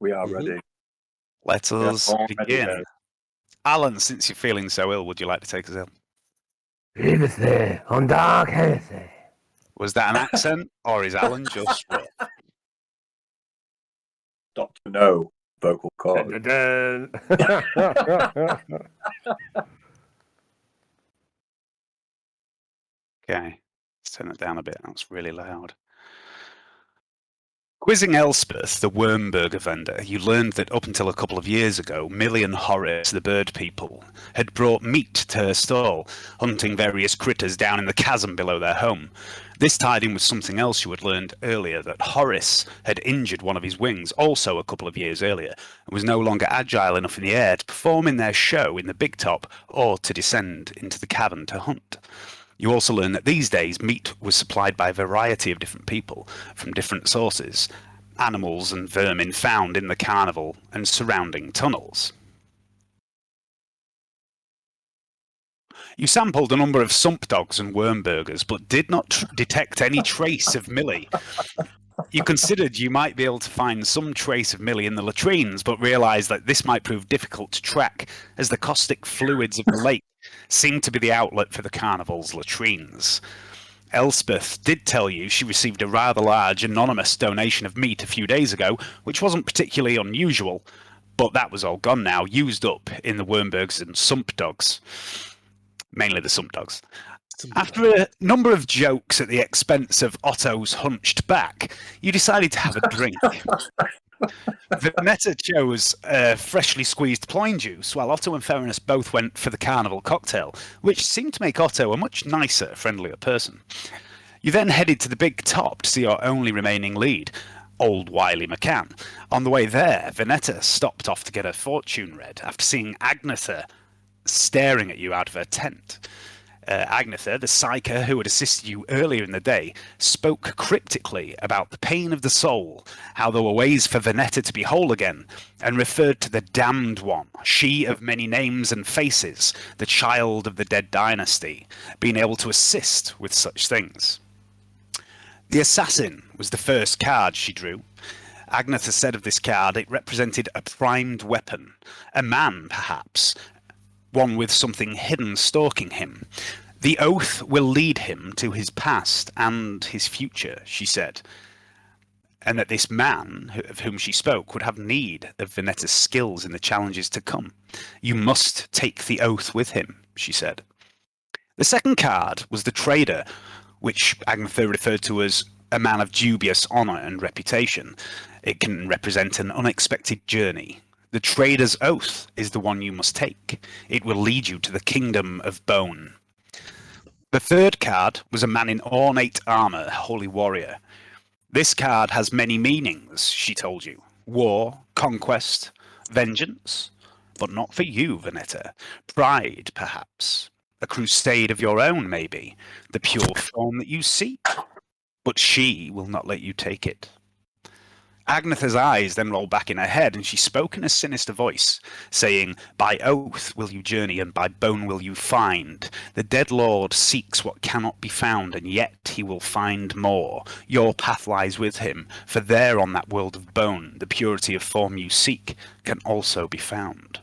We are ready. Let us already begin. ready. Alan, since you're feeling so ill, would you like to take us in? Heresy on Dark Heresy. Was that an accent, or is Alan just rough? Dr. No, vocal cord. Dun, dun, dun. Okay, let's turn it down a bit. That's really loud. Quizzing Elspeth, the Wormburger vendor, you learned that up until a couple of years ago, Millie and Horace, the bird people, had brought meat to her stall, hunting various critters down in the chasm below their home. This tied in with something else you had learned earlier, that Horace had injured one of his wings, also a couple of years earlier, and was no longer agile enough in the air to perform in their show in the big top or to descend into the cavern to hunt. You also learn that these days meat was supplied by a variety of different people from different sources, animals and vermin found in the carnival and surrounding tunnels. You sampled a number of sump dogs and wormburgers, but did not detect any trace of Millie. You considered you might be able to find some trace of Millie in the latrines, but realised that this might prove difficult to track, as the caustic fluids of the lake seemed to be the outlet for the carnival's latrines. Elspeth did tell you she received a rather large anonymous donation of meat a few days ago, which wasn't particularly unusual, but that was all gone now, used up in the Wormburgs and Sump Dogs. Mainly the Sump Dogs. After a number of jokes at the expense of Otto's hunched back, you decided to have a drink. Vanetta chose freshly squeezed plain juice, while Otto and Ferinus both went for the carnival cocktail, which seemed to make Otto a much nicer, friendlier person. You then headed to the big top to see your only remaining lead, old Wiley McCann. On the way there, Vanetta stopped off to get her fortune read after seeing Agnetha staring at you out of her tent. Agnetha, the psyker who had assisted you earlier in the day, spoke cryptically about the pain of the soul, how there were ways for Vanetta to be whole again, and referred to the damned one, she of many names and faces, the child of the dead dynasty, being able to assist with such things. The assassin was the first card she drew. Agnetha said of this card it represented a primed weapon, a man perhaps, one with something hidden stalking him. The oath will lead him to his past and his future, she said, and that this man of whom she spoke would have need of Vanetta's skills in the challenges to come. You must take the oath with him, she said. The second card was the trader, which Agnetha referred to as a man of dubious honour and reputation. It can represent an unexpected journey. The trader's oath is the one you must take. It will lead you to the kingdom of bone. The third card was a man in ornate armour, a holy warrior. This card has many meanings, she told you. War, conquest, vengeance, but not for you, Vanetta. Pride, perhaps. A crusade of your own, maybe. The pure form that you seek. But she will not let you take it. Agnetha's eyes then rolled back in her head, and she spoke in a sinister voice, saying, "By oath will you journey, and by bone will you find. The dead lord seeks what cannot be found, and yet he will find more. Your path lies with him, for there on that world of bone, the purity of form you seek can also be found."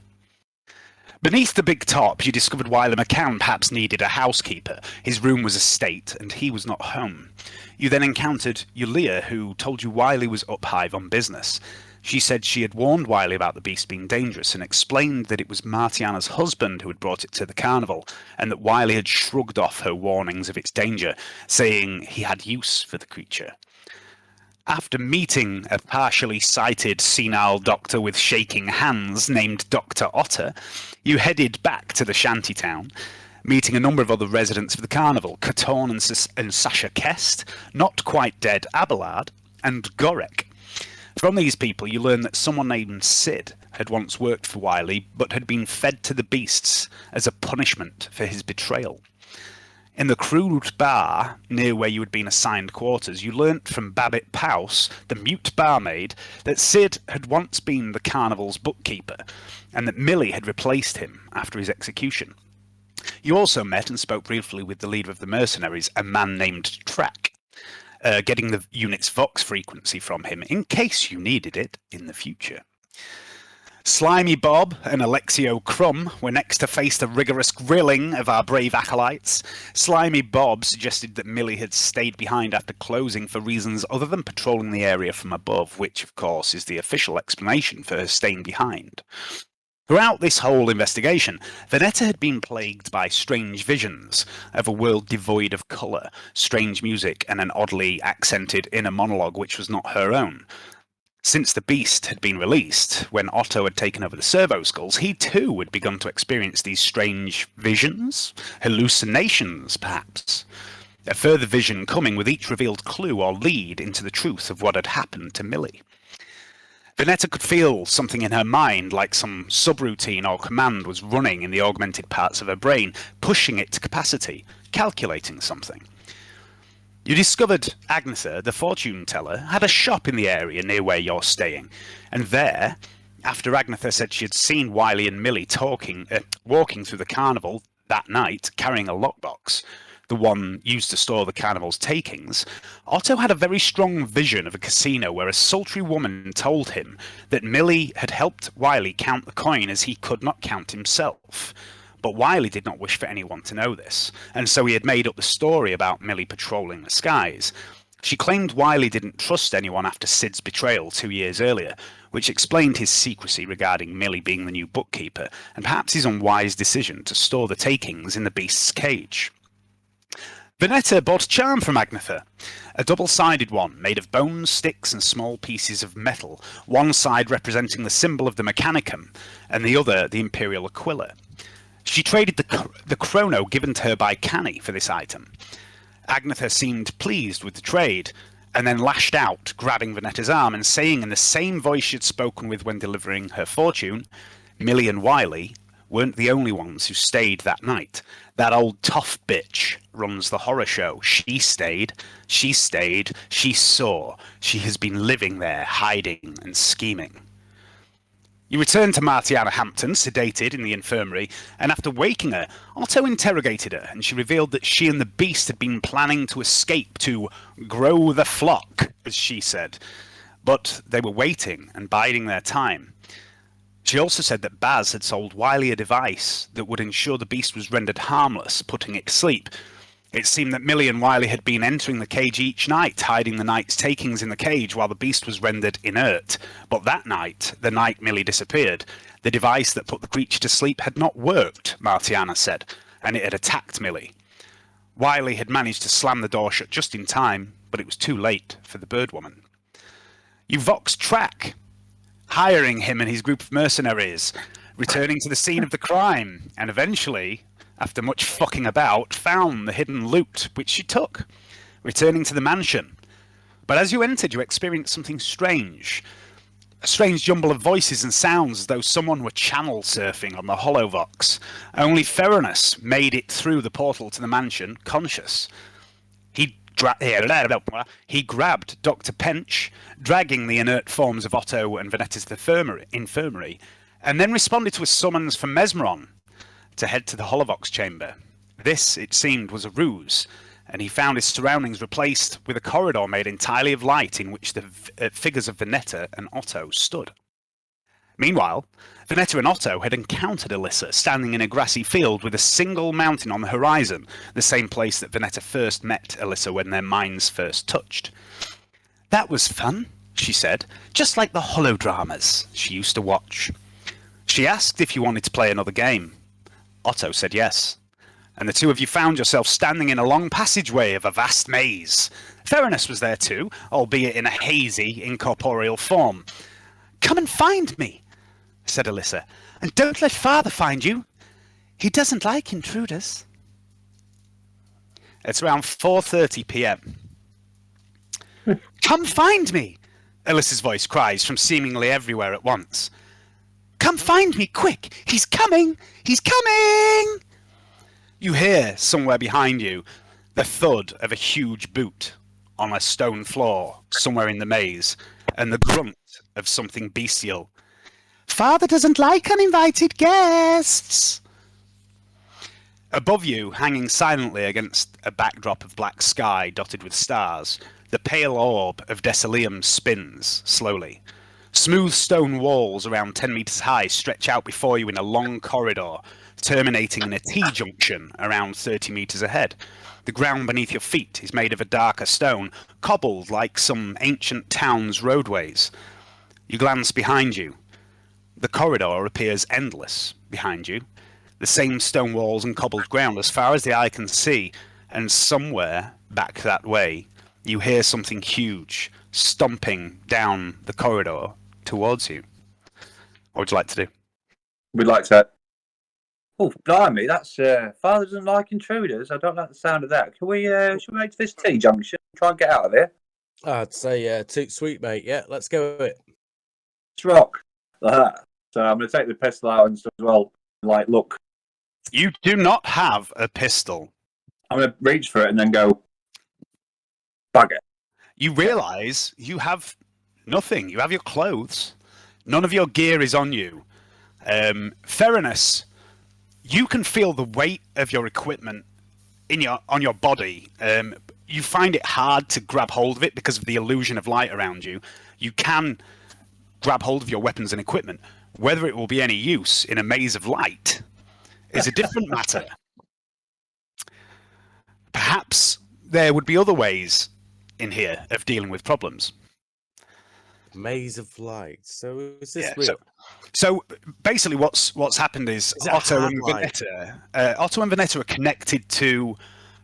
Beneath the big top, you discovered Wiley McCann perhaps needed a housekeeper. His room was a state, and he was not home. You then encountered Yulia, who told you Wiley was up hive on business. She said she had warned Wiley about the beast being dangerous and explained that it was Martiana's husband who had brought it to the carnival, and that Wiley had shrugged off her warnings of its danger, saying he had use for the creature. After meeting a partially sighted senile doctor with shaking hands named Dr. Otter, you headed back to the shantytown, meeting a number of other residents of the carnival, Catorn and Sasha Kest, not quite dead Abelard, and Gorek. From these people, you learn that someone named Sid had once worked for Wiley, but had been fed to the beasts as a punishment for his betrayal. In the crude bar, near where you had been assigned quarters, you learnt from Babbitt Pouse, the mute barmaid, that Sid had once been the carnival's bookkeeper, and that Millie had replaced him after his execution. You also met and spoke briefly with the leader of the mercenaries, a man named Track. getting the unit's Vox frequency from him in case you needed it in the future. Slimy Bob and Alexio Crumb were next to face the rigorous grilling of our brave acolytes. Slimy Bob suggested that Millie had stayed behind after closing for reasons other than patrolling the area from above, which, of course, is the official explanation for her staying behind. Throughout this whole investigation, Venetta had been plagued by strange visions of a world devoid of colour, strange music, and an oddly accented inner monologue which was not her own. Since the beast had been released, when Otto had taken over the servo skulls, he too had begun to experience these strange visions, hallucinations perhaps. A further vision coming with each revealed clue or lead into the truth of what had happened to Millie. Venetta could feel something in her mind, like some subroutine or command was running in the augmented parts of her brain, pushing it to capacity, calculating something. You discovered Agnetha, the fortune teller, had a shop in the area near where you're staying, and there, after Agnetha said she had seen Wiley and Millie walking through the carnival that night, carrying a lockbox, the one used to store the carnival's takings, Otto had a very strong vision of a casino where a sultry woman told him that Millie had helped Wiley count the coin as he could not count himself. But Wiley did not wish for anyone to know this, and so he had made up the story about Millie patrolling the skies. She claimed Wiley didn't trust anyone after Sid's betrayal 2 years earlier, which explained his secrecy regarding Millie being the new bookkeeper, and perhaps his unwise decision to store the takings in the beast's cage. Venetta bought a charm from Agnetha, a double-sided one made of bones, sticks and small pieces of metal, one side representing the symbol of the Mechanicum, and the other the Imperial Aquila. She traded the chrono given to her by Canni for this item. Agnetha seemed pleased with the trade, and then lashed out, grabbing Venetta's arm and saying in the same voice she had spoken with when delivering her fortune, Millie and Wiley weren't the only ones who stayed that night. That old tough bitch runs the horror show. She stayed, she saw. She has been living there, hiding and scheming. You returned to Martiana Hampton, sedated in the infirmary, and after waking her, Otto interrogated her, and she revealed that she and the beast had been planning to escape to grow the flock, as she said. But they were waiting and biding their time. She also said that Baz had sold Wiley a device that would ensure the beast was rendered harmless, putting it to sleep. It seemed that Millie and Wiley had been entering the cage each night, hiding the night's takings in the cage while the beast was rendered inert. But that night, the night Millie disappeared, the device that put the creature to sleep had not worked, Martiana said, and it had attacked Millie. Wiley had managed to slam the door shut just in time, but it was too late for the bird woman. You voxed Track, hiring him and his group of mercenaries, returning to the scene of the crime, and eventually, after much fucking about, found the hidden loot, which she took, returning to the mansion. But as you entered, you experienced something strange. A strange jumble of voices and sounds as though someone were channel surfing on the Holovox. Only Ferenus made it through the portal to the mansion, conscious. He grabbed Dr. Pench, dragging the inert forms of Otto and Venetta's infirmary, and then responded to a summons from Mesmeron to head to the Holovox chamber. This, it seemed, was a ruse, and he found his surroundings replaced with a corridor made entirely of light in which the figures of Venetta and Otto stood. Meanwhile, Venetta and Otto had encountered Alyssa standing in a grassy field with a single mountain on the horizon, the same place that Venetta first met Alyssa when their minds first touched. "That was fun," she said, "just like the holodramas she used to watch." She asked if you wanted to play another game. Otto said yes, and the two of you found yourself standing in a long passageway of a vast maze. Ferenus was there too, albeit in a hazy, incorporeal form. "Come and find me," said Alyssa, "and don't let father find you. He doesn't like intruders." It's around 4:30 p.m. "Come find me," Alyssa's voice cries from seemingly everywhere at once. "Come find me, quick! He's coming! He's coming!" You hear, somewhere behind you, the thud of a huge boot on a stone floor somewhere in the maze, and the grunt of something bestial. "Father doesn't like uninvited guests!" Above you, hanging silently against a backdrop of black sky dotted with stars, The pale orb of Decilium spins slowly. Smooth stone walls around 10 meters high stretch out before you in a long corridor, terminating in a T-junction around 30 meters ahead. The ground beneath your feet is made of a darker stone, cobbled like some ancient town's roadways. You glance behind you. The corridor appears endless behind you. The same stone walls and cobbled ground as far as the eye can see, and somewhere back that way, you hear something huge stomping down the corridor towards you. What would you like to do? We'd like to. Oh, blimey, that's Father doesn't like intruders. I don't like the sound of that. Can we? Should we make this T-junction? Try and get out of here. I'd say toot sweet, mate. Yeah, let's go with it. Let's rock. Like that. So I'm going to take the pistol out and stuff as well. Like, look, You do not have a pistol. I'm going to reach for it and then go, bag it. You realise you have nothing. You have your clothes. None of your gear is on you. Theranos, you can feel the weight of your equipment on your body. You find it hard to grab hold of it because of the illusion of light around you. You can grab hold of your weapons and equipment. Whether it will be any use in a maze of light is a different matter. Perhaps there would be other ways in here of dealing with problems. Maze of light. So is this Yeah, real? So basically, what's happened is Is it Otto hard and light? Vanetta are connected to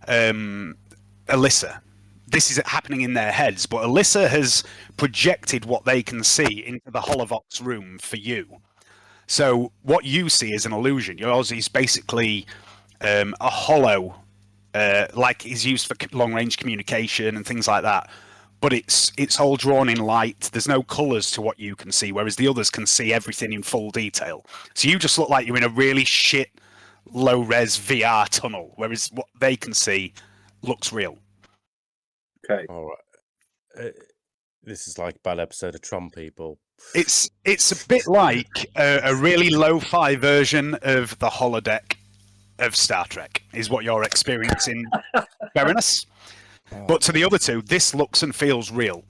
Alyssa. This is happening in their heads, but Alyssa has projected what they can see into the Holovox room for you. So what you see is an illusion. Yours is basically a hollow, like is used for long-range communication and things like that. But it's all drawn in light. There's no colours to what you can see, whereas the others can see everything in full detail. So you just look like you're in a really shit, low-res VR tunnel, whereas what they can see looks real. Okay. All right. This is like a bad episode of Tron People. It's a bit like a really lo-fi version of the holodeck of Star Trek, is what you're experiencing, Baroness. But to the other two, this looks and feels real.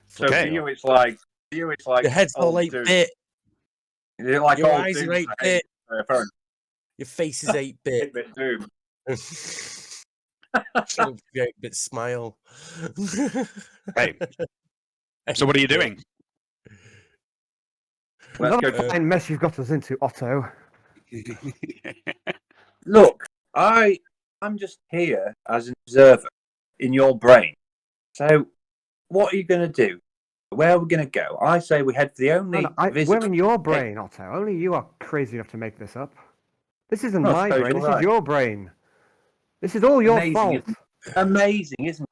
So Okay. for you, it's like Your head's all old 8-bit. Is it like Your old eyes are Doom? 8-bit. Fair Your face is 8-bit. 8-bit Doom. 8-bit smile. Hey, so what are you doing? Let's Another go. fine mess you've got us into, Otto. Look, I'm just here as an observer in your brain. So, what are you going to do? Where are we going to go? I say we head for the only visit. We're in your brain, Otto. Only you are crazy enough to make this up. This isn't I my suppose brain. you're This right. is your brain. This is all your Amazing, fault. isn't it? Amazing, isn't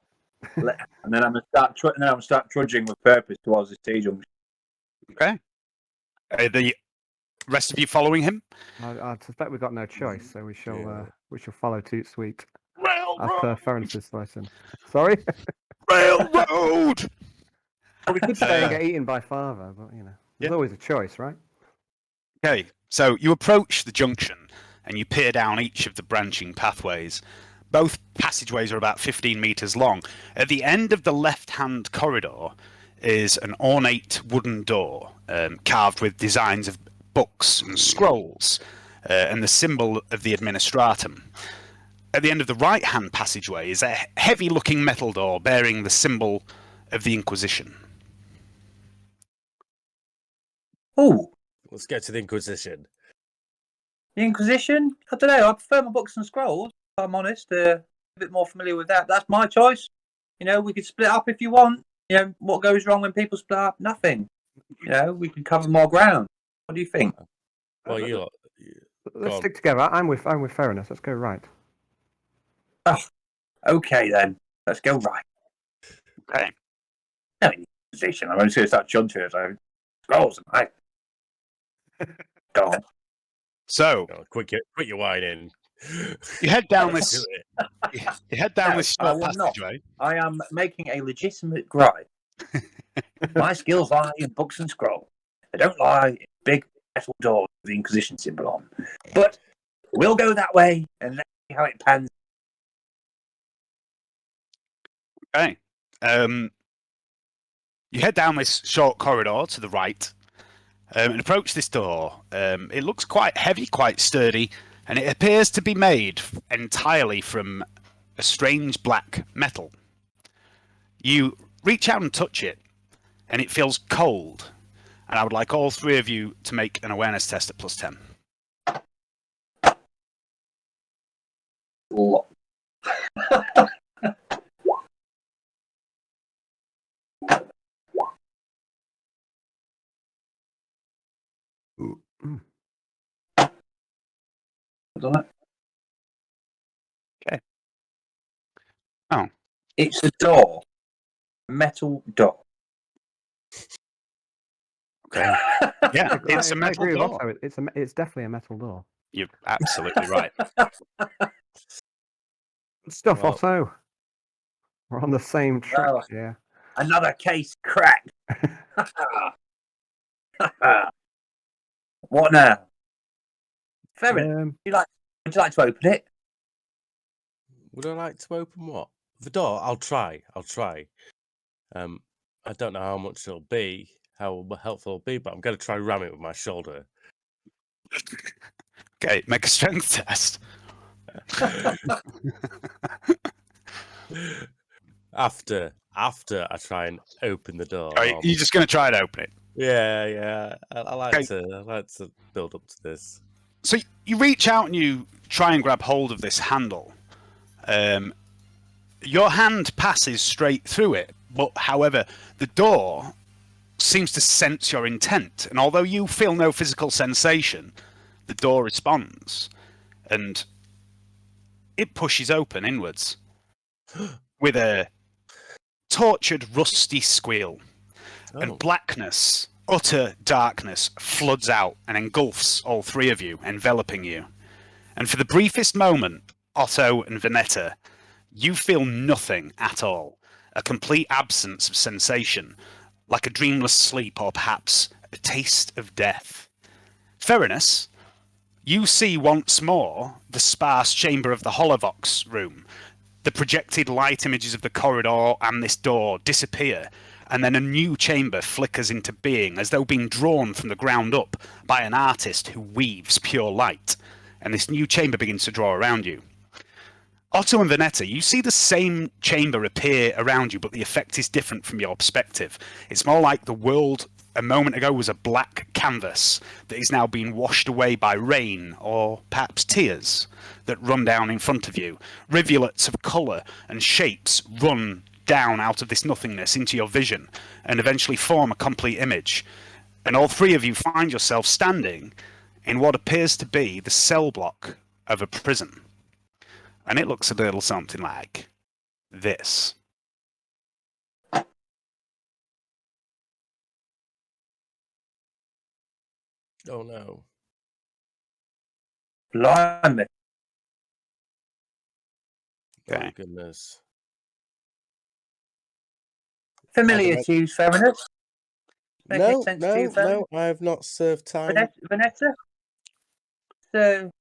it? And then I'm going to start trudging with purpose towards this T-junction. Okay. Are the rest of you following him? I suspect we've got no choice, so we shall follow Toot Sweet as per Railroad! Ference's lesson. Sorry? Railroad! Well, we could stay and get eaten by Father, but there's Yeah. always a choice, right? Okay, so you approach the junction and you peer down each of the branching pathways. Both passageways are about 15 meters long. At the end of the left-hand corridor is an ornate wooden door carved with designs of books and scrolls and the symbol of the administratum. At the end of the right-hand passageway is a heavy-looking metal door bearing the symbol of the Inquisition. Oh, Let's go to the Inquisition. the Inquisition? I don't know. I prefer my books and scrolls, if I'm honest. A bit more familiar with that. That's my choice. We could split up if you want. What goes wrong when people split up? Nothing. We can cover more ground. What do you think? Well, you lot. Let's on. stick together. I'm with Ferenc. Let's go right. Okay, then. Let's go right. Okay. No, Inquisition. I'm just going to start chunting it. Scrolls, right? Go on. So Oh, quit your whining. you head down Let's this. do it. You head down No, this I short will not. passageway. I am making a legitimate gripe. My skills lie in books and scrolls. They don't lie in big metal doors with the Inquisition symbol on. But we'll go that way and let's see how it pans. Okay. You head down this short corridor to the right and approach this door. It looks quite heavy, quite sturdy, and it appears to be made entirely from a strange black metal. You reach out and touch it, and it feels cold. And I would like all three of you to make an awareness test at +10. Done it. Okay. Oh. It's a door. Metal door. Okay. Yeah, it's a I metal agree with door. Otto. It's definitely a metal door. You're absolutely right. Good stuff, Well- Otto. We're on the same track. Oh. Yeah. Another case cracked. What now? Fair enough. Would you like to open it? Would I like to open what? The door? I'll try. I don't know how much it'll be, how helpful it'll be, but I'm going to try ram it with my shoulder. Okay, make a strength test. After I try and open the door. You're just going to try and open it. Yeah. I like Okay. to build up to this. So you reach out and you try and grab hold of this handle. Your hand passes straight through it, but however, the door seems to sense your intent. And although you feel no physical sensation, the door responds. And it pushes open inwards with a tortured, rusty squeal. And blackness, utter darkness, floods out and engulfs all three of you, enveloping you. And for the briefest moment, Otto and Vanetta, you feel nothing at all. A complete absence of sensation, like a dreamless sleep or perhaps a taste of death. Therinus, you see once more the sparse chamber of the Holovox room. The projected light images of the corridor and this door disappear, and then a new chamber flickers into being as though being drawn from the ground up by an artist who weaves pure light. And this new chamber begins to draw around you. Otto and Vanetta, you see the same chamber appear around you, but the effect is different from your perspective. It's more like the world a moment ago was a black canvas that is now being washed away by rain or perhaps tears that run down in front of you. Rivulets of colour and shapes run down out of this nothingness into your vision and eventually form a complete image. And all three of you find yourself standing in what appears to be the cell block of a prison. And it looks a little something like this. Oh no. Blimey. Okay. Oh goodness. Familiar to you, Therinus? No, sense to you, no, I have not served time. Vanetta? So,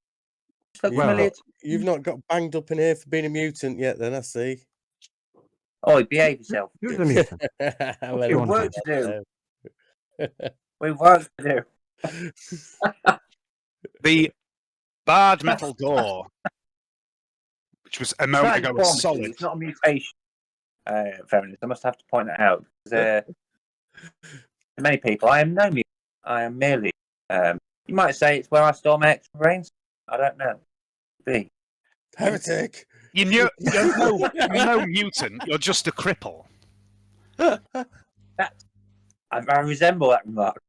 just look Well, familiar to You've not got banged up in here for being a mutant yet, then I see. Oh, behave yourself. Who's the mutant? Well, do you We've want work to to do. We've work to do. The barred metal door, which was a moment ago was Transformity, solid. It's not a mutation. Fairness, I must have to point that out. To many people, I am no mutant. I am merely. You might say it's where I store my extra brains. I don't know. Be. Heretic. You're no mutant. You're just a cripple. I resemble that remark.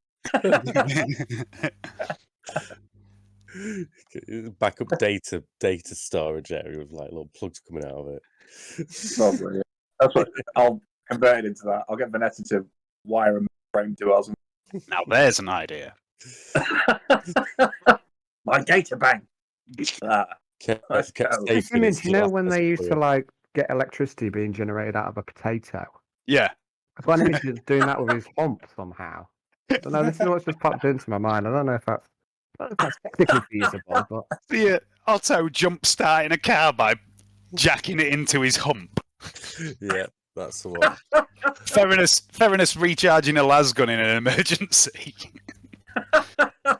Back up data storage area with like little plugs coming out of it. Probably. Yeah. That's what I'll convert it into that. I'll get Vanessa to wire a frame to us. Now there's an idea. My data bank. Let's go. This image, you know, when they used to like get electricity being generated out of a potato. Yeah. I've got an image of doing that with his hump somehow. I don't know. This is what's just popped into my mind. I don't know if that's technically feasible, but The Otto jump starting a car by jacking it into his hump. Yeah. That's the one. Theranos recharging a las gun in an emergency.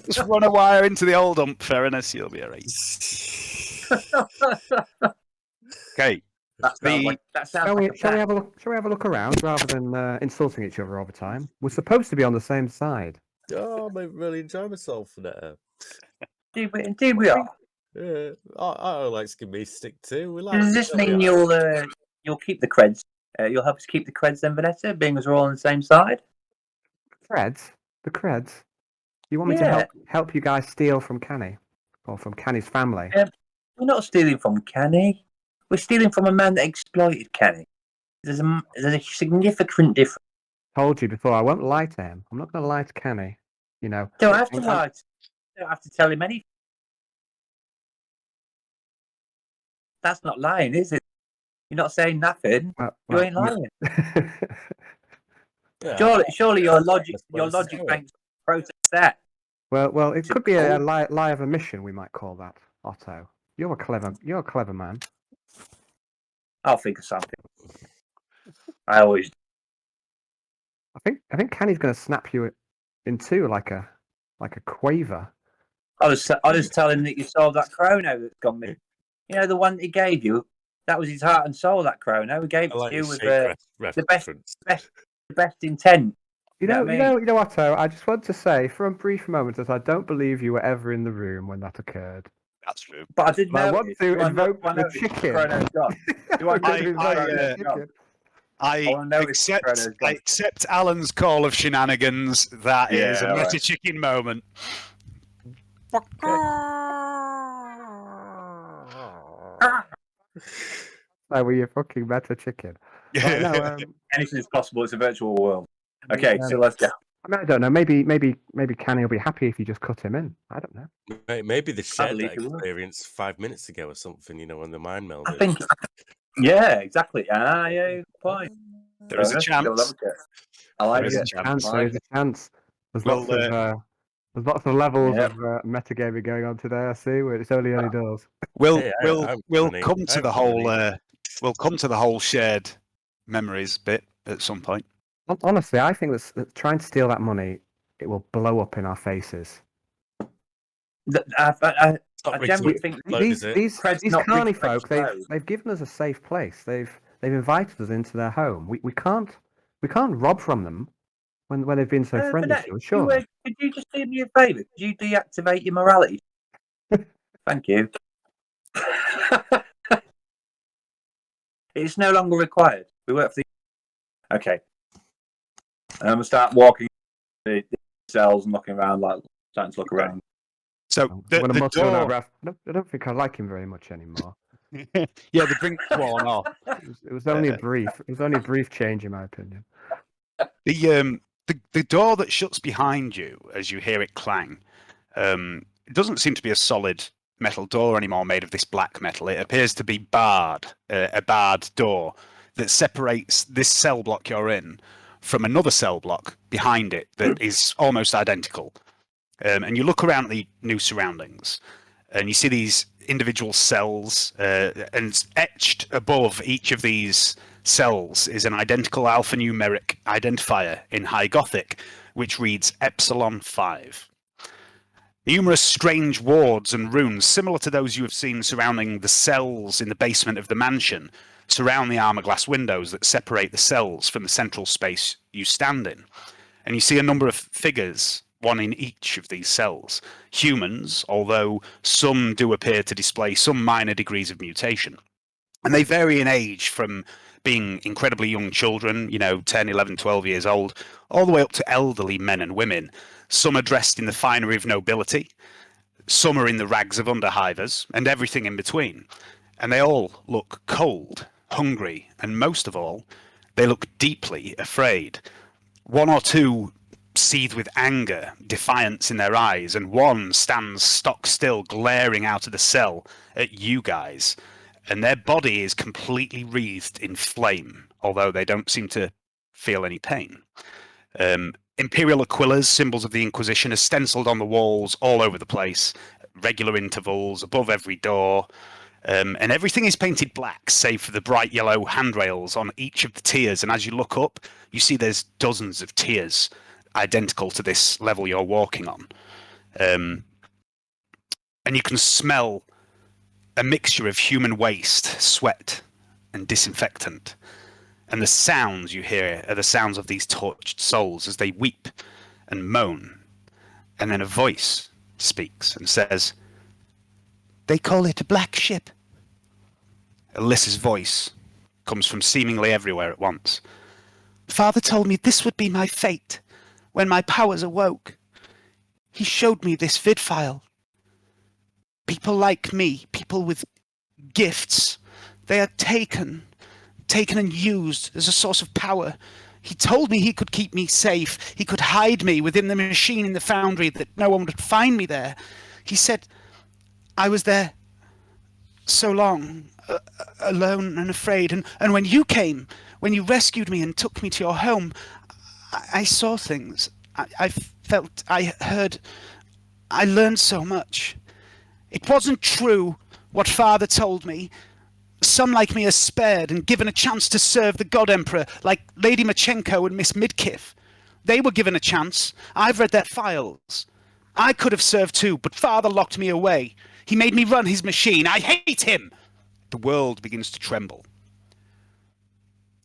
Just run a wire into the old ump, Theranos, you'll be alright. Okay. That sounds Shall we, like a shall we plan. have a look? Shall we have a look around rather than insulting each other all the time? We're supposed to be on the same side. Oh, I really enjoy myself for that. Indeed we are. Yeah, I like to give me a stick too. We like. Does this mean you'll keep the creds? You'll help us keep the creds then, Vanessa, being as we're all on the same side? Creds, the creds. You want me to help you guys steal from Canni, or from Canni's family? We're not stealing from Canni. We're stealing from a man that exploited Canni. There's a significant difference. Told you before. I won't lie to him. I'm not going to lie to Canni. You know. Don't have to lie. Don't have to tell him anything. That's not lying, is it? You're not saying nothing. You ain't lying. Yeah, Surely your logic makes process that. Well, it could be a lie of omission. We might call that, Otto. You're a clever man. I'll think of something. I always. I think Canni's going to snap you in two like a quaver. I was telling him that you sold that chrono that's gone missing. You know the one that he gave you. That was his heart and soul. That chrono he gave it to you with the best intent. You know, Otto. I just want to say for a brief moment that I don't believe you were ever in the room when that occurred. That's true. But I did know. I want to invoke the chicken. I accept Alan's call of shenanigans. That is a meta chicken moment. No, were you fucking meta chicken? Right, no, anything is possible. It's a virtual world. Okay, so let's go. I mean, I don't know. Maybe Canni will be happy if you just cut him in. I don't know. Maybe the shared that experience 5 minutes ago or something. You know, when the mind melded. I think. Yeah, exactly. Yeah, fine. There is a chance. I like it. There is a chance. There's lots of levels of metagaming going on today. I see. Where it's only doors. We'll come to the whole shared memories bit at some point. Honestly, I think that trying to steal that money, it will blow up in our faces. I generally think these Canni folk, they've given us a safe place. They've invited us into their home. We can't rob from them when they've been so friendly to us. Sure. Could you just do me a favour? Could you deactivate your morality? Thank you. It's no longer required. We work for the. Okay. And I'm gonna start walking the cells and looking around, starting to look around. So the door. I don't think I like him very much anymore. Yeah, the drink one off. It was only a brief. It was only a brief change, in my opinion. The door that shuts behind you as you hear it clang, it doesn't seem to be a solid metal door anymore made of this black metal. It appears to be barred, a barred door that separates this cell block you're in from another cell block behind it that is almost identical. And you look around at the new surroundings and you see these individual cells, and etched above each of these cells is an identical alphanumeric identifier in High Gothic, which reads Epsilon 5. Numerous strange wards and runes, similar to those you have seen surrounding the cells in the basement of the mansion, surround the armor glass windows that separate the cells from the central space you stand in. And you see a number of figures, one in each of these cells. Humans, although some do appear to display some minor degrees of mutation. And they vary in age from being incredibly young children, 10, 11, 12 years old, all the way up to elderly men and women. Some are dressed in the finery of nobility, some are in the rags of underhivers, and everything in between. And they all look cold, hungry, and most of all, they look deeply afraid. One or two seethe with anger, defiance in their eyes, and one stands stock still, glaring out of the cell at you guys. And their body is completely wreathed in flame, although they don't seem to feel any pain. Imperial aquillas, symbols of the Inquisition, are stenciled on the walls all over the place, regular intervals, above every door. And everything is painted black, save for the bright yellow handrails on each of the tiers. And as you look up, you see there's dozens of tiers identical to this level you're walking on. And you can smell a mixture of human waste, sweat, and disinfectant. And the sounds you hear are the sounds of these tortured souls as they weep and moan. And then a voice speaks and says, "They call it a black ship." Alyssa's voice comes from seemingly everywhere at once. "Father told me this would be my fate when my powers awoke. He showed me this vid file. People like me, people with gifts, they are taken and used as a source of power. He told me he could keep me safe. He could hide me within the machine in the foundry, that no one would find me there. He said I was there so long, alone and afraid. And when you came, when you rescued me and took me to your home, I saw things. I felt, I heard, I learned so much. It wasn't true what Father told me. Some like me are spared and given a chance to serve the God Emperor, like Lady Machenko and Miss Midkiff. They were given a chance. I've read their files. I could have served too, but Father locked me away. He made me run his machine. I hate him!" The world begins to tremble.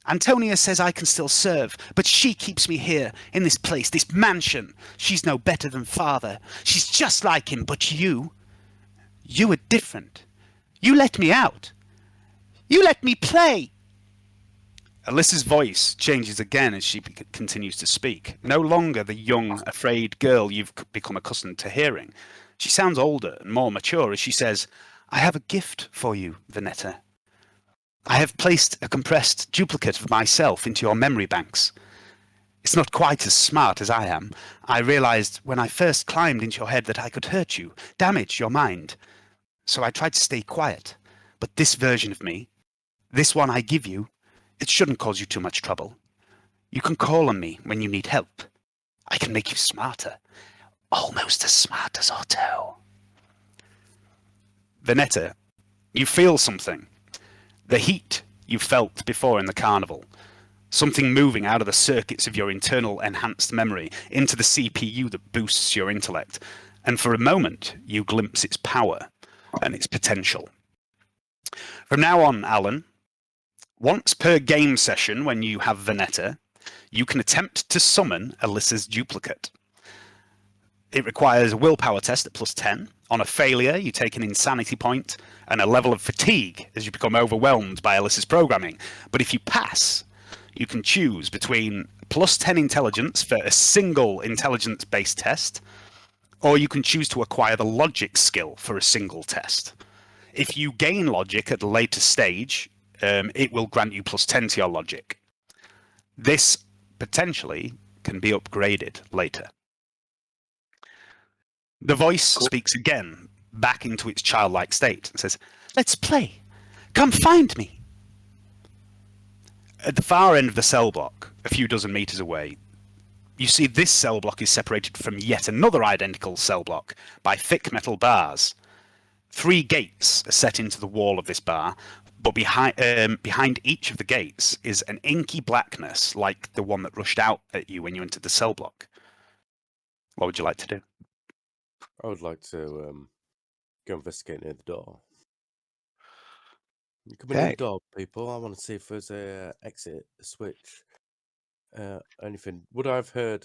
"Antonia says I can still serve, but she keeps me here, in this place, this mansion. She's no better than Father. She's just like him, but you are different. You let me out. You let me play." Alyssa's voice changes again as she continues to speak. No longer the young, afraid girl you've become accustomed to hearing. She sounds older and more mature as she says, "I have a gift for you, Venetta. I have placed a compressed duplicate of myself into your memory banks. It's not quite as smart as I am. I realized when I first climbed into your head that I could hurt you, damage your mind. So I tried to stay quiet. But this version of me, this one I give you, it shouldn't cause you too much trouble. You can call on me when you need help. I can make you smarter. Almost as smart as Otto." Venetta, you feel something. The heat you felt before in the carnival. Something moving out of the circuits of your internal enhanced memory into the CPU that boosts your intellect. And for a moment, you glimpse its power and its potential. From now on, Alan, once per game session when you have Venetta, you can attempt to summon Alyssa's duplicate. It requires a willpower test at +10. On a failure, you take an insanity point and a level of fatigue as you become overwhelmed by Alyssa's programming. But if you pass, you can choose between +10 intelligence for a single intelligence-based test, or you can choose to acquire the logic skill for a single test. If you gain logic at a later stage, it will grant you +10 to your logic. This potentially can be upgraded later. The voice speaks again, back into its childlike state, and says, "Let's play. Come find me." At the far end of the cell block, a few dozen meters away, you see this cell block is separated from yet another identical cell block by thick metal bars. 3 gates are set into the wall of this bar, but behind each of the gates is an inky blackness like the one that rushed out at you when you entered the cell block. What would you like to do? I would like to go investigate near the door. You come in the door, people. I want to see if there's a exit, a switch, anything. Would I have heard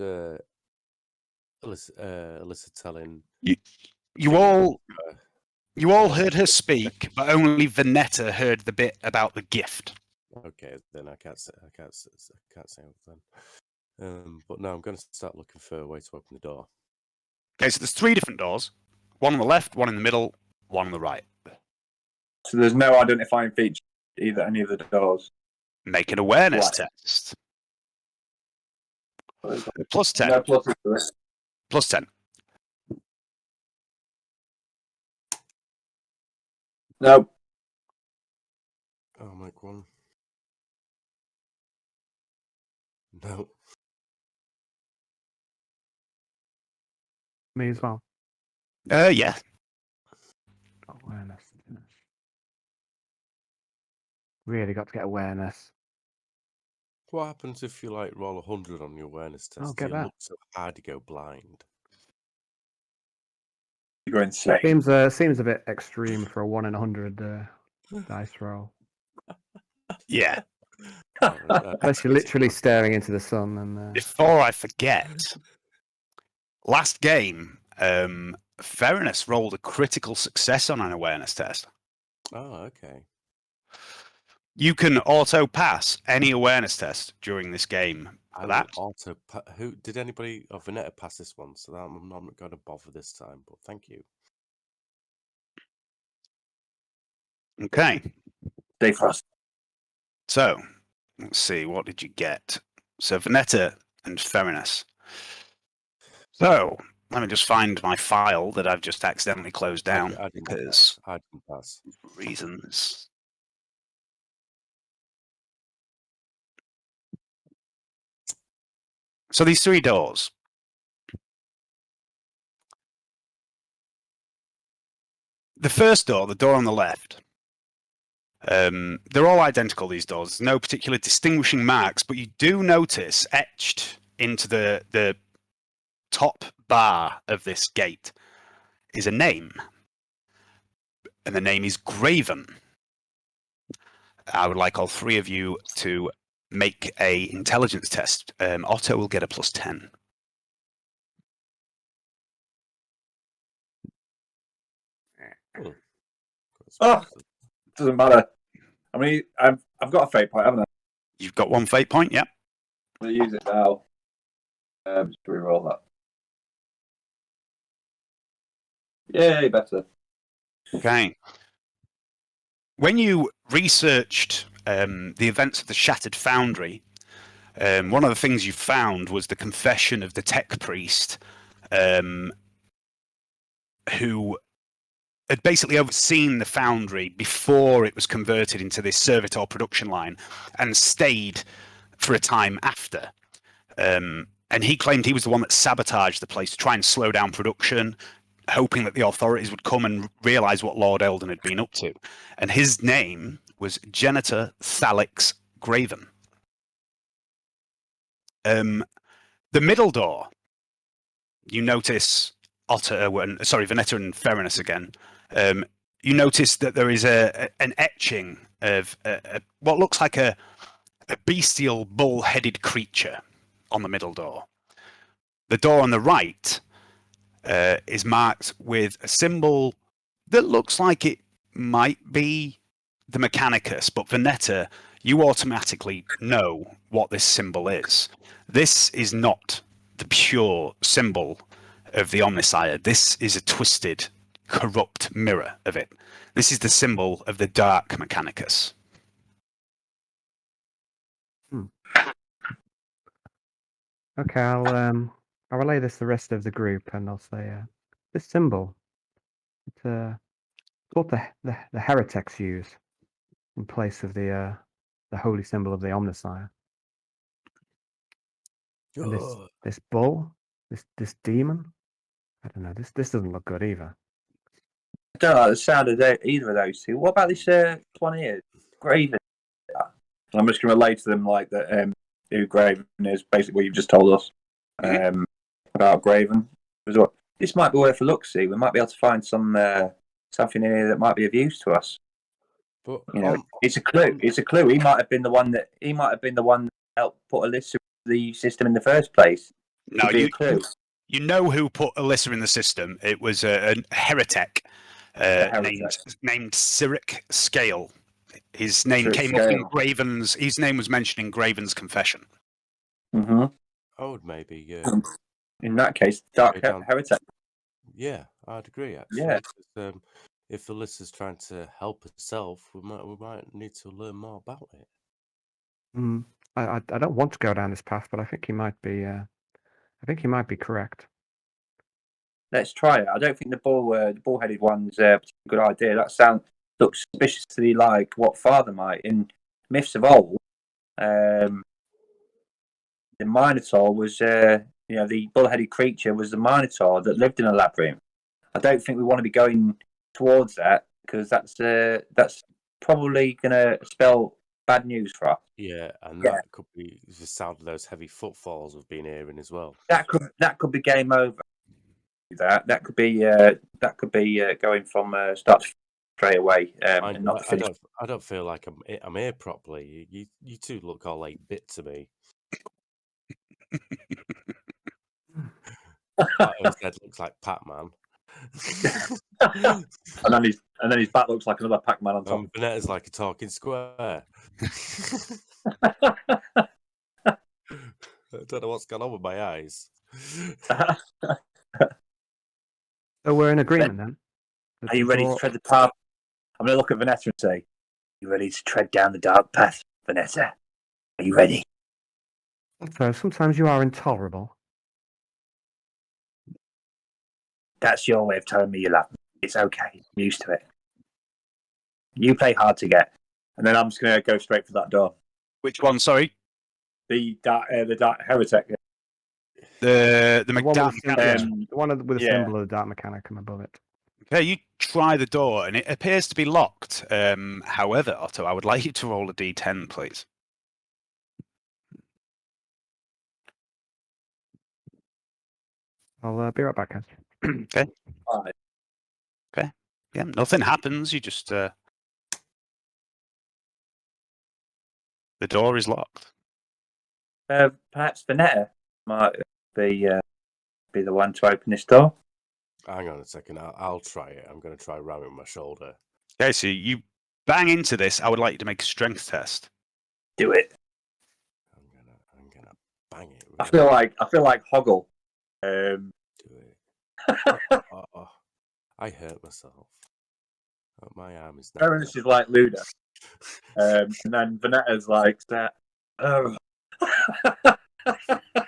Alyssa telling? You all heard her speak, but only Venetta heard the bit about the gift. Okay, then I can't say it then. But no, I'm going to start looking for a way to open the door. Okay, so there's 3 different doors. One on the left, one in the middle, one on the right. So there's no identifying feature either any of the doors. Make an awareness test. +10. No pluses for this. +10. No. I'll make one. No. Me as well. Yeah. Awareness. Really got to get awareness. What happens if you like roll 100 on your awareness test? I'll get You that. look so hard you go blind. You're insane. Seems a bit extreme for a 1 in 100 dice roll. Yeah. Unless you're literally staring into the sun. And Before I forget, last game, Fairness rolled a critical success on an awareness test. Oh, okay. You can auto pass any awareness test during this game. I That will who did anybody or Vanetta pass this one? So that I'm not going to bother this time. But thank you. okay. Stay frost. So let's see. What did you get? So Vanetta and Fairness. So let me just find my file that I've just accidentally closed down I didn't because I didn't pass. reasons. So these 3 doors. The first door, the door on the left, they're all identical, these doors. There's no particular distinguishing marks, but you do notice etched into the top bar of this gate is a name. And the name is Graven. I would like all 3 of you to make a intelligence test. Otto will get a +10. Oh, doesn't matter. I mean, I've got a fate point, haven't I? You've got 1 fate point, yeah? I'm going to use it now. Just re-roll that. Yay, better. Okay. When you researched the events of the Shattered Foundry, one of the things you found was the confession of the tech priest who had basically overseen the foundry before it was converted into this servitor production line and stayed for a time after. And he claimed he was the one that sabotaged the place to try and slow down production, hoping that the authorities would come and realise what Lord Eldon had been up to. And his name was Genitor Thalix Graven. The middle door, you notice Vanetta and Fairness again. You notice that there is an etching of what looks like a bestial bull-headed creature on the middle door. The door on the right is marked with a symbol that looks like it might be the Mechanicus, but Vanetta, you automatically know what this symbol is. This is not the pure symbol of the Omnissiah. This is a twisted, corrupt mirror of it. This is the symbol of the Dark Mechanicus. Okay, I'll relay this to the rest of the group, and I'll say this symbol. It's what the heretics use in place of the holy symbol of the Omnissiah. And this bull, this demon. I don't know. This doesn't look good either. I don't like the sound of either of those 2. What about this one here? Graven. I'm just going to relate to them like that. Who Graven is, basically what you've just told us about Graven. This might be worth a look. See, we might be able to find some something in here that might be of use to us. But it's a clue. It's a clue. He might have been the one that helped put Alyssa in the system in the first place. No, you know who put Alyssa in the system. It was a heretic named Cyric Scale. His name came up in Graven's. His name was mentioned in Graven's confession. Mm-hmm. Oh, maybe. Yeah. In that case, Dark Heretic. Yeah, I'd agree. Actually, yeah. If Alyssa's trying to help herself, we might need to learn more about it. I don't want to go down this path, but I think he might be. I think he might be correct. Let's try it. I don't think the bull-headed one's a good idea. That looks suspiciously like what Father might. In myths of old, the Minotaur was, the bull-headed creature was the Minotaur that lived in a labyrinth. I don't think we want to be going towards that because that's probably going to spell bad news for us. Yeah, and Yeah. that could be the sound of those heavy footfalls we've been hearing as well. That could be game over. That could be going from start straight away and not finish. I don't feel like I'm here properly. You two look all 8-bit to me. That head looks like Pac-Man. and then his back looks like another Pac-Man on top. Vanetta's like a talking square. I don't know what's going on with my eyes. So we're in agreement then. Are you ready to tread the path? I'm going to look at Vanessa and say, "You ready to tread down the dark path, Vanessa? Are you ready?" So sometimes you are intolerable. That's your way of telling me you love me. It's okay. I'm used to it. You play hard to get, and then I'm just going to go straight for that door. Which one? Sorry, The dark heretic. the The one dark with, mechanic. the one with the symbol of the dark mechanicum above it. Okay, you try the door, and it appears to be locked. However, Otto, I would like you to roll a d10, please. I'll be right back, guys. Okay. Right. Okay. Yeah, nothing happens. You just the door is locked. Perhaps Vanetta might be the one to open this door. Hang on a second. I'll try it. I'm going to try ramming with my shoulder. Okay, so you bang into this. I would like you to make a strength test. Do it. I'm gonna bang it. I feel like Hoggle. Do it. Oh, I hurt myself. Oh, my arm is now. Ernest is like Luda. And then Vanetta's like that. Oh.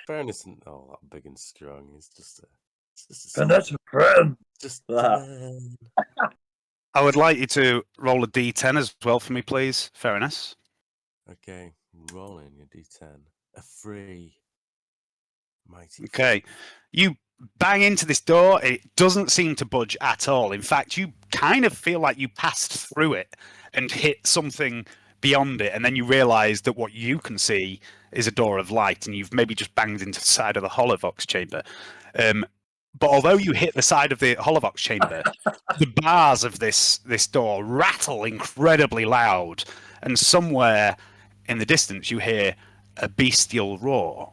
Fern isn't all that big and strong. It's just a Vanetta friend. just I would like you to roll a d10 as well for me, please. Fairness. Okay, rolling your d10. A 3. Mighty. Okay, you bang into this door. It doesn't seem to budge at all. In fact, you kind of feel like you passed through it and hit something beyond it, and then you realise that what you can see is a door of light, and you've maybe just banged into the side of the Holovox chamber. But although you hit the side of the Holovox chamber, the bars of this door rattle incredibly loud, and somewhere in the distance you hear a bestial roar.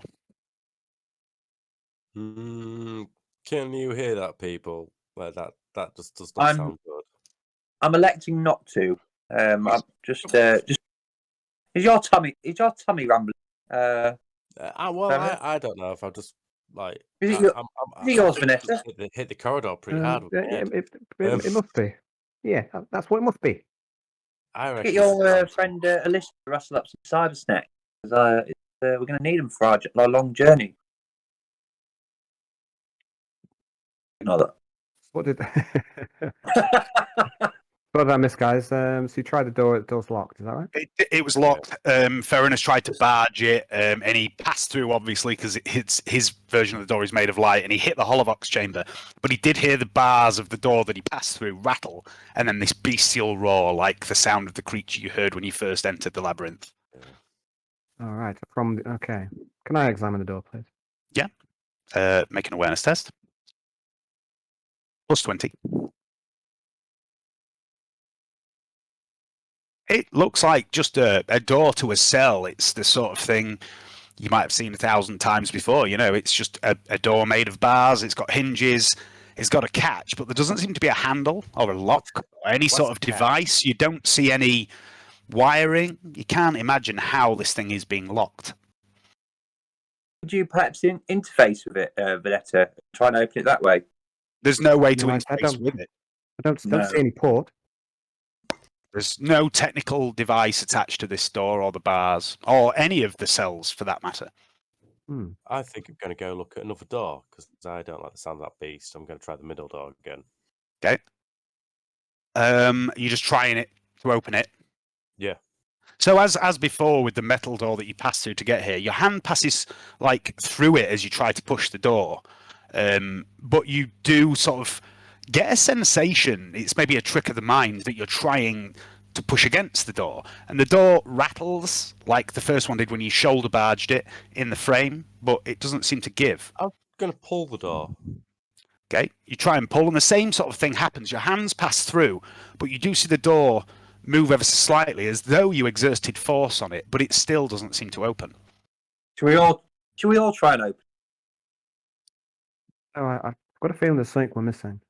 Can you hear that, people? Like that just does not sound good. I'm electing not to. I'm just. Is your tummy rambling? I don't know if I'll just like. Is it yours, Vanessa? Hit the corridor pretty hard. With It must be. Yeah, that's what it must be. I reckon Get your friend Alyssa to rustle up some cyber snacks, because we're going to need them for our long journey. Ignore that. What did what did I miss, guys? So you tried the door. The door's locked. Is that right? It was locked. Ferrinus tried to barge it, and he passed through, obviously, because his version of the door is made of light, and he hit the Holovox chamber. But he did hear the bars of the door that he passed through rattle, and then this bestial roar, like the sound of the creature you heard when you first entered the labyrinth. All right. Okay. Can I examine the door, please? Yeah. Make an awareness test. Plus 20. It looks like just a door to a cell. It's the sort of thing you might have seen 1,000 times before. You know, it's just a door made of bars. It's got hinges. It's got a catch, but there doesn't seem to be a handle or a lock or any sort of device. You don't see any wiring. You can't imagine how this thing is being locked. Could you perhaps interface with it, Vanetta? Try and open it that way. There's no way to No, I interface with it. I don't see any port. There's no technical device attached to this door or the bars or any of the cells for that matter. I think I'm going to go look at another door because I don't like the sound of that beast. I'm going to try the middle door again. Okay. You're just trying it to open it. Yeah. So as before with the metal door that you passed through to get here, your hand passes like through it as you try to push the door. But you do sort of get a sensation, it's maybe a trick of the mind, that you're trying to push against the door, and the door rattles like the first one did when you shoulder barged it in the frame, but it doesn't seem to give. I'm going to pull the door. Okay, you try and pull, and the same sort of thing happens. Your hands pass through, but you do see the door move ever so slightly, as though you exerted force on it, but it still doesn't seem to open. Should we all try and open? Oh, I've got a feeling there's something we're missing.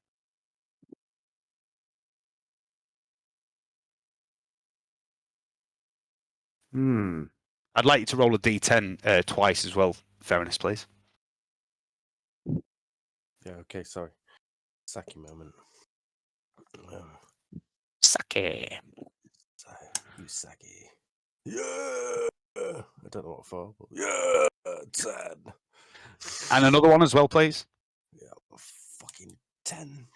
I'd like you to roll a d10 twice as well, Fairness, please. Yeah, okay, sorry. Saki moment. Sake. You Saki. Yeah! I don't know what for, but yeah! 10. And another one as well, please. Yeah, fucking 10.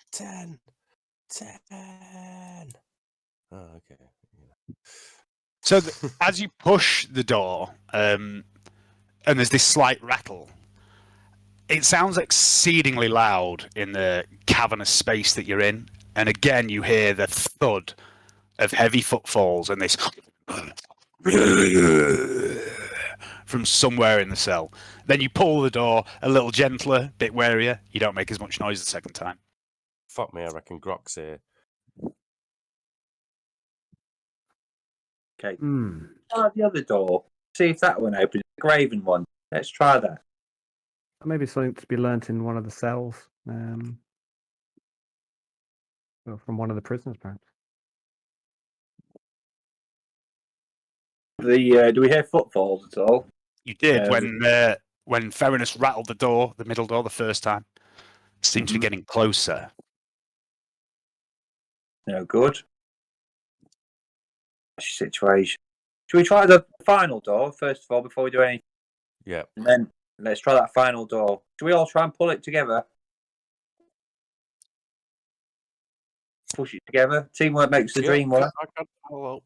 Oh, okay. Yeah. So as you push the door, and there's this slight rattle, it sounds exceedingly loud in the cavernous space that you're in. And again, you hear the thud of heavy footfalls and this from somewhere in the cell. Then you pull the door a little gentler, bit warier. You don't make as much noise the second time. Fuck me, I reckon Grok's here. Okay. Try the other door. See if that one opens. The graven one. Let's try that. Maybe something to be learnt in one of the cells. Or from one of the prisoners, perhaps. Do we hear footfalls at all? You did when Fairness rattled the door, the middle door, the first time. It seemed to be getting closer. No good. Situation. Should we try the final door first of all before we do anything? Yeah. And then let's try that final door. Should we all try and pull it together? Push it together. Teamwork makes the dream work. Hello.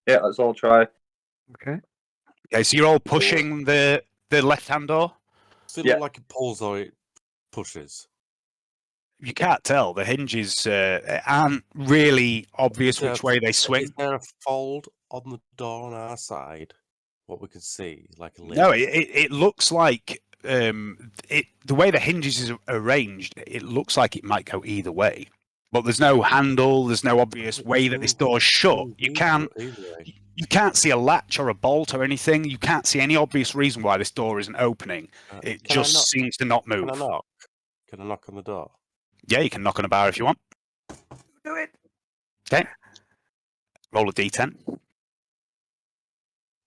Yeah, let's all try. Okay. Okay, so you're all pushing the left-hand door? Does it look like it pulls or it pushes? You can't tell. The hinges aren't really obvious which way they swing. Is there a fold on the door on our side? What we can see, like a lid? No, it looks like the way the hinges is arranged. It looks like it might go either way, but there's no handle. There's no obvious way that this door's shut. You can't see a latch or a bolt or anything. You can't see any obvious reason why this door isn't opening. It just seems to not move. Can I knock? Can I knock on the door? Yeah, you can knock on a bar if you want. Do it. Okay. Roll a d10.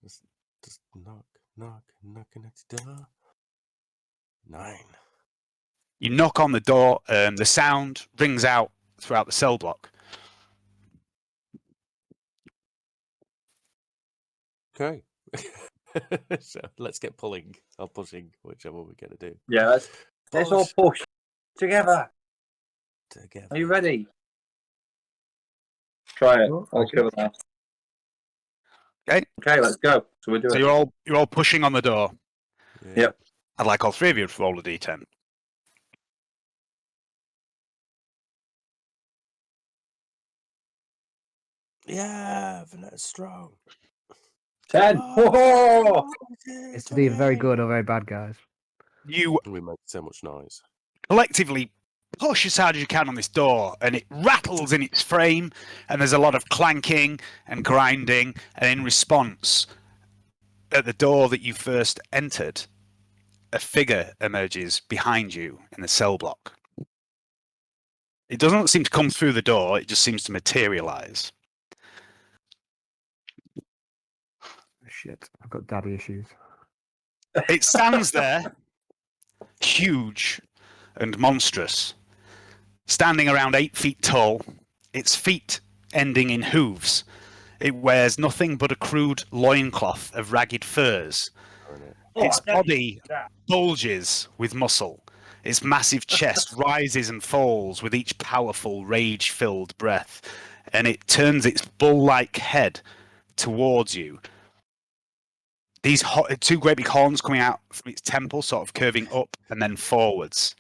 Just knocking at the door. 9. You knock on the door, the sound rings out throughout the cell block. Okay. So let's get pulling or pushing, whichever we're going to do. Yeah, let's all push together. Are you ready? Try it. All together now. Okay. Okay, let's go. So we're doing. So you're all pushing on the door. Yeah. Yep. I'd like all three of you to roll a d10. Yeah, Vanessa's strong. 10. Oh, It's either very good or very bad, guys. You We make so much noise. collectively push as hard as you can on this door, and it rattles in its frame, and there's a lot of clanking and grinding, and in response, at the door that you first entered, a figure emerges behind you in the cell block. It doesn't seem to come through the door, it just seems to materialize. Shit, I've got daddy issues. It stands there, huge and monstrous, standing around 8 feet tall, its feet ending in hooves. It wears nothing but a crude loincloth of ragged furs. Its body bulges with muscle. Its massive chest rises and falls with each powerful, rage-filled breath, and it turns its bull-like head towards you. These two great big horns coming out from its temple, sort of curving up and then forwards.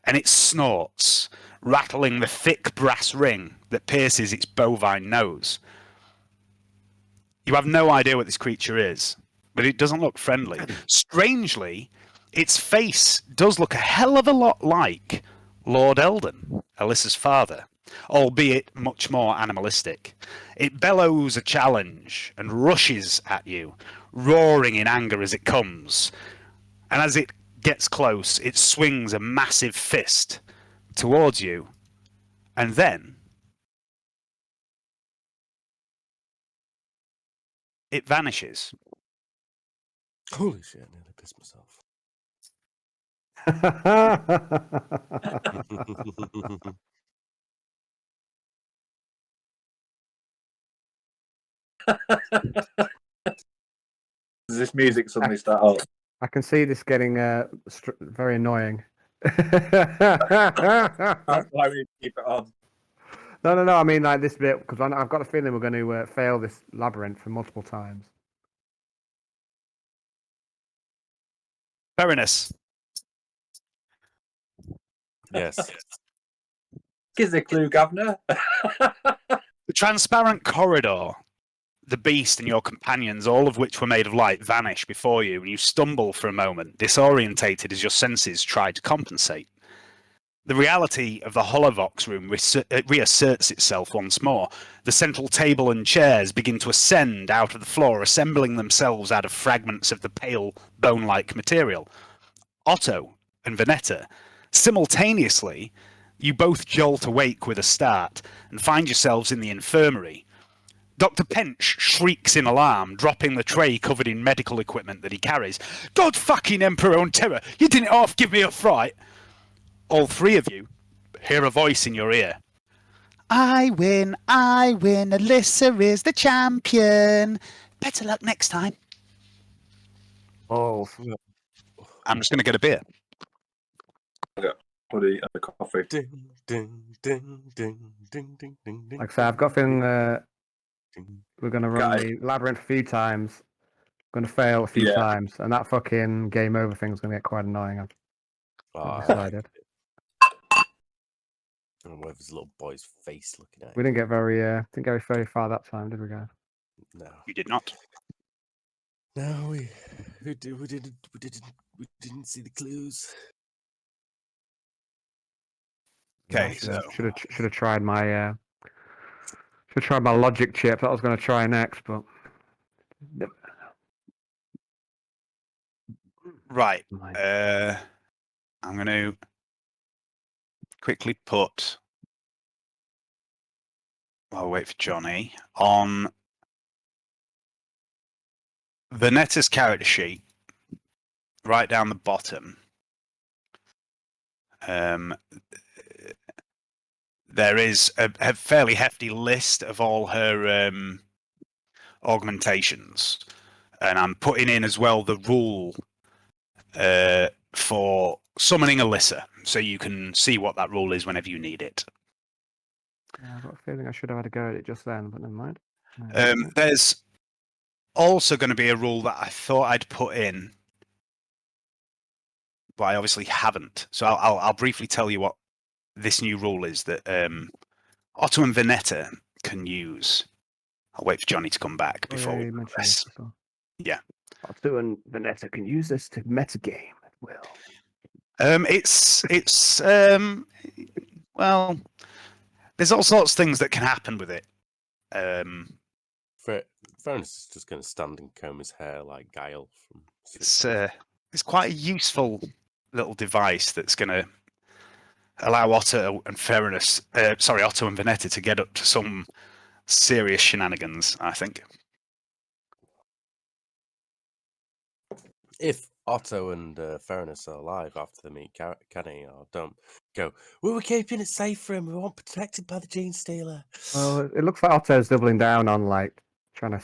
And it snorts, rattling the thick brass ring that pierces its bovine nose. You have no idea what this creature is, but it doesn't look friendly. Strangely, its face does look a hell of a lot like Lord Eldon, Alyssa's father, albeit much more animalistic. It bellows a challenge and rushes at you, roaring in anger as it comes. And as it gets close, it swings a massive fist towards you, and then it vanishes. Holy shit! I nearly pissed myself. Does this music suddenly start up? I can see this getting very annoying. That's why we keep it on. No. I mean, like this bit, because I've got a feeling we're going to fail this labyrinth for multiple times. Fairness. Yes. Gives a clue, Governor. The transparent corridor, the beast and your companions, all of which were made of light, vanish before you, and you stumble for a moment, disorientated as your senses try to compensate. The reality of the Holovox room reasserts itself once more. The central table and chairs begin to ascend out of the floor, assembling themselves out of fragments of the pale, bone-like material. Otto and Venetta, simultaneously, you both jolt awake with a start and find yourselves in the infirmary. Dr. Pench shrieks in alarm, dropping the tray covered in medical equipment that he carries. God fucking Emperor on terror! You didn't half give me a fright! All three of you hear a voice in your ear. I win, Alyssa is the champion. Better luck next time. Oh, I'm just going to get a beer. Bloody coffee. Ding, ding, ding, ding, ding, ding, ding, ding. like I say, I've got a feeling ding. we're going to run the labyrinth a few times. Going to fail a few times, and that fucking game over thing's going to get quite annoying. I've decided. I don't know if his little boy's face looking at We him. didn't get very far that time, did we, guys? No. You did not. No, we didn't see the clues. Okay, Yeah, so should have tried my logic chip that I was going to try next, but right. Mine. I'm going to quickly put. I'll wait for Johnny on Venetta's character sheet. Right down the bottom. There is a fairly hefty list of all her augmentations, and I'm putting in as well the rule for summoning Alyssa, so you can see what that rule is whenever you need it. I've got a feeling I should have had a go at it just then, but never mind. There's also going to be a rule that I thought I'd put in, but I obviously haven't. So I'll briefly tell you what this new rule is that Otto and Venetta can use. I'll wait for Johnny to come back before we progress. Yeah. Otto and Venetta can use this to metagame at will. Well, there's all sorts of things that can happen with it. Fairness is just going to stand and comb his hair like Guile from. It's quite a useful little device that's going to allow Otto and Venetta to get up to some serious shenanigans, I think. If Otto and Fairness are alive after they meet Canni or don't go, we were keeping it safe for him. We weren't protected by the Gene Stealer. Well, it looks like Otto's doubling down on like trying to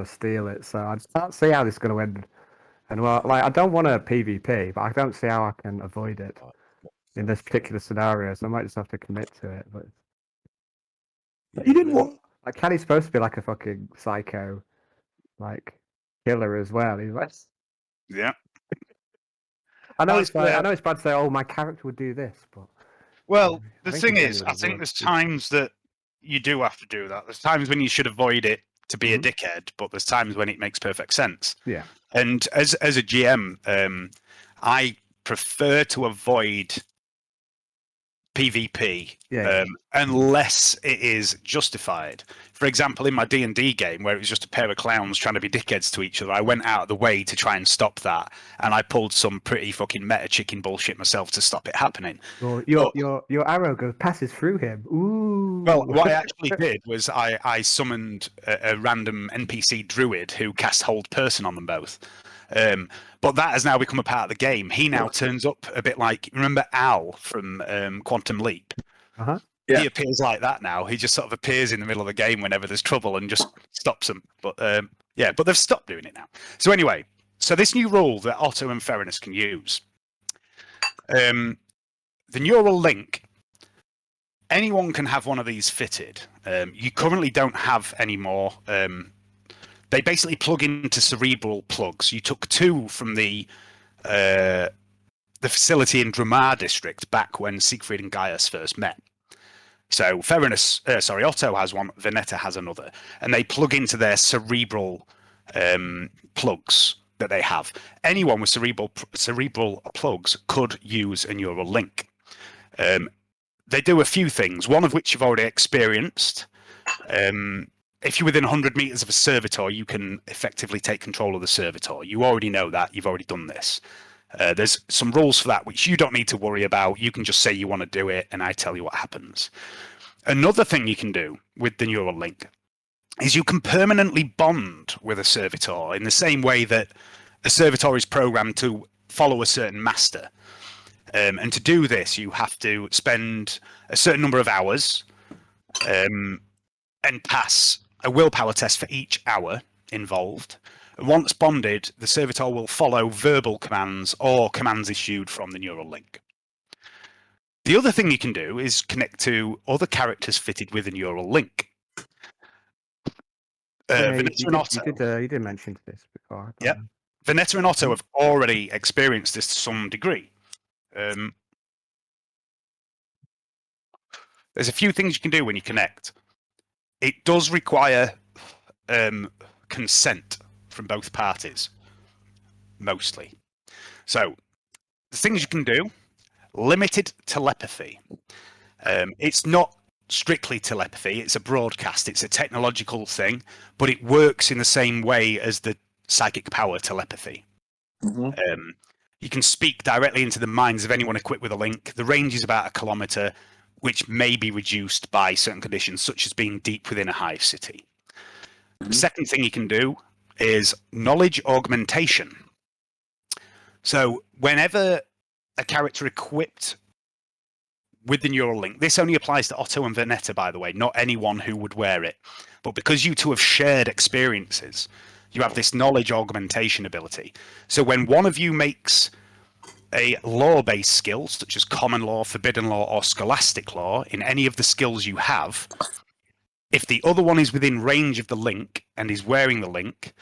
steal it. So I just can't see how this is going to end. And well, like I don't want a PvP, but I don't see how I can avoid it in this particular scenario. So I might just have to commit to it. But he didn't want. Like Canny's supposed to be like a fucking psycho, like killer as well. He's like. Yeah. I know it's bad to say, "Oh, my character would do this," but well, I the think thing it is, I genuinely think would. there's times that you do have to do that. There's times when you should avoid it to be a dickhead, but there's times when it makes perfect sense. Yeah. And as a GM, I prefer to avoid PvP unless it is justified. For example, in my D&D game, where it was just a pair of clowns trying to be dickheads to each other, I went out of the way to try and stop that, and I pulled some pretty fucking meta chicken bullshit myself to stop it happening. Well, your arrow passes through him. Ooh. Well, what I actually did was I summoned a random NPC druid who cast Hold Person on them both. But that has now become a part of the game. He now turns up a bit like, remember Al from Quantum Leap? Uh-huh. Yeah. He appears like that now. He just sort of appears in the middle of the game whenever there's trouble and just stops them. But but they've stopped doing it now. So anyway, this new rule that Otto and Theranos can use. The neural link, anyone can have one of these fitted. You currently don't have any more. They basically plug into cerebral plugs. You took 2 from the facility in Dramar district back when Siegfried and Gaius first met. So Otto has one, Veneta has another, and they plug into their cerebral plugs that they have. Anyone with cerebral plugs could use a neural link. They do a few things, one of which you've already experienced. If you're within 100 meters of a servitor, you can effectively take control of the servitor. You already know that. You've already done this. There's some rules for that, which you don't need to worry about. You can just say you want to do it, and I tell you what happens. Another thing you can do with the neural link is you can permanently bond with a servitor in the same way that a servitor is programmed to follow a certain master. And to do this, you have to spend a certain number of hours and pass a willpower test for each hour involved. Once bonded, the servitor will follow verbal commands or commands issued from the neural link. The other thing you can do is connect to other characters fitted with a neural link. Veneta and Otto. You did mention this before. Yep. Veneta and Otto have already experienced this to some degree. There's a few things you can do when you connect. It does require consent from both parties, mostly. So, the things you can do, limited telepathy. It's not strictly telepathy, it's a broadcast, it's a technological thing, but it works in the same way as the psychic power telepathy. Mm-hmm. You can speak directly into the minds of anyone equipped with a link. The range is about 1 kilometer, which may be reduced by certain conditions, such as being deep within a hive city. Mm-hmm. The second thing you can do is knowledge augmentation. So whenever a character equipped with the neural link, this only applies to Otto and Veneta, by the way, not anyone who would wear it. But because you two have shared experiences, you have this knowledge augmentation ability. So when one of you makes a law-based skill, such as common law, forbidden law, or scholastic law, in any of the skills you have, if the other one is within range of the link and is wearing the link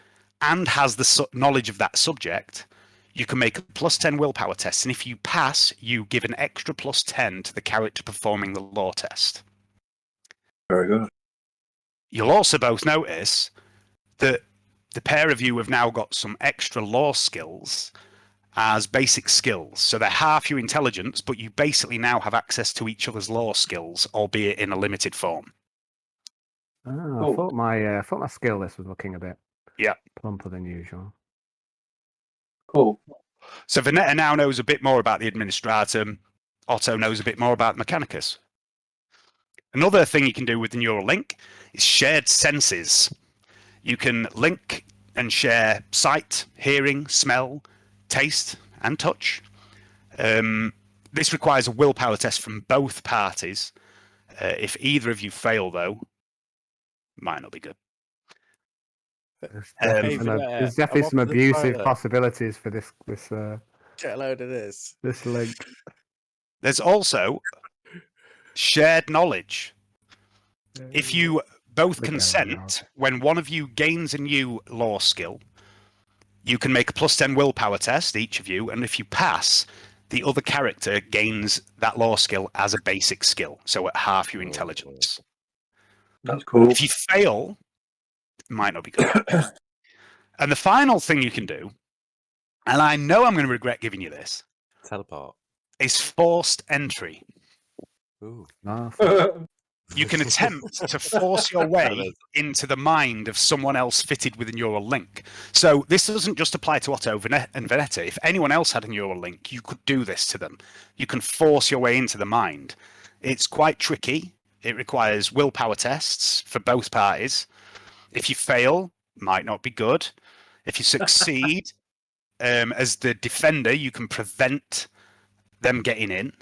and has the knowledge of that subject, you can make a +10 willpower test. And if you pass, you give an extra +10 to the character performing the law test. Very good. You'll also both notice that the pair of you have now got some extra law skills as basic skills. So they're half your intelligence, but you basically now have access to each other's law skills, albeit in a limited form. Oh, I thought my skill list was looking a bit plumper than usual. Cool. So Veneta now knows a bit more about the Administratum. Otto knows a bit more about Mechanicus. Another thing you can do with the neural link is shared senses. You can link and share sight, hearing, smell, taste, and touch. This requires a willpower test from both parties. If either of you fail, though, might not be good. There's definitely some abusive possibilities for this. Get a load of this. This link. There's also shared knowledge. If you both consent, when one of you gains a new law skill, you can make a +10 willpower test, each of you, and if you pass, the other character gains that law skill as a basic skill, so at half your intelligence. That's cool. If you fail, might not be good. And the final thing you can do, and I know I'm going to regret giving you this, Teleport. is forced entry. Ooh. Nice. You can attempt to force your way into the mind of someone else fitted with a neural link. So this doesn't just apply to Otto and Veneta. If anyone else had a neural link, you could do this to them. You can force your way into the mind. It's quite tricky. It requires willpower tests for both parties. If you fail, might not be good. If you succeed, as the defender, you can prevent them getting in.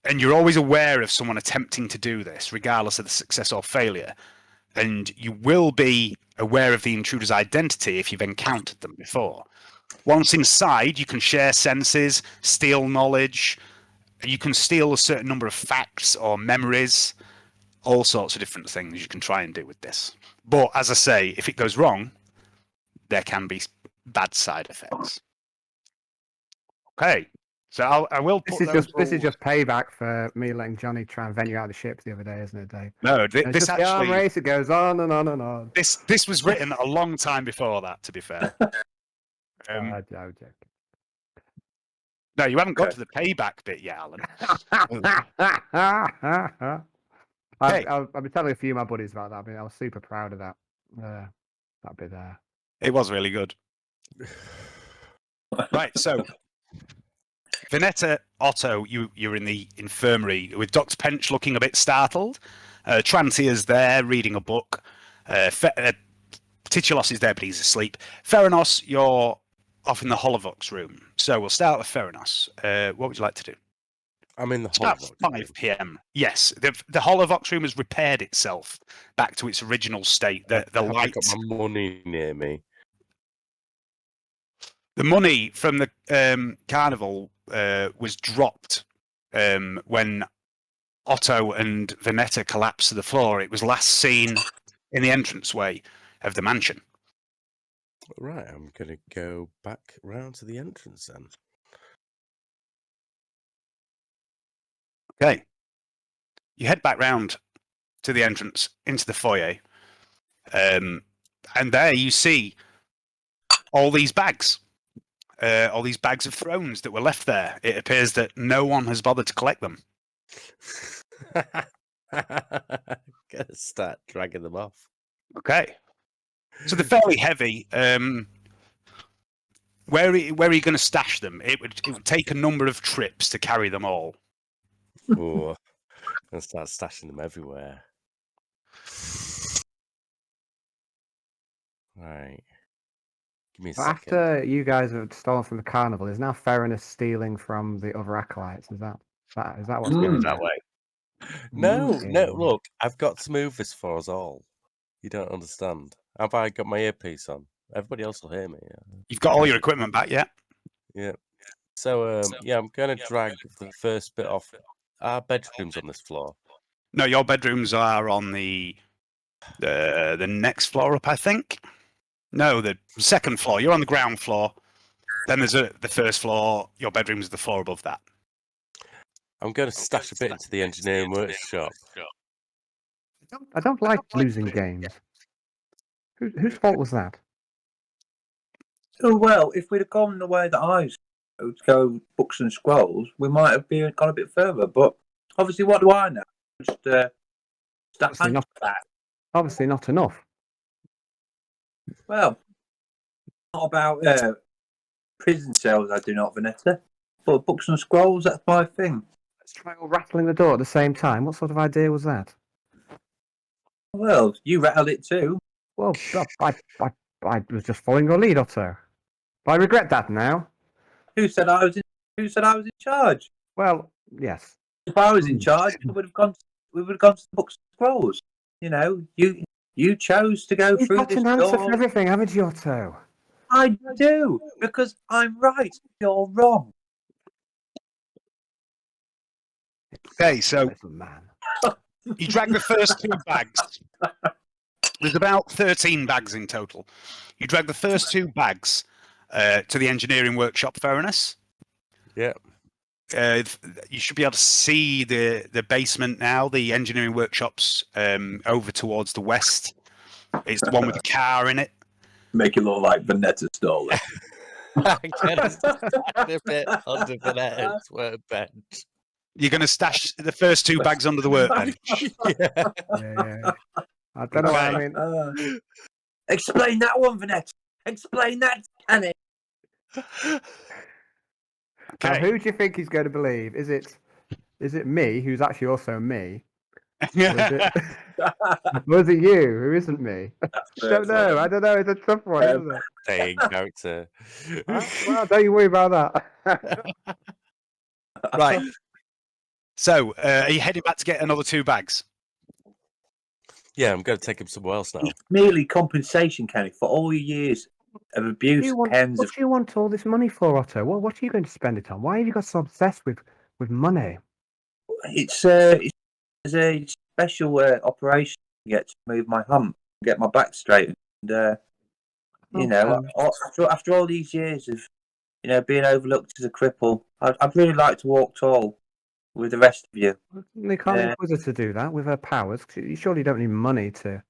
And you're always aware of someone attempting to do this, regardless of the success or failure. And you will be aware of the intruder's identity if you've encountered them before. Once inside, you can share senses, steal knowledge. You can steal a certain number of facts or memories, all sorts of different things you can try and do with this. But as I say, if it goes wrong, there can be bad side effects. Okay. So I will put This is just payback for me letting Johnny try and venue out the ship the other day, isn't it, Dave? No, It's this just the arm actually race. It goes on and on and on. this was written a long time before that. To be fair, I'm joking. no, you haven't got to the payback bit yet, Alan. I've been telling a few of my buddies about that. I mean, I was super proud of that bit there. It was really good. Right, so Veneta, Otto, you're in the infirmary with Dr. Pench looking a bit startled. Trantia's there reading a book. Titulos is there, but he's asleep. Theranos, you're off in the Holovox room. So we'll start with Theranos. What would you like to do? I'm in the It's about Holovox 5 p.m. Yes, the Holovox room has repaired itself back to its original state. The Have I light, got my money near me? the money from the carnival was dropped when Otto and Veneta collapsed to the floor. It was last seen in the entranceway of the mansion. Right, I'm going to go back round to the entrance then. Okay. You head back round to the entrance into the foyer. And there you see all these bags. All these bags of thrones that were left there. It appears that no one has bothered to collect them. Gonna start dragging them off. Okay. So they're fairly heavy. Where are you going to stash them? It would take a number of trips to carry them all. Oh, gonna start stashing them everywhere. Right. Give me a second. After you guys have stolen from the carnival, is now Theranos stealing from the other acolytes? Is that what's going That on? way. No, Okay. look, I've got to move this for us all. You don't understand. Have I got my earpiece on? Everybody else will hear me. You've got all your equipment back yet? Yeah. So, I'm going to drag the first bit off. Our bedroom's on this floor. No, your bedrooms are on the next floor up, I think. No, the second floor. You're on the ground floor. Then there's the first floor. Your bedroom's the floor above that. I'm going to stash a bit into the engineering workshop. I don't like losing games. Whose fault was that? Oh, well, if we'd have gone the way that I to go books and scrolls, we might have gone a bit further. But obviously, what do I know? Just Obviously not enough. Well, not about prison cells, I do not, Vanessa. But books and scrolls, that's my thing. Let's try all rattling the door at the same time. What sort of idea was that? Well, you rattled it too. Well, I was just following your lead, Otto. But I regret that now. Who said I was in charge? Well, yes. If I was in charge, we would have gone to the books and scrolls. You know, you chose to go You've through got this an answer door. for everything, haven't you, Otto? I do, because I'm right. You're wrong. Okay, so Little man. you drag the first 2 bags. There's about 13 bags in total. You drag the first 2 bags to the engineering workshop, Theranos. Yeah. You should be able to see the basement now. The engineering workshops over towards the west. It's the one with the car in it. Make it look like Vanetta stole it. I get a bit under Vanetta's workbench. You're going to stash the first 2 bags under the workbench. Yeah. Yeah. I don't know. I mean, Explain that one, Vanetta. Explain that, Canni. now, Okay. who do you think he's going to believe? Is it me, who's actually also me? Or is it you, who isn't me? I don't know. I don't know. It's a tough one, isn't it? Staying character. Well, don't you worry about that. Right. So, are you heading back to get another 2 bags? Yeah, I'm going to take him somewhere else now. It's merely compensation, Canni, for all your years of abuse. What do you want all this money for, Otto? What are you going to spend it on? Why have you got so obsessed with money? It's a special operation to get to move my hump, get my back straight, and you know, after all these years of being overlooked as a cripple, I'd really like to walk tall with the rest of you. They can't encourage her to do that with her powers. 'Cause you surely don't need money to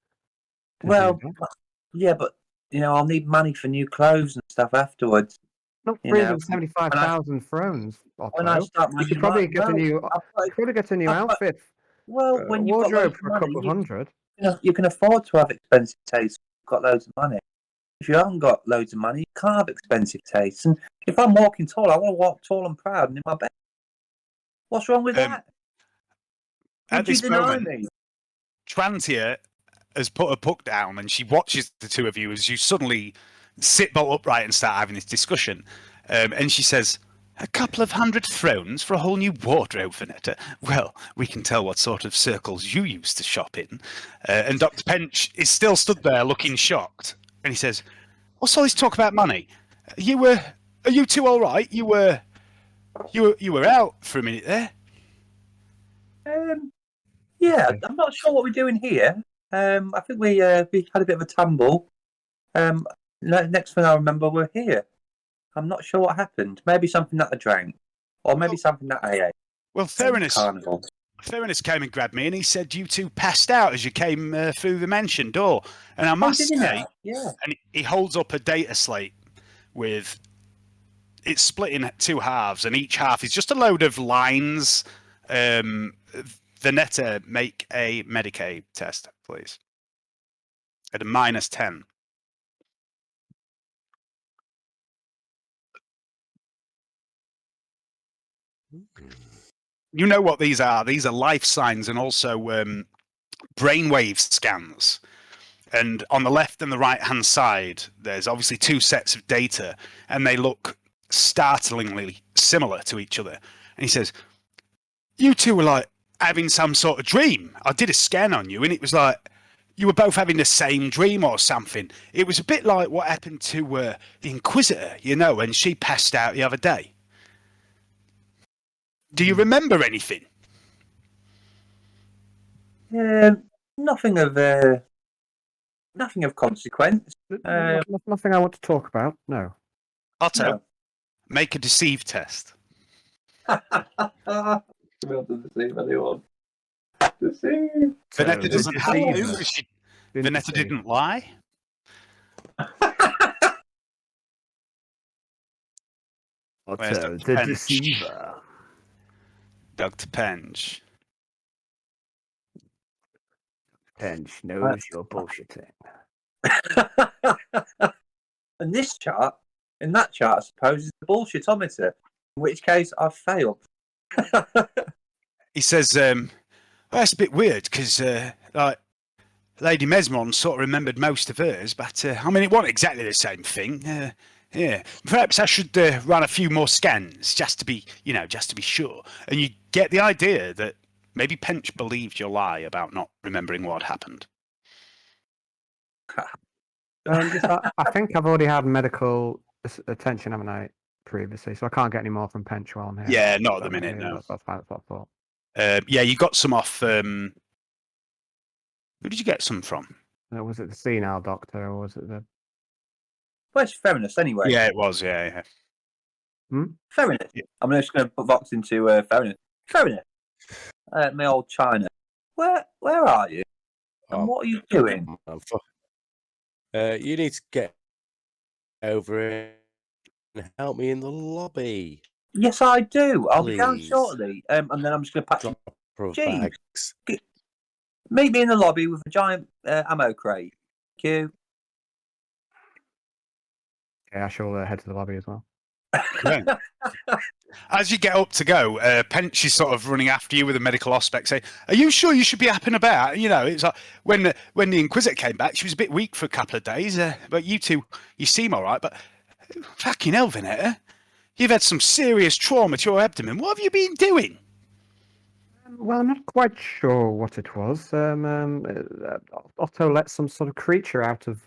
Well, do that. yeah, but I'll need money for new clothes and stuff afterwards. Not you know, 375,000 thrones, Otto. When I start You making could probably money, get a new. You could get a new outfit. Well, when you've got wardrobe loads for of a couple of money, hundred. you can afford to have expensive tastes. You've got loads of money. If you haven't got loads of money, you can't have expensive tastes. And if I'm walking tall, I want to walk tall and proud and in my bed. What's wrong with that? At Would you this deny moment, me? Trantia has put her book down and she watches the 2 of you as you suddenly sit bolt upright and start having this discussion. And she says, "A couple of 100 thrones for a whole new wardrobe, Vanetta. Well, we can tell what sort of circles you used to shop in." And Dr. Pench is still stood there looking shocked. And he says, "What's all this talk about money? Are you 2 all right? You were out for a minute there." Yeah, I'm not sure what we're doing here. I think we had a bit of a tumble. Next thing I remember, we're here. I'm not sure what happened. Maybe something that I drank, or maybe something that I ate. Well, Carnival. Theranos came and grabbed me, and he said you 2 passed out as you came through the mansion door. And I must say, yeah. And he holds up a data slate with it's split in 2 halves, and each half is just a load of lines. Vanetta, make a Medicaid test, please. At a -10. You know what these are. These are life signs and also brainwave scans. And on the left and the right-hand side, there's obviously 2 sets of data, and they look startlingly similar to each other. And he says, "You 2 were like having some sort of dream. I did a scan on you, and it was like you were both having the same dream or something. It was a bit like what happened to the Inquisitor, and she passed out the other day. Do you remember anything?" Nothing of consequence. Nothing I want to talk about. No. Otto, No. make a deceive test. Well, doesn't deceive anyone. Deceive. Vanetta doesn't have deceive. to. Vanetta didn't lie. Where's Otto, Dr. the Pench? deceiver. Dr. Pench. Pench knows you're bullshitting. And in that chart, I suppose, is the bullshitometer. In which case, I've failed. He says, well, that's a bit weird because, Lady Mesmeron sort of remembered most of hers, but it wasn't exactly the same thing. Yeah, perhaps I should run a few more scans just to be sure. And you get the idea that maybe Pench believed your lie about not remembering what happened. I think I've already had medical attention, haven't I, previously? So I can't get any more from Pench while I'm here. Yeah, not at the minute, no. That's what I thought. Yeah, you got some off. Who did you get some from? Was it the senile doctor or was it the... Where's Feminist anyway? Yeah, it was, yeah. Feminist. Yeah. I'm just going to put Vox into Feminist. Feminist. My old China. Where are you? And what are you doing? You need to get over here and help me in the lobby. Yes, I do. I'll be down Please. shortly, and then I'm just going to pack. Drop of Jeez. bags. Meet me in the lobby with a giant ammo crate. Thank you. Okay, I shall head to the lobby as well. Okay. As you get up to go, Pench is sort of running after you with a medical aspect, saying, "Are you sure you should be upping about?" You know, it's like when the Inquisitor came back, she was a bit weak for a couple of days, but you two, you seem all right. But fucking hell, Venetta, you've had some serious trauma to your abdomen. What have you been doing? Well, I'm not quite sure what it was. Otto let some sort of creature out of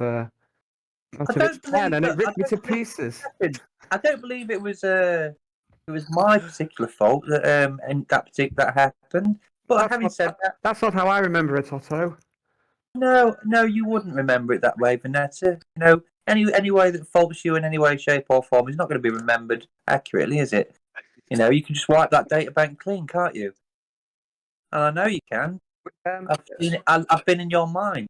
its pen, and it ripped me to pieces. I don't believe it was my particular fault that and that happened. But having said that, that's not how I remember it, Otto. no, you wouldn't remember it that way, Vanessa. You know, any way that faults you in any way, shape, or form is not going to be remembered accurately, is it? You know, you can just wipe that data bank clean, can't you? And I know you can. I've been in your mind.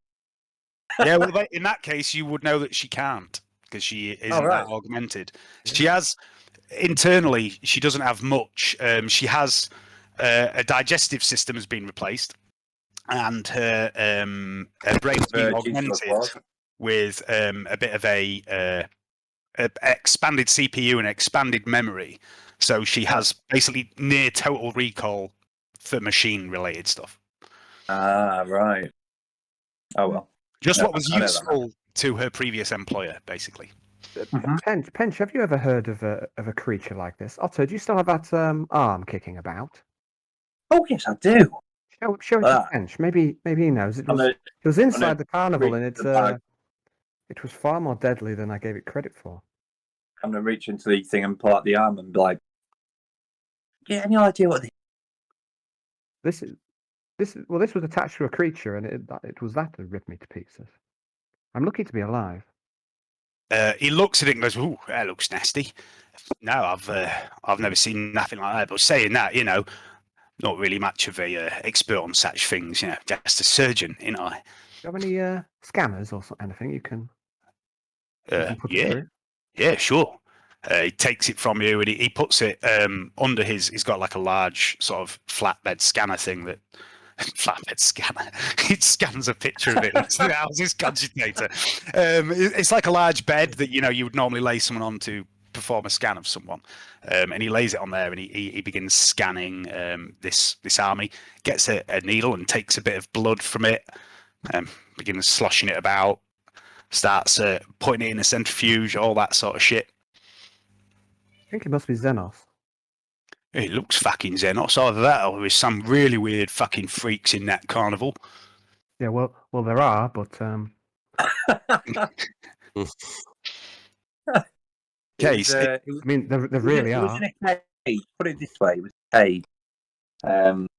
Yeah, well, in that case, you would know that she can't because she isn't that augmented. She has internally, she doesn't have much. She has a digestive system has been replaced, and her brain's been augmented with a bit of a expanded CPU and expanded memory. So she has basically near total recall for machine-related stuff. Ah, right. Oh well. Just what was useful to her previous employer, basically. Pench, have you ever heard of a creature like this? Otto, do you still have that arm kicking about? Oh yes, I do. Show it to Pench. Maybe he knows. It was inside the carnival, and it was far more deadly than I gave it credit for. I'm gonna reach into the thing and pull out the arm and be like, "Get any idea what this is?" This was attached to a creature, and it was that ripped me to pieces. I'm lucky to be alive. He looks at it and goes, "Ooh, that looks nasty." No, I've never seen nothing like that. But saying that, you know, not really much of a expert on such things. You know, just a surgeon. You know. Do you have any scanners or anything you can put it through? Yeah, sure. He takes it from you and he puts it under his. He's got like a large sort of flatbed scanner thing that. Flatbed scanner. It scans a picture of it. It's the house's cogitator. It's like a large bed that you would normally lay someone on to perform a scan of someone, and he lays it on there and he begins scanning this army. Gets a needle and takes a bit of blood from it. Begins sloshing it about. Starts putting it in a centrifuge. All that sort of shit. I think it must be Xenos. It looks fucking Xenos. Either that or there's some really weird fucking freaks in that carnival. Yeah, well, there are, but Case. I mean, there really are. It was in a cage. Put it this way: it was a cage.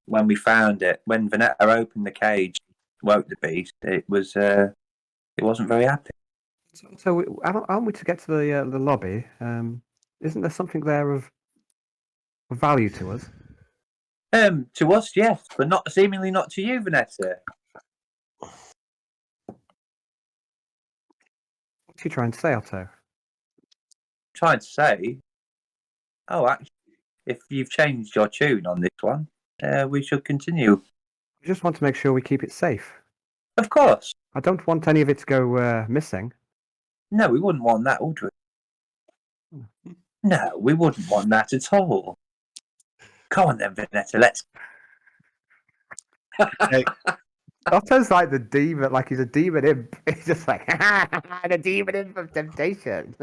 When we found it, when Vanetta opened the cage, woke the beast. It wasn't very happy. So aren't we to get to the lobby? Isn't there something there of value to us? To us, yes, but seemingly not to you, Vanessa. What's he trying to say, Otto? Trying to say, actually, if you've changed your tune on this one, we should continue. I just want to make sure we keep it safe. Of course. I don't want any of it to go missing. No, we wouldn't want that, would we? No, we wouldn't want that at all. Come on then, Vanessa, let's... Otto's like the demon, like he's a demon imp. He's just like, the demon imp of temptation.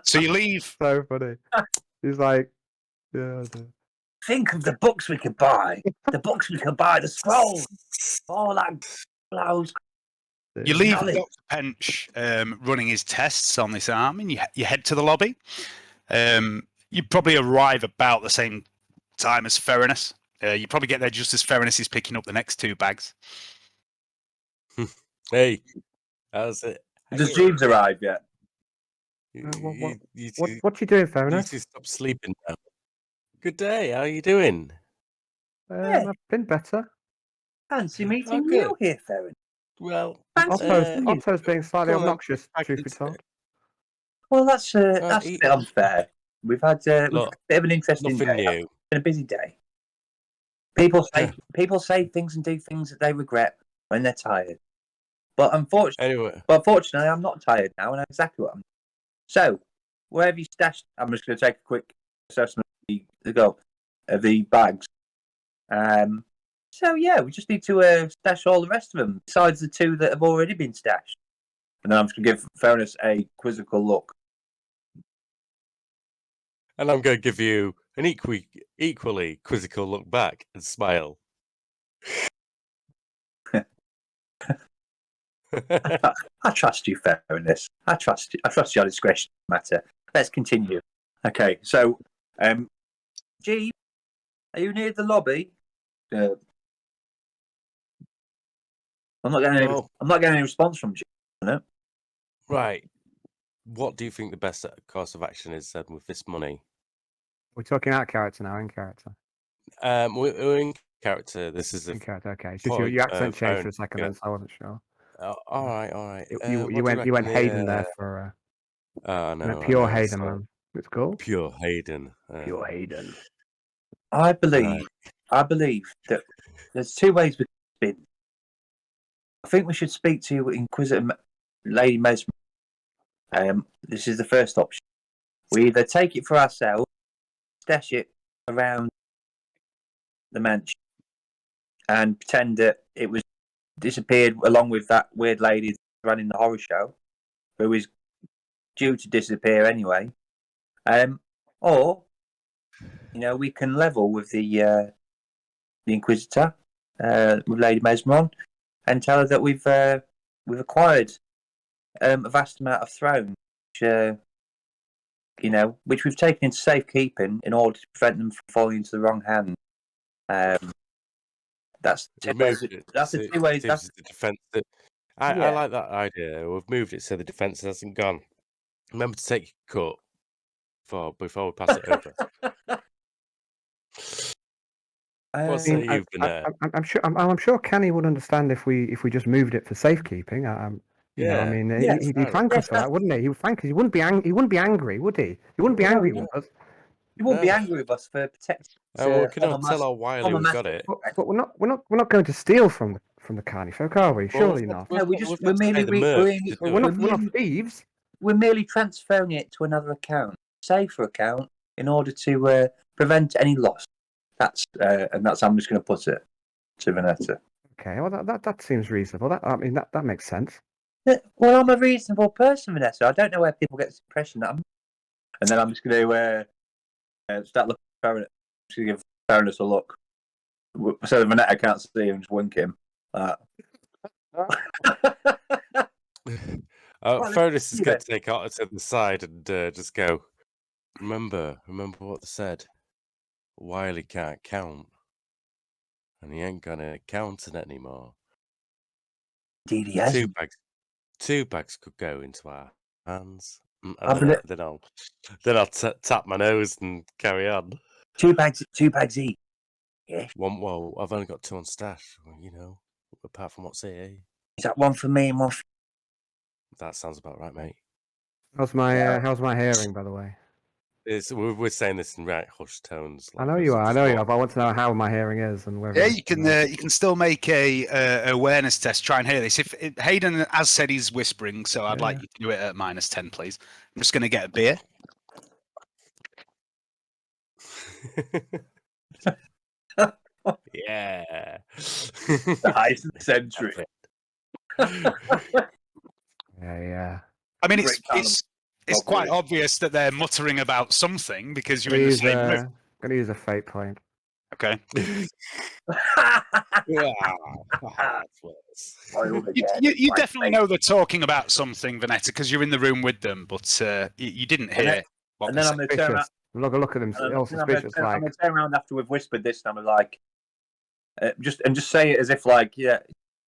So you leave. So funny. He's like, yeah. Think of the books we could buy. The books we could buy, the scrolls. All that blows. You leave Dr. Pench running his tests on this arm and you head to the lobby. You probably arrive about the same time as Theranos. You probably get there just as Theranos is picking up the next 2 bags. Hey, how's it? Does Jeeves arrive yet? What you doing, Theranos? You need to stop sleeping now. Good day. How are you doing? I've been better. Fancy meeting you here, Theranos. Well, Otto's being slightly come on then, obnoxious, I truth can be say- told. Well, that's a he- bit unfair. We've had a Look, bit of an interesting nothing day. new. It's been a busy day. People say things and do things that they regret when they're tired. But Anyway, unfortunately, I'm not tired now, and I know exactly what I'm doing. So, wherever you stashed, I'm just going to take a quick assessment of the bags. So yeah, we just need to stash all the rest of them, besides the two that have already been stashed. And then I'm just going to give Fairness a quizzical look. and I'm going to give you an equally quizzical look back and smile. I trust you, Fairness. I trust your discretion matter. Let's continue. Okay, so, G, are you near the lobby? I'm not getting any response from G. No. Right. What do you think the best course of action is then with this money? We're talking out character now, in character. We're in character. This is In a character, okay. It's just your accent changed for a second, then, so I wasn't sure. all right. You went Hayden there for pure Hayden, man. It's cool. Pure Hayden. Pure Hayden. I believe that there's two ways we can spin. I think we should speak to Inquisitor Lady Mesmer. This is the first option. We either take it for ourselves, stash it around the mansion, and pretend that it was disappeared along with that weird lady running the horror show, who is due to disappear anyway. Or, we can level with the Inquisitor, with Lady Mesmeron, and tell her that we've acquired a vast amount of thrones, which we've taken into safekeeping in order to prevent them from falling into the wrong hands. That's the two ways. That's the two ways. That's the defense. I like that idea. We've moved it so the defense hasn't gone. Remember to take your cut before we pass it over. What say you, Vanessa? I'm sure Canni would understand if we just moved it for safekeeping. He'd thank us for that, wouldn't he? He would thank us. He wouldn't be angry, would he? He wouldn't be angry with us. He wouldn't be angry with us for protecting. We can tell how Wiley we've got it. But we're not going to steal from the Carney folk, are we? Surely not. No, we're not thieves. We're merely transferring it to another account, safer account, in order to prevent any loss. That's how I'm just going to put it to Vanessa. Okay, well that seems reasonable. That makes sense. Well, I'm a reasonable person, Vanessa. I don't know where people get this impression that I'm. And then I'm just going to start looking at Fairness. I'm just going to give Fairness a look, so that Vanessa can't see him. Just wink him. Fairness is going to take Otter to the side and just go. Remember what they said. Wiley can't count, and he ain't gonna count it anymore. Indeed, he hasn't. Two bags could go into our hands. And then I'll tap my nose and carry on. Two bags each. Yeah. Well, I've only got two on stash. Apart from what's here. Is that one for me and one for... That sounds about right, mate. How's my hearing, by the way? We're saying this in right hushed tones. I know you are. But I want to know how my hearing is and whether. Yeah, you can still make a awareness test. Try and hear this. If Hayden has said he's whispering, so I'd like you to do it at -10, please. I'm just going to get a beer. Yeah. The highest of the century. Yeah. I mean, it's quite obvious that they're muttering about something because you're in the same room. I'm going to use a fate point. Okay. You definitely know they're talking about something, Vanessa, because you're in the room with them, but you didn't hear what and then I'm going to turn around. Look at them, all suspicious. I'm going to turn around after we've whispered this, and I'm like, just say it as if like, yeah,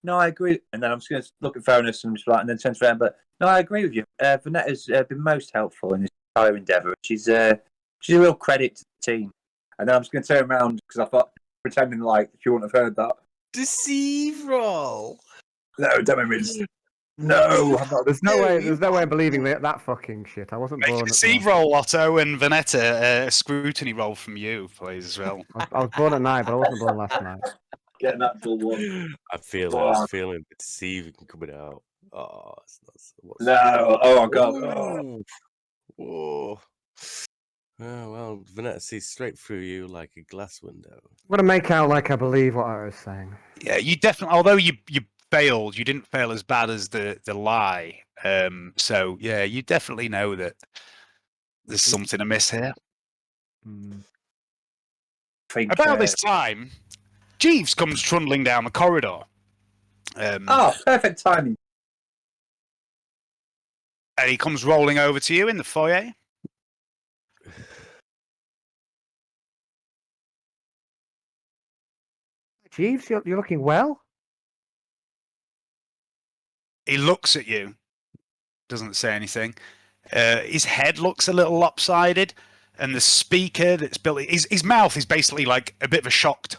no, I agree. And then I'm just going to look at Fairness and just like, and then turn around, but no, I agree with you. Vanetta's been most helpful in this entire endeavour. She's a real credit to the team. And then I'm just going to turn around because I thought, pretending like she wouldn't have heard that. Deceive roll. No, don't make me. No, I'm not. There's no way. There's no way I'm believing that fucking shit. I wasn't Make born. a at deceive the- roll, Otto, and Vanetta, a scrutiny roll from you, please, as well. I was born at night, but I wasn't born last night. Get an actual one. I was feeling the deceiving coming out. Oh, it's not so what's No. Oh my god. Oh. Ooh. Whoa. Oh, well, Vanetta sees straight through you like a glass window. I'm gonna make out like I believe what I was saying. Yeah, you definitely. Although you failed, you didn't fail as bad as the lie. So yeah, you definitely know that there's something amiss here. Think, About this time, Jeeves comes trundling down the corridor. Perfect timing. And he comes rolling over to you in the foyer. Jeeves, you're looking well. He looks at you, doesn't say anything. His head looks a little lopsided, and the speaker that's built, his mouth is basically like a bit of a shocked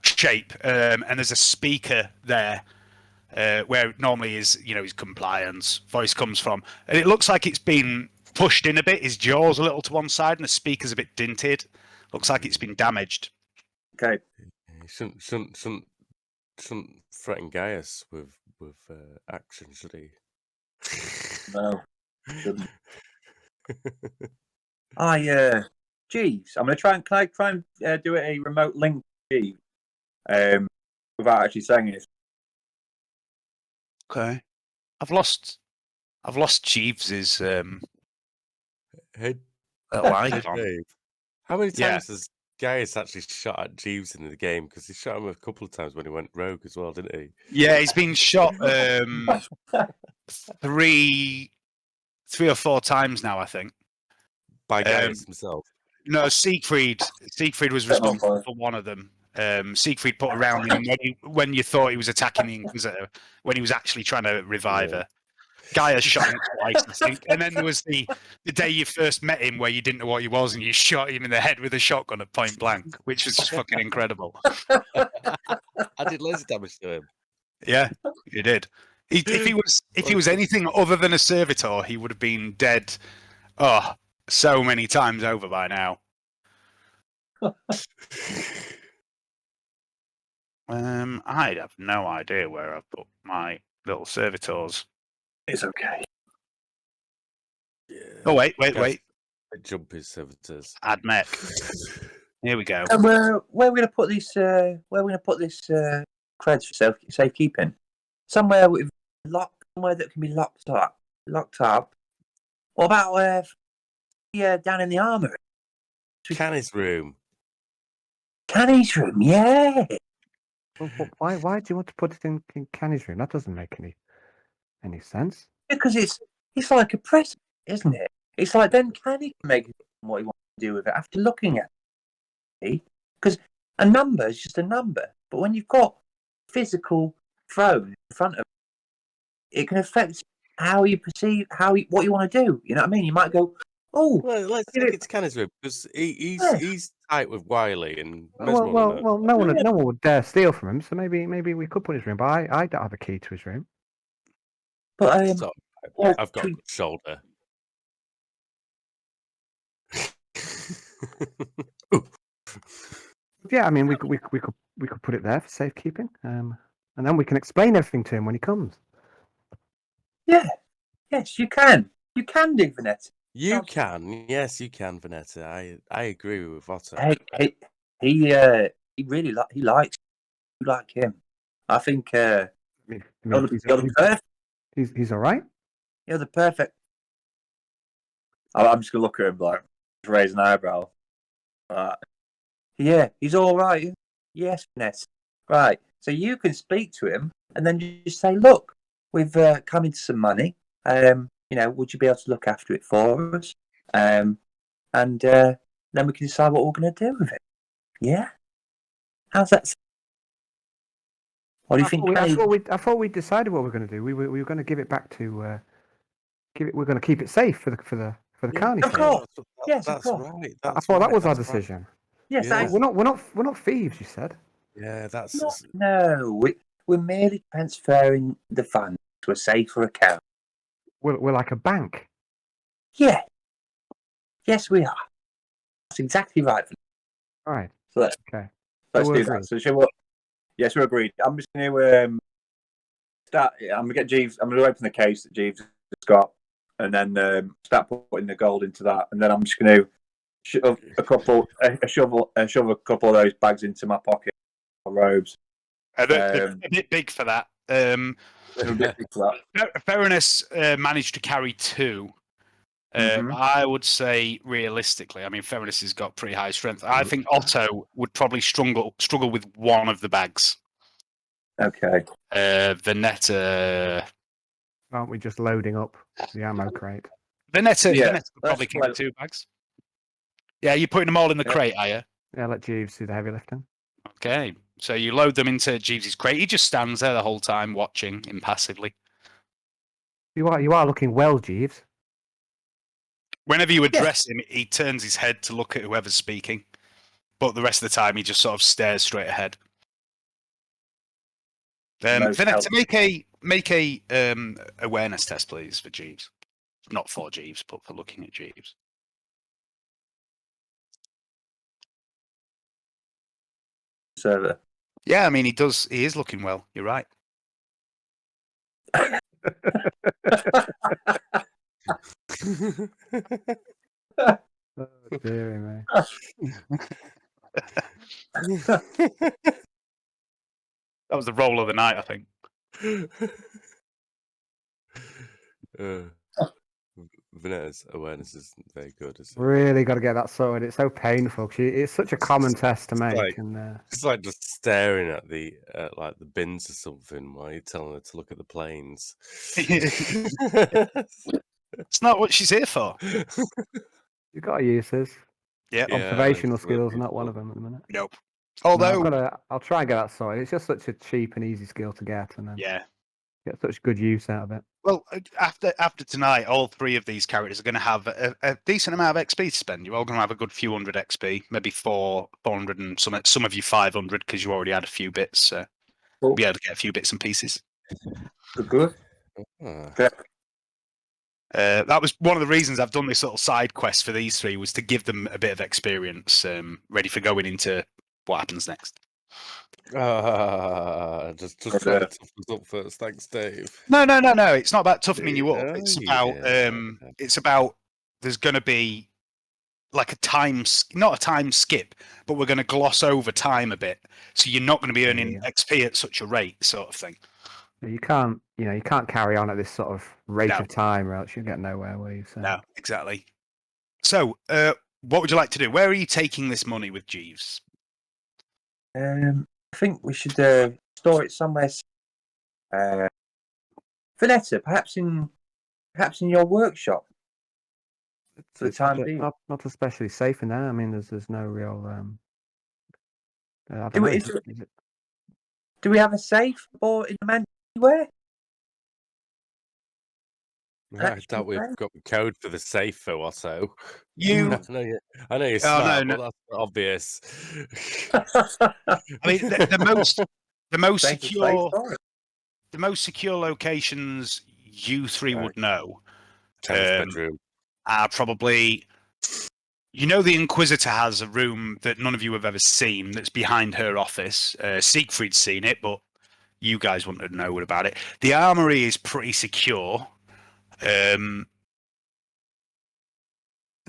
shape, and there's a speaker there where normally his compliance voice comes from, and it looks like it's been pushed in a bit. His jaw's a little to one side, and the speaker's a bit dinted. Looks like it's been damaged. Okay. He shouldn't threaten Gaius with action, should he? No. Shouldn't. Jeeves, I'm gonna try and do it a remote link, Jeeves, without actually saying it. Okay, I've lost Jeeves's Hey, little icon. Dave, how many Yeah. times has Gaius actually shot at Jeeves in the game? Because he shot him a couple of times when he went rogue as well, didn't he? Yeah, he's been shot 3 or 4 times now, I think. By Gaius himself. No, Siegfried was responsible for one of them. Siegfried put around him when you thought he was attacking the Inquisitor, when he was actually trying to revive her. Gaius shot him twice, I think. And then there was the day you first met him where you didn't know what he was and you shot him in the head with a shotgun at point blank, which was just fucking incredible. I did laser damage to him. Yeah, you did. If he was anything other than a servitor, he would have been dead so many times over by now. I have no idea where I've put my little servitors. It's okay. Yeah. Oh wait. Jump his servitors. Add mech. Here we go. And where are we gonna put this? Where are we gonna put this creds for safekeeping? Somewhere with somewhere that can be locked up. What about down in the armory? Canni's room. Canni's room, yeah. Well, why do you want to put it in Canni's room? That doesn't make any sense. Because it's like a present, isn't it? It's like then Canni can make what he wants to do with it after looking at it. Because a number is just a number, but when you've got physical throne in front of it can affect how you perceive what you want to do. You know what I mean? You might go, "Oh, well, let's take it to Canni's room because he's tight with Wiley and Well, no one would dare steal from him, so maybe we could put his room. But I don't have a key to his room. But So, I've got a good shoulder. Yeah, I mean we could put it there for safekeeping, and then we can explain everything to him when he comes. yes, you can do, Vanetta. You can, yes, you can, Vanetta. I agree with Otto. He really likes you like him. I think you're the perfect. He's all right. You're the perfect. I'm just gonna look at him like raise an eyebrow. Yeah, he's all right. Yes, Vanessa. Right. So you can speak to him and then you just say, "Look, we've come into some money. Would you be able to look after it for us? And then we can decide what we're going to do with it." Yeah. How's that? What do you think? I thought we decided what we're going to do. We were going to give it back to We're going to keep it safe for the Canni. Of course. Yes, that's of course. right. I thought that was our decision. Yes, Yeah. We're not thieves. You said. Yeah, that's no. We're merely transferring the funds to a safer account. We're like a bank. Yeah. Yes, we are. That's exactly right. All right. So let's Okay. do we're that. agreed. So shall we? Yes, we're agreed. I'm just going to start. I'm going to get Jeeves. I'm going to open the case that Jeeves has got, and then start putting the gold into that, and then I'm just going to shove a shovel, shove a couple of those bags into my pocket, my robes. They're a bit big for that. A bit for that. Fairness managed to carry 2. Mhm. I would say realistically, I mean, Fairness has got pretty high strength. I think Otto would probably struggle with one of the bags. Okay. Venetta Aren't we just loading up the ammo crate? Venetta could probably let's carry load- 2 bags. Yeah, you're putting them all in the Yeah. crate, are you? Yeah, let Jeeves do the heavy lifting. Okay, so you load them into Jeeves' crate. He just stands there the whole time watching impassively. You are looking well, Jeeves. Whenever you address him, he turns his head to look at whoever's speaking, but the rest of the time he just sort of stares straight ahead. Venetta, make a awareness test, please, for Jeeves. Not for Jeeves, but for looking at Jeeves. Server. Yeah, I mean he is looking well. You're right. Oh, dearie me. That was the roll of the night, I think. Vanetta's awareness isn't very good, is it? Really got to get that sorted. It's so painful. 'Cause it's such a common test to make. like- And It's like just staring at the bins or something while you're telling her to look at the planes. It's not what she's here for. you've got to use this. Yeah. Observational it's really skills are not useful. one of them at the minute. Nope. No, Although, I'll try and get that sorted. It's just such a cheap and easy skill to get, and then yeah. get such good use out of it. Well, after tonight, all 3 of these characters are going to have a decent amount of XP to spend. You're all going to have a good few hundred XP, maybe 400, and some of you 500 because you already had a few bits. Cool. Be able to get a few bits and pieces. Good. Ah. Yeah. That was one of the reasons I've done this little side quest for these 3 was to give them a bit of experience, ready for going into what happens next. Just try to toughen us up first. Thanks, Dave. No. It's not about toughening you up. Yeah, It's about there's going to be like not a time skip, but we're going to gloss over time a bit, so you're not going to be earning XP at such a rate, sort of thing. You can't carry on at this sort of rate No. of time, or else you'll get nowhere, will you? So. No, exactly. So, what would you like to do? Where are you taking this money with Jeeves? I think we should store it somewhere. Vanessa, perhaps in your workshop. For the It's time being. not especially safe in there. I mean, there's no real. I don't Do know, we- is it- Do we have a safe or in the man anywhere? I doubt we've got the code for the safe, though, also. You, I know you're smart, but that's not obvious. I mean, the most Safe is safe, sorry. the most secure locations you 3 would know Tennis bedroom. are probably. You know, the Inquisitor has a room that none of you have ever seen that's behind her office. Siegfried's seen it, but you guys wouldn't know about it. The armory is pretty secure.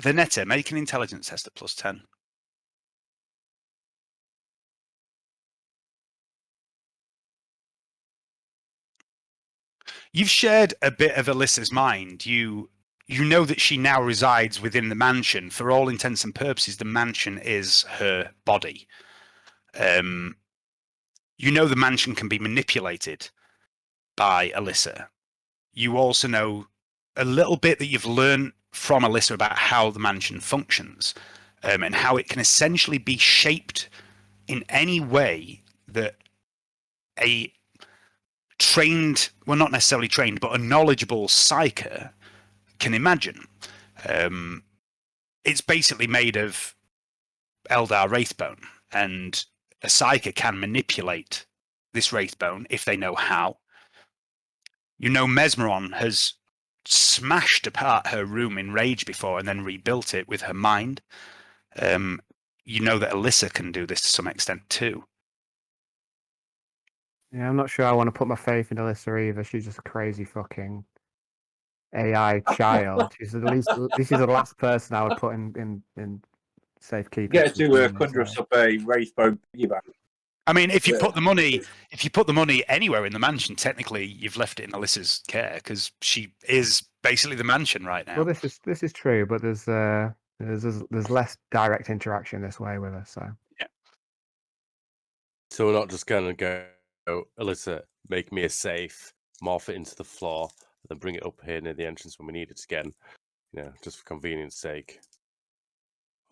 Venetta, make an intelligence test at +10. You've shared a bit of Alyssa's mind. You know that she now resides within the mansion. For all intents and purposes, the mansion is her body. You know the mansion can be manipulated by Alyssa. You also know a little bit that you've learned from Alyssa about how the mansion functions, and how it can essentially be shaped in any way that a trained, well, not necessarily trained, but a knowledgeable psyker can imagine. It's basically made of Eldar Wraithbone, and a psyker can manipulate this Wraithbone if they know how. You know Mesmeron has smashed apart her room in rage before and then rebuilt it with her mind. You know that Alyssa can do this to some extent too. Yeah, I'm not sure I want to put my faith in Alyssa either. She's just a crazy fucking AI child. She's at least this is the last person I would put in safekeeping. Get her to conjure us up a Wraithbone piggyback. I mean, if you put the money anywhere in the mansion, technically you've left it in Alyssa's care because she is basically the mansion right now. Well, this is true, but there's less direct interaction this way with her. So yeah. So we're not just gonna go, Alyssa, make me a safe, morph it into the floor, then bring it up here near the entrance when we need it again. You know, just for convenience sake.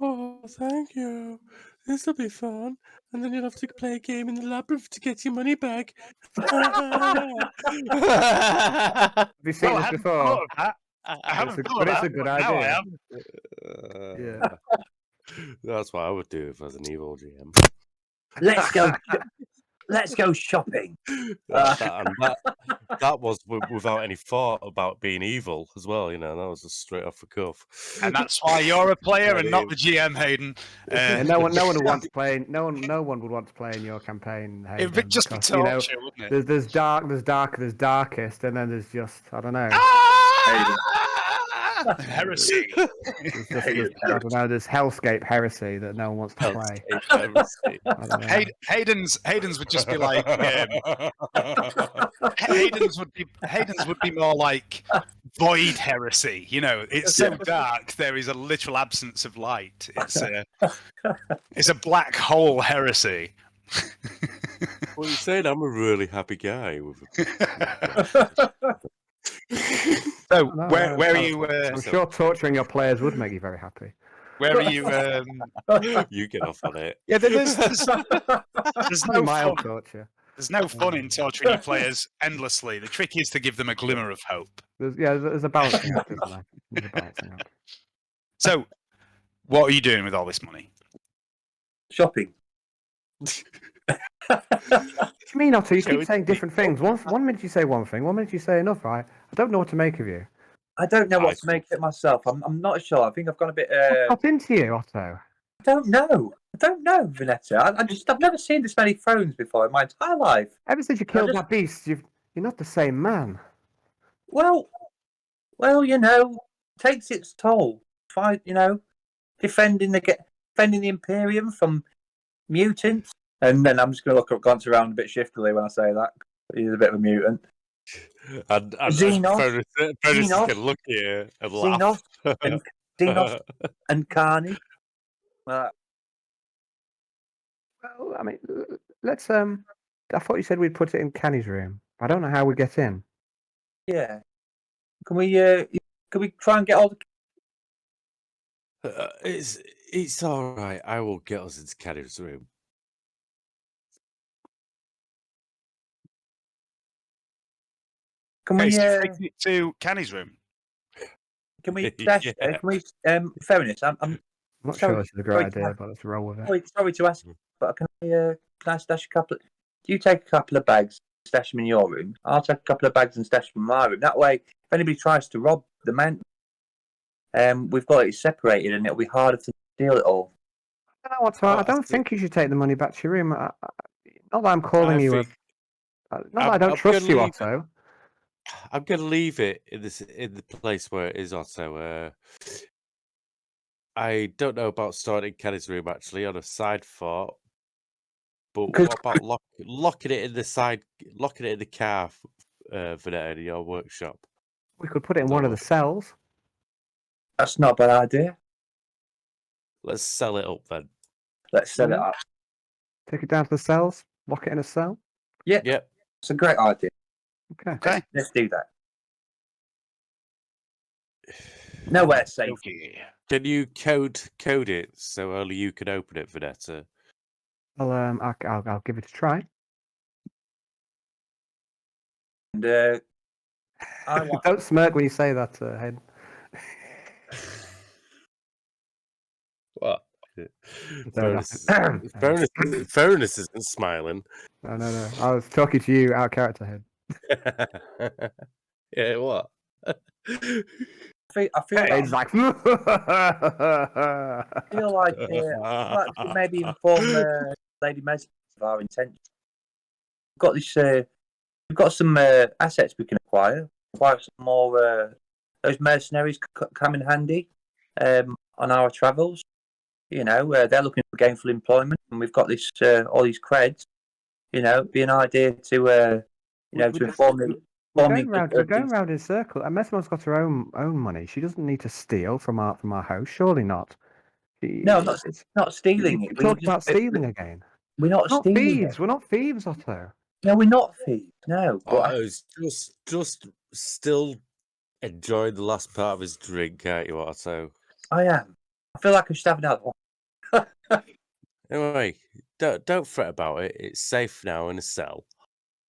Oh, thank you. This will be fun. And then you'll have to play a game in the Labyrinth to get your money back. have you seen this before? I haven't thought But of it's that, a good but now I idea. am. Yeah. That's what I would do if I was an evil GM. Let's go. Let's go shopping. That was without any thought about being evil as well. You know, that was just straight off the cuff. And that's why you're a player and not the GM, Hayden. Yeah, no one would want to play. No one would want to play in your campaign. Hayden, It would just be because, torture, wouldn't it? There's darkest, and then there's just I don't know. Heresy. I don't know. There's Hellscape Heresy that no one wants to play. Hayden's would just be like Hayden's would be more like Void Heresy. You know, it's so dark there is a literal absence of light. It's a black hole heresy. Well, you're saying I'm a really happy guy with So where are you? I'm sure torturing your players would make you very happy. Where are you? You get off on it. Yeah, there's no mild fun. torture. There's no fun in torturing your players endlessly. The trick is to give them a glimmer of hope. There's a balancing act, isn't there? There's a balancing act. So, what are you doing with all this money? Shopping. What do you mean, Otto? You keep saying different things. One minute you say one thing, one minute you say another. I don't know what to make of you. I don't know what to make of it myself. I'm not sure. I think I've gone a bit. What's into you, Otto? I don't know, Vanetta. I've never seen this many thrones before in my entire life. Ever since you killed that beast, you're not the same man. Well, you know, takes its toll. Fight, you know, defending the Imperium from mutants. And then I'm just going to look up Gaunt's around a bit shiftily when I say that. He's a bit of a mutant. And Xenos can look here and laugh. Xenos and Canni. Well, I mean, let's. I thought you said we'd put it in Canny's room. I don't know how we get in. Yeah. Can we try and get all the? It's all right. I will get us into Canny's room. Can we take it to Canny's room? Can we dash? Yeah. Can we? Fairness. I'm not sorry, sure this is a great idea, but let's roll with it. Sorry to ask, but can I stash a couple? Do you take a couple of bags, stash them in your room? I'll take a couple of bags and stash them in my room. That way, if anybody tries to rob the man, we've got it separated, and it'll be harder to steal it all. I don't think you should take the money back to your room. Not that I'm calling you. Not that I don't trust you, Otto. I'm going to leave it in the place where it is, Otto. I don't know about starting Kenny's room actually on a side thought, but what about locking it in the car, Vanetta, in your workshop? We could put it in one of the cells. That's not a bad idea. Let's sell it up then. Let's set it up. Take it down to the cells. Lock it in a cell. Yeah. Yep. It's a great idea. Okay. Let's do that. Nowhere safe. Okay. Can you code it so only you can open it, Vanetta? I'll give it a try. And Don't smirk when you say that, Hayden. What? Ferinus isn't smiling. No. I was talking to you out of character head. Yeah, what? I feel It's like. I feel like we should maybe inform Lady Mes of our intention. We've got this. We've got some assets we can acquire. Acquire some more. Those mercenaries come in handy on our travels. You know, they're looking for gainful employment, and we've got this all these creds. You know, it'd be an idea to to inform them. We're going round in circles. And Mesmer's got her own money. She doesn't need to steal from our house. Surely not. No, not stealing it. We're talking about stealing again. We're not stealing thieves. it. We're not thieves, Otto. No, we're not thieves. No. Just still enjoy the last part of his drink, can't you, Otto? I am. I feel like I should have another one. Anyway, don't fret about it. It's safe now in a cell.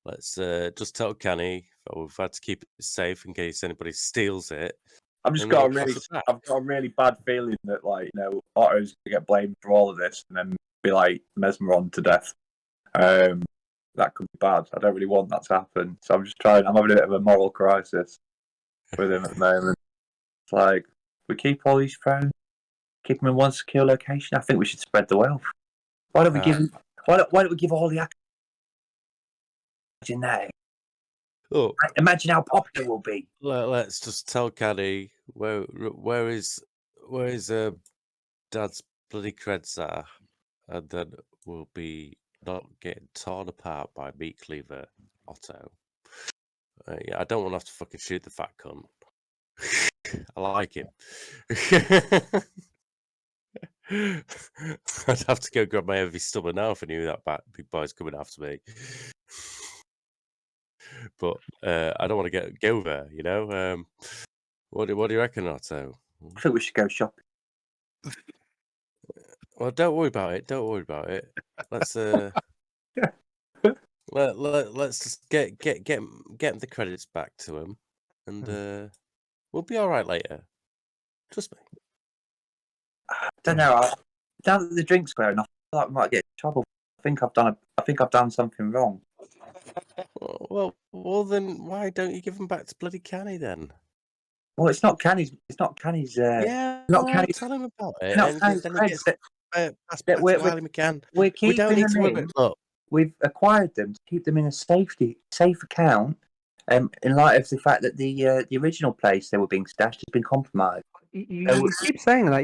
Let's just tell Canni that we've had to keep it safe in case anybody steals it. I've got a really bad feeling that Otto's gonna get blamed for all of this and then be like Mesmeron to death. That could be bad. I don't really want that to happen. So I'm having a bit of a moral crisis with him at the moment. It's like we keep all these phones, keep them in one secure location. I think we should spread the wealth. Why don't we give all the imagine that. Oh, imagine how popular we'll be. Let's just tell Canni where is Dad's bloody creds are, and then we'll be not getting torn apart by meat cleaver Otto. Yeah, I don't want to have to fucking shoot the fat cunt. I like him. I'd have to go grab my heavy stomach now if I knew that big boy's coming after me. But I don't want to go there, you know. What do you reckon, Otto? I think we should go shopping. Well, don't worry about it. Let's let's just get the credits back to him, and we'll be all right later. Trust me. I don't know. Now that the drink's wearing off, I feel like we might get in trouble. I think I've done something wrong. Well, then why don't you give them back to bloody Canni then? Well, it's not Canni's. It's not Canni's. Yeah, not Canni's. Tell him about it. Not And Canni's then creds. He gets passed back to Wiley McCann. We're keeping We don't need them to in. look. We've acquired them to keep them in a safe account. In light of the fact that the original place they were being stashed has been compromised. You keep saying that.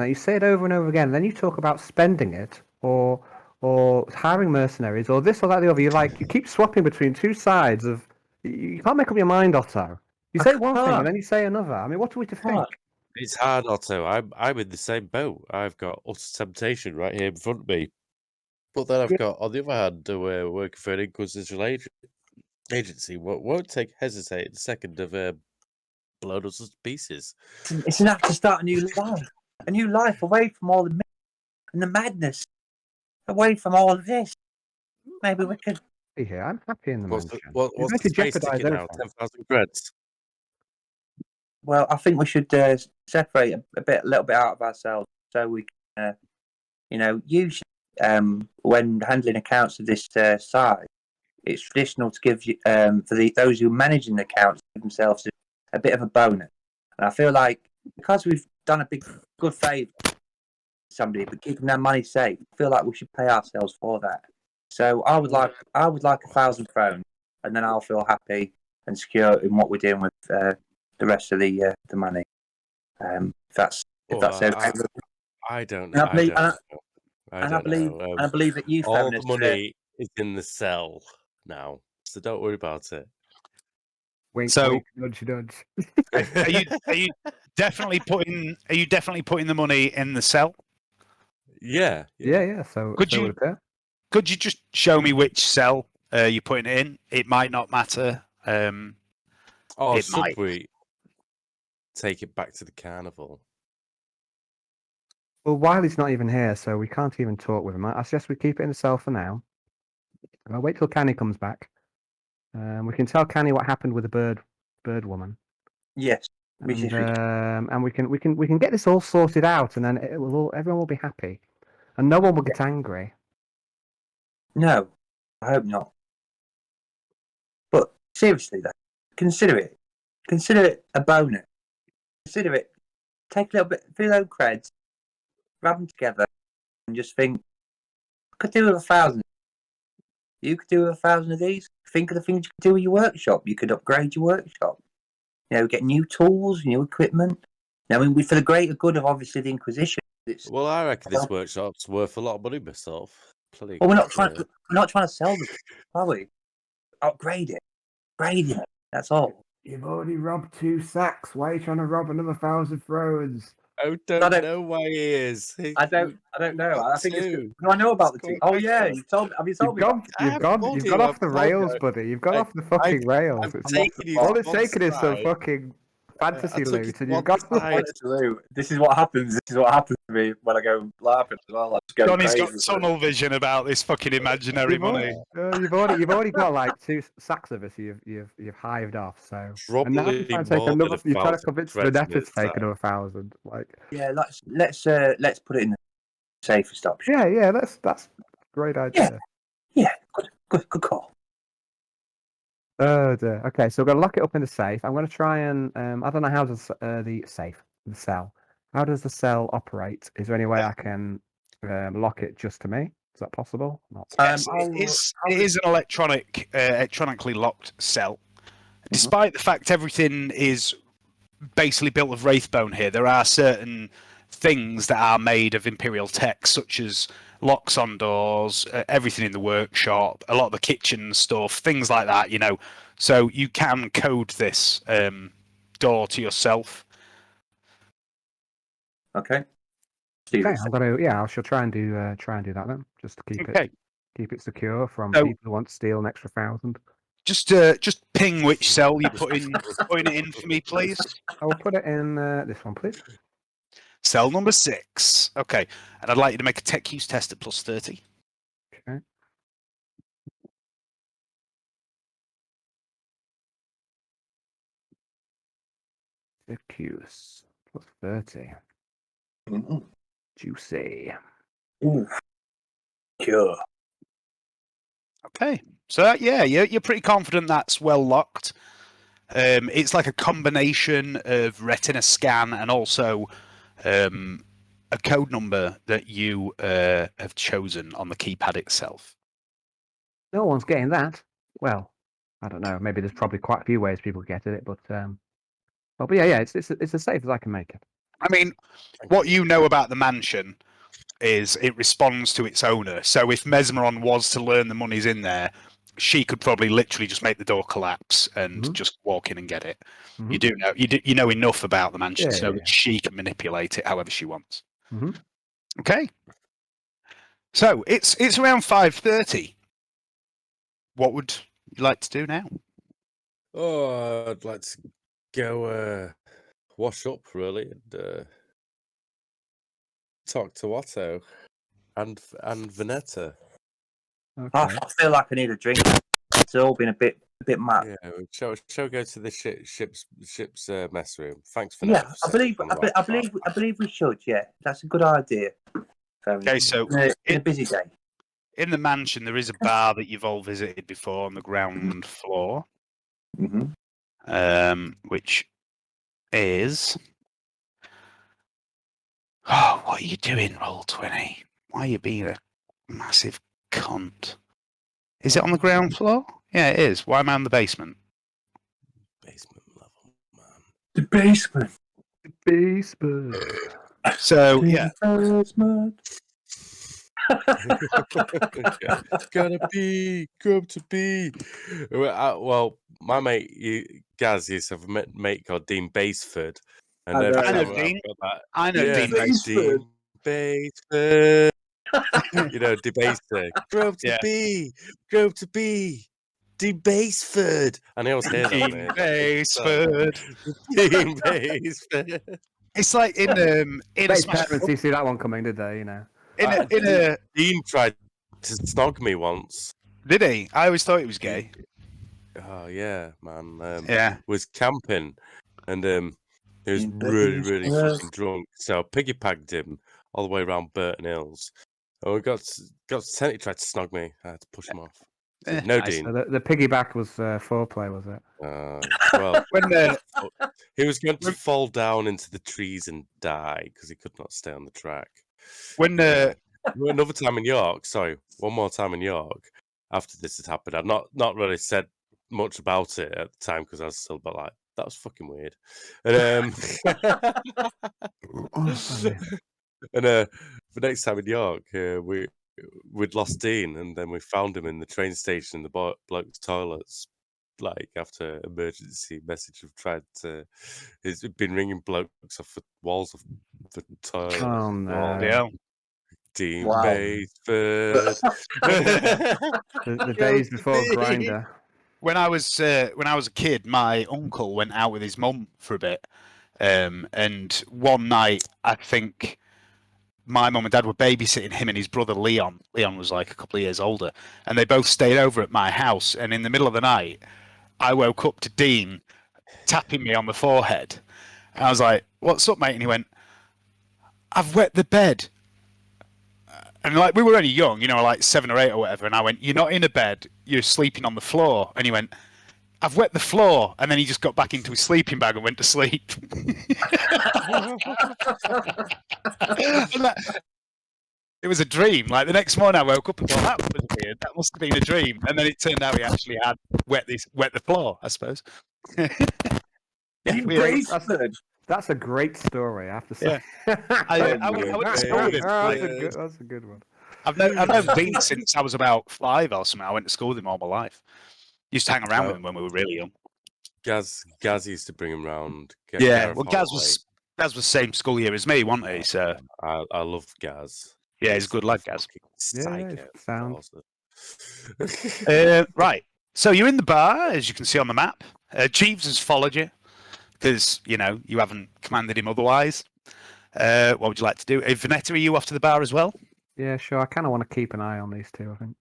You say it over and over again. And then you talk about spending it or hiring mercenaries or this or that or the other. You keep swapping between two sides of. You can't make up your mind, Otto. You say one thing and then you say another. I mean, what are we to think? It's hard, Otto. I'm in the same boat. I've got utter temptation right here in front of me. But then I've got, on the other hand, we're working for an inquisition agency. Won't hesitate a second of blown us to pieces. It's enough to start a new life away from all the and the madness, away from all of this. Maybe we could. Here, I'm happy in the mansion. What's the space ticket now? 10,000 creds. Well, I think we should separate a little bit out of ourselves, so we can, usually when handling accounts of this size, it's traditional to give those who are managing the accounts give themselves a bit of a bonus. And I feel like because we've done a good favour to somebody, but keeping their money safe, I feel like we should pay ourselves for that. So I would like 1,000 crowns, and then I'll feel happy and secure in what we're doing with the rest of the money. If that's okay. I don't know. I believe that you. All the money is in the cell now, so don't worry about it. Wink, So, wink, nudge. Are you definitely putting the money in the cell? Yeah. So Could you just show me which cell you're putting it in? It might not matter. Should we take it back to the carnival? Well, Wiley's not even here, so we can't even talk with him. I suggest we keep it in the cell for now. I'll wait till Canni comes back. We can tell Canni what happened with the bird woman. Yes. And we can get this all sorted out, and then everyone will be happy, and no one will get angry. No, I hope not. But seriously, though, consider it. Consider it a bonus. Consider it. Take a little bit, feel those creds, rub them together, and just think, I could do with 1,000. You could do with 1,000 of these. Think of the things you could do with your workshop. You could upgrade your workshop. Get new tools, new equipment. I mean, for the greater good of obviously the Inquisition. Well, I reckon this workshop's worth a lot of money myself. Well, we're not trying to sell them, are we? Upgrade it. Upgrade it. That's all. You've already robbed 2 sacks. Why are you trying to rob another 1,000 thrones? I don't know why he is. I don't know. I think it's good. No, I know about the two. Oh yeah, you told me. Have you told me? You've gone off the rails, buddy. You've gone off the fucking rails. All it's taken is some fucking fantasy loot, and you've got loot. This is what happens. This is what happens to me when I go laughing as well. Johnny's got tunnel vision about this fucking imaginary money. You've already got like 2 sacks of us. You've hived off. So and now you're trying to convince Vanetta to take another 1,000. Like let's put it in the safest option. Yeah. That's a great idea. Yeah. Good call. Oh dear. Okay, so we're gonna lock it up in the safe. I'm gonna try and I don't know how does the cell. How does the cell operate? Is there any way I can lock it just to me? Is that possible? Yes, it is an electronically locked cell. Despite the fact everything is basically built of wraithbone here, there are certain things that are made of Imperial tech, such as locks on doors, everything in the workshop, a lot of the kitchen stuff, things like that, So you can code this door to yourself. Okay. I shall try and do that then, just to keep it secure from people who want to steal an extra 1,000. Just ping which cell you're putting it in for me, please. I will put it in this one, please. Cell number 6. Okay, and I'd like you to make a tech use test at plus 30. Okay. Tech use plus 30. Mm-hmm. Juicy. Sure. Okay, so you're pretty confident that's well locked. It's like a combination of retina scan and also a code number that you have chosen on the keypad itself. No one's getting that. Well, I don't know. Maybe there's probably quite a few ways people get it, but it's as safe as I can make it. I mean, what you know about the mansion is it responds to its owner. So if Mesmeron was to learn the money's in there, she could probably literally just make the door collapse and just walk in and get it. Mm-hmm. You know enough about the mansion so that she can manipulate it however she wants. Mm-hmm. Okay. So it's around 5:30. What would you like to do now? Oh, I'd like to go wash up really and talk to Otto and Vanetta. Okay. I feel like I need a drink. It's all been a bit mad. Yeah, shall we go to the ship's mess room? Thanks for that. Yeah, I believe we should. Yeah, that's a good idea. Okay, so in a busy day. In the mansion, there is a bar that you've all visited before on the ground floor, which is. Oh, what are you doing, Roll20? Why are you being a massive cunt? Is it on the ground floor? Yeah, it is. Why am I in the basement? Basement level, man. The basement. The basement. So, yeah. Gotta be. Well, my mate Gaz used to have a mate called Dean Baseford. And I know Dean. I know Dean Baseford. Baseford. Debasing. Grow to be. Dean Baseford. And I always hear that. Dean Baseford. Dean Baseford. It's like in a parents, you see that one coming, did they? Dean tried to snog me once. Did he? I always thought he was gay. Oh yeah, man. Yeah. Was camping, and He was really fucking drunk. So I piggy-pagged him all the way around Burton Hills. And we got to the tent, he tried to snog me. I had to push him off. Said, no, nice. Dean. So the piggyback was foreplay, was it? Well, When he was going to fall down into the trees and die because he could not stay on the track. Another time in York, one more time in York, after this had happened, I'd not really said much about it at the time because I was still about like, that was fucking weird. And and the next time in York, we'd lost Dean, and then we found him in the train station in the bloke's toilets. Like after emergency message of tried to, he's been ringing blokes off the walls of the toilet. Oh no! Yeah. Dean Wow. Baseford. The days before Grinder. When I was a kid, my uncle went out with his mum for a bit, and one night I think my mum and dad were babysitting him and his brother Leon. Leon was like a couple of years older, and they both stayed over at my house. And in the middle of the night, I woke up to Dean tapping me on the forehead. And I was like, "What's up, mate?" And he went, "I've wet the bed." And like we were only young, like 7 or 8 or whatever. And I went, "You're not in a bed. You're sleeping on the floor." And he went, "I've wet the floor." And then he just got back into his sleeping bag and went to sleep. It was a dream. Like the next morning, I woke up and thought that was weird. That must have been a dream. And then it turned out he actually had wet the floor, I suppose. That's a great story, I have to say. Yeah. I went to school with him. That's a good one. I've known Dean since I was about 5 or something. I went to school with him all my life. Used to hang around with him when we were really young. Gaz used to bring him round. Well, Gaz was the same school year as me, wasn't he? So I love Gaz. Yeah, he's a good lad, Gaz. Yeah, sound. Right. So you're in the bar, as you can see on the map. Jeeves has followed you because you haven't commanded him otherwise. What would you like to do? Vanetta, are you off to the bar as well? Yeah, sure. I kind of want to keep an eye on these two, I think.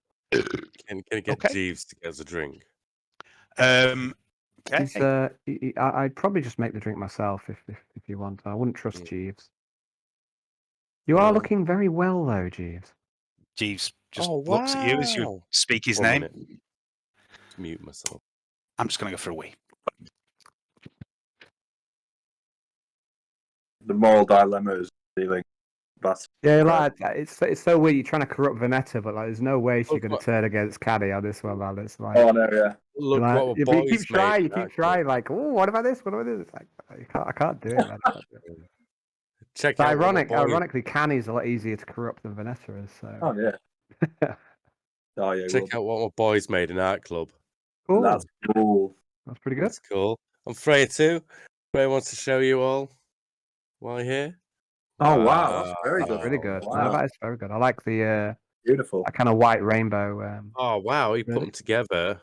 Can you get Jeeves to get us a drink? Okay. I'd probably just make the drink myself if you want. I wouldn't trust Jeeves. You are looking very well, though, Jeeves. Jeeves just looks at you as you speak his name. Just mute myself. I'm just going to go for a wee. The moral dilemma is dealing. Yeah, like it's so weird. You're trying to corrupt Vanetta, but like, there's no way she's going to turn against Canni on this one, man. It's like, oh no, yeah. Look like, what my you keep trying. Like, oh, what about this? What about this? It's like, I can't do it, man. Check out. Ironically, Canni's a lot easier to corrupt than Vanetta is. So. Oh yeah. Oh yeah. Check out what my boys made in Art Club. Cool. That's cool. That's pretty good. That's cool. I'm Freya too. Freya wants to show you all while you're here. Oh wow, that's very good. Pretty good. Wow. No, that is very good. I like the beautiful. that kind of white rainbow. Oh wow, you put them together.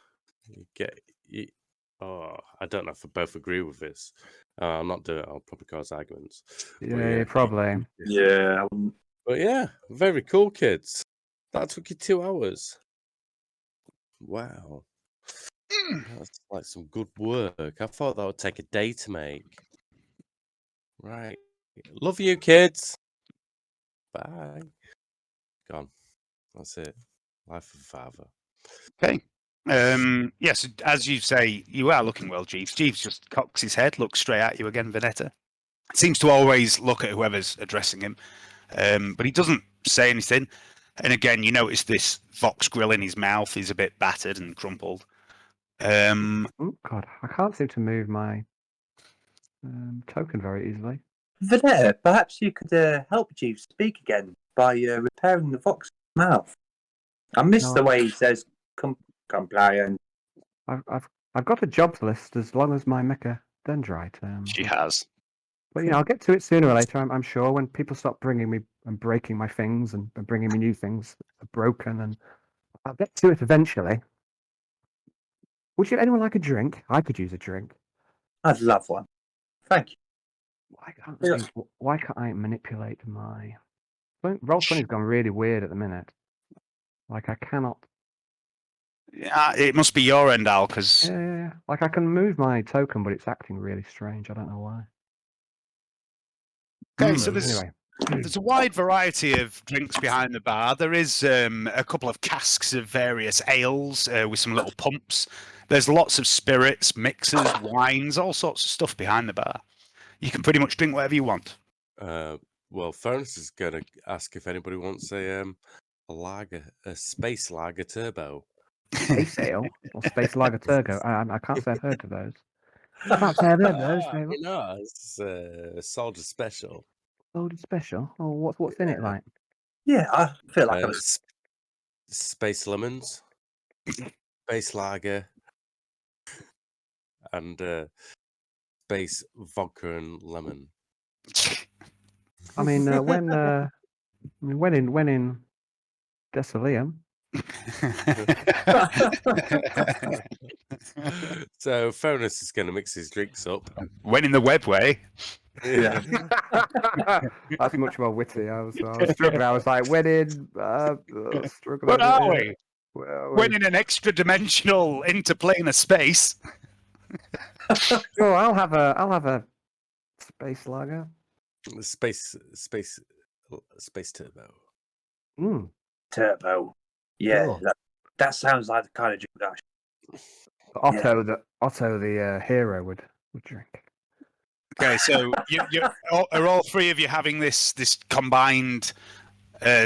I don't know if I both agree with this. I'm not doing it. I'll probably cause arguments. Yeah, probably. Yeah. But yeah, very cool, kids. That took you 2 hours. Wow. That's like some good work. I thought that would take a day to make. Right. Love you, kids. Bye. Gone. That's it. Life of a father. Okay. Yes, as you say, you are looking well, Jeeves. Jeeves just cocks his head, looks straight at you again, Vanetta. Seems to always look at whoever's addressing him, but he doesn't say anything. And again, you notice this Vox grill in his mouth is a bit battered and crumpled. Oh God, I can't seem to move my token very easily. Vanetta, perhaps you could help Jeeves speak again by repairing the Vox mouth. I miss the way he says compliant. I've got a jobs list as long as my mecha dendrite. She has. But I'll get to it sooner or later. I'm sure when people stop bringing me and breaking my things and bringing me new things that are broken, and I'll get to it eventually. Would anyone like a drink? I could use a drink. I'd love one. Thank you. Why can't I manipulate my... Roll20's gone really weird at the minute. Like, I cannot... Yeah, it must be your end, Al, because... Yeah. Like, I can move my token, but it's acting really strange. I don't know why. Okay, so there's Anyway, there's a wide variety of drinks behind the bar. There is a couple of casks of various ales with some little pumps. There's lots of spirits, mixers, wines, all sorts of stuff behind the bar. You can pretty much drink whatever you want. Well, Furnace is going to ask if anybody wants a lager, a space lager turbo. Space Ale or Space Lager Turbo. I can't say I've heard of those. Can't say I've heard of those. Very well. You know, it's a soldier special. Loaded special. Oh, what's in it like? Yeah, I feel like I was. Space lemons, space lager, and space vodka and lemon. I mean, when in Desolum. So Furnace is going to mix his drinks up. When in the webway. Yeah. That's much more witty. I was struggling. I was like, when in struggling. What are we? Where are When we? in an extra dimensional interplanar space. Sure, I'll have a space lager. Space turbo. Mm. Turbo. Yeah, Cool. that sounds like the kind of drink Otto the hero would drink. Okay, so are all three of you having this combined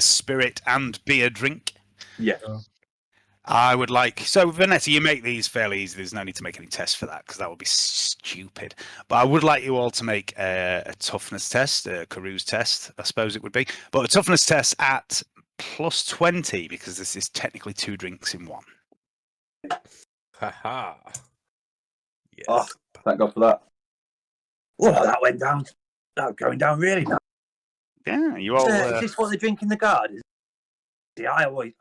spirit and beer drink? Yeah. I would like. So, Vanessa, you make these fairly easy. There's no need to make any tests for that because that would be stupid. But I would like you all to make a toughness test, a Carews test, I suppose it would be. But a toughness test at +20 because this is technically 2 drinks in one. Haha. Yes. Oh, thank God for that. Oh, that went down. That going down really nice. Yeah, you all. Is this what they drink in the garden? See, I always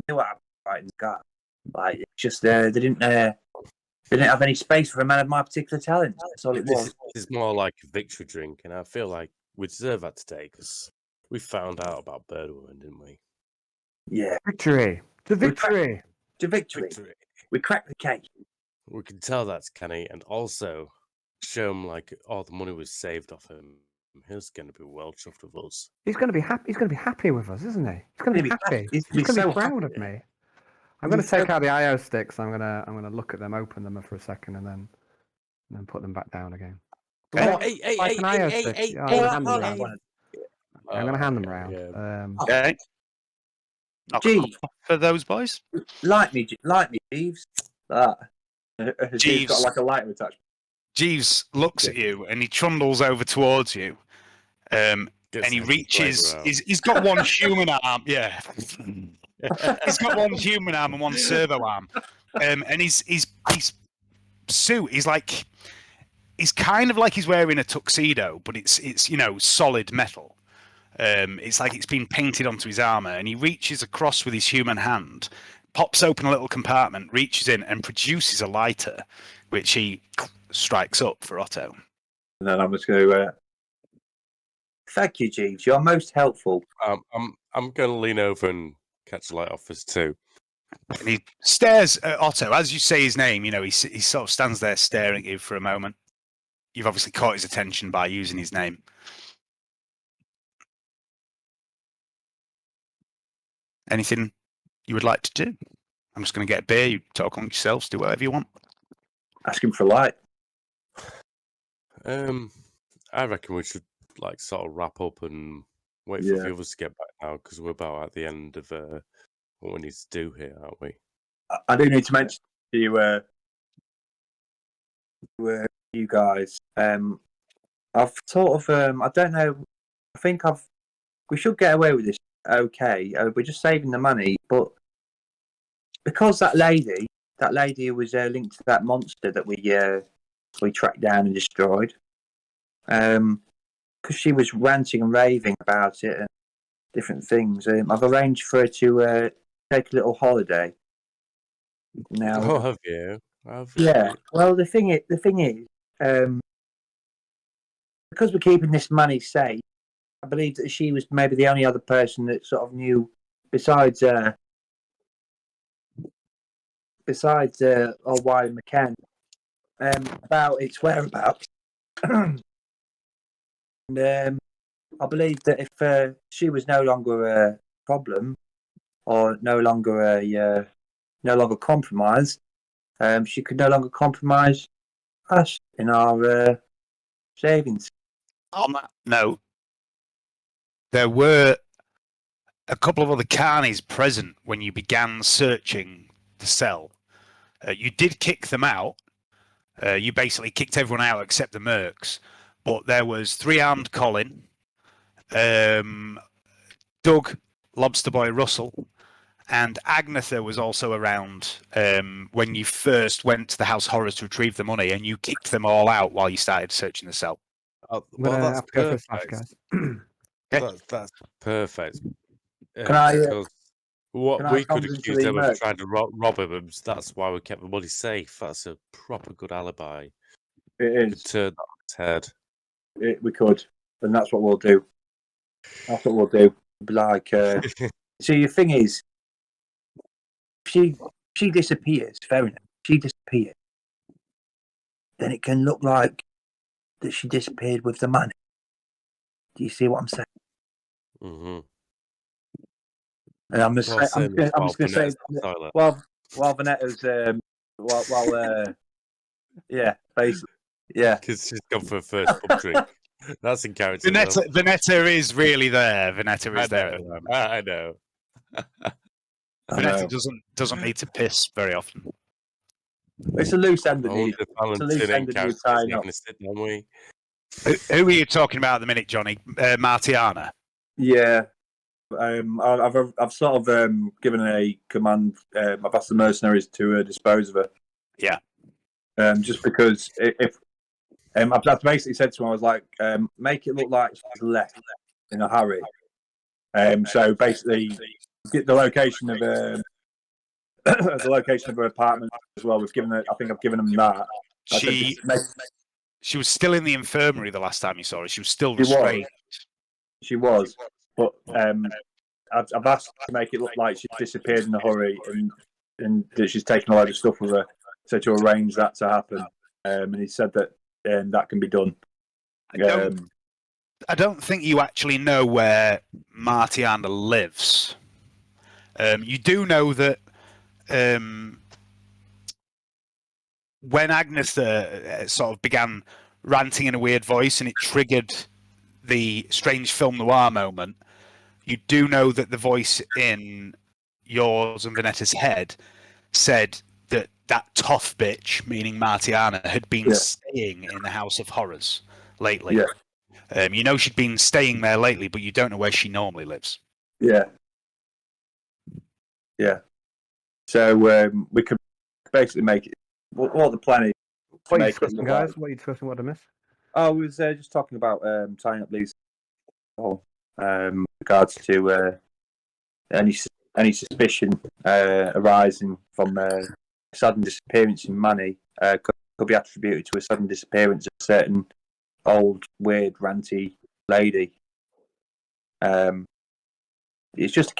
knew what happened right in the garden. Like, it's just they didn't have any space for a man of my particular talent. That's all it was. This is more like a victory drink, and I feel like we deserve that today because we found out about Birdwoman, didn't we? Yeah. Victory! To victory! To victory. We cracked the cake. We can tell that's Canny, and also show him like all the money was saved off him. He's going to be well chuffed with us. He's going to be happy. He's going to be happy with us, isn't he? He's going to be happy. He's going to be proud of me. I'm going to take out the IO sticks. I'm going to look at them, open them for a second, and then put them back down again. Hey, an IO stick. I'm going to hand them round. Okay. Jeeves, For those boys. like me, Jeeves. Jeeves got Jeeves. like a lighter attachment. Jeeves looks at you and he trundles over towards you. And he reaches. He's got one human arm. Yeah. He's got one human arm and one servo arm. And his suit. He's kind of like he's wearing a tuxedo, but it's solid metal. It's like it's been painted onto his armor, and he reaches across with his human hand, pops open a little compartment, reaches in, and produces a lighter, which he strikes up for Otto. And then I'm just going to. Thank you, Jeeves. You're most helpful. I'm going to lean over and catch the light off us too. And he stares at Otto as you say his name. He sort of stands there staring at you for a moment. You've obviously caught his attention by using his name. Anything you would like to do? I'm just going to get a beer. You talk amongst yourselves. Do whatever you want. Ask him for a light. I reckon we should sort of wrap up and wait for the others to get back now because we're about at the end of what we need to do here, aren't we? I do need to mention to you guys. I've sort of I don't know. I think we should get away with this. Okay, we're just saving the money, but because that lady who was linked to that monster that we tracked down and destroyed, because she was ranting and raving about it and different things. I've arranged for her to take a little holiday. Now, Oh, have you? yeah. Well, the thing is, because we're keeping this money safe, I believe that she was maybe the only other person that sort of knew, besides Wiley McCann, about its whereabouts. And I believe that if she was no longer a problem or no longer compromised, she could no longer compromise us in our savings. On that note, there were a couple of other carnies present when you began searching the cell. You did kick them out. You basically kicked everyone out except the mercs. But there was 3-armed Colin, Doug, Lobster Boy Russell, and Agnetha was also around when you first went to the House Horrors to retrieve the money, and you kicked them all out while you started searching the cell. Oh, I'm well, gonna that's have to go for a slash, perfect. guys. That's perfect. Can I, Because what can I we could come into accuse the them of merch? trying to rob him, and that's why we kept the money safe. That's a proper good alibi. It Could is. turn that on its head. We could, and that's what we'll do. That's what we'll do. Like, see, the thing is, she disappears. Fair enough. She disappears. Then it can look like that she disappeared with the money. Do you see what I'm saying? Mm-hmm. And I'm just going to say, while Vanetta's, yeah, basically, yeah. Because she's gone for a first pub drink. That's in character. Vanetta is really there. Vanetta is there at the moment. I know. Vanetta doesn't need to piss very often. It's a loose end I that wonder needs. if It's a loose Valentin in end that character needs is tying up. going to sit down we. Who are you talking about at the minute, Johnny? Martiana. Yeah. I've sort of given a command. I've asked the mercenaries to dispose of her. Yeah. Just because if I've basically said to him, I was like, make it look like she's left in a hurry. So basically, get the location of the location of her apartment as well. We've given her. I think I've given them that. She was still in the infirmary the last time you saw her. She was still restrained. She was, but I've asked to make it look like she's disappeared in a hurry and that she's taken a load of stuff with her, so to arrange that to happen. And he said that that can be done. I don't think you actually know where Martiana lives. You do know that when Agnes sort of began ranting in a weird voice and it triggered the strange film noir moment, you do know that the voice in yours and Vanetta's head said that tough bitch, meaning Martiana, had been staying in the House of Horrors lately. Yeah. You know she'd been staying there lately, but you don't know where she normally lives. Yeah. Yeah. So we could basically make it. What the plan is. What are you discussing, guys? What are you discussing? What I missed? I was just talking about tying up these. Regards to any suspicion arising from sudden disappearance in money could be attributed to a sudden disappearance of a certain old, weird, ranty lady. It's just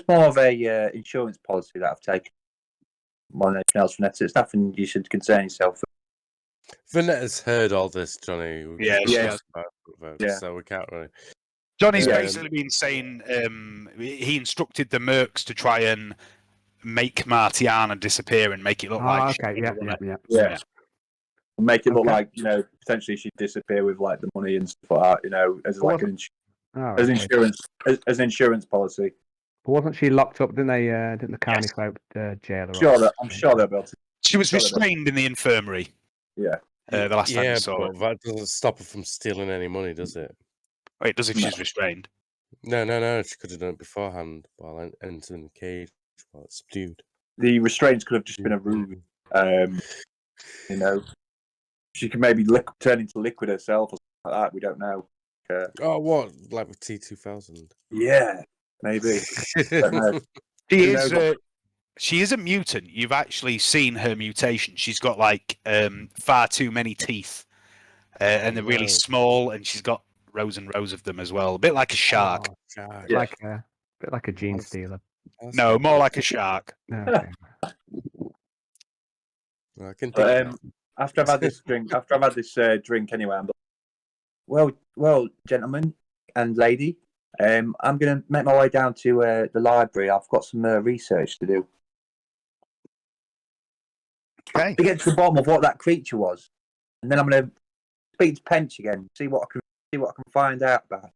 more of a insurance policy that I've taken more than anything else. Vanetta, it's nothing you should concern yourself with. Vanetta's heard all this, Johnny. Yeah. So we can't really. Johnny's basically been saying he instructed the mercs to try and make Martiana disappear and make it look like. Okay, yeah. Make it look like potentially she'd disappear with like the money and stuff like that. As like an insurance policy. But wasn't she locked up? Didn't the Carney folk jail her? I'm sure they'll be able to. She was restrained in the infirmary. Yeah. The last time you saw her. That doesn't stop her from stealing any money, does it? Oh, it does if she's restrained. No. She could have done it beforehand while entering the cage while it's subdued. The restraints could have just been a ruse. She could maybe turn into liquid herself or something like that. We don't know. What? Like with T2000? Yeah, maybe. Don't know. She is a mutant. You've actually seen her mutation. She's got like far too many teeth, and they're really small, and she's got rows and rows of them as well. A bit like a shark. A bit like a gene stealer. No, more like a shark. Okay. I can think after I've had this drink, anyway, I'm like, well, gentlemen, and lady. I'm going to make my way down to the library. I've got some research to do. Okay. To get to the bottom of what that creature was, and then I'm going to speak to Pench again, see what I can find out about.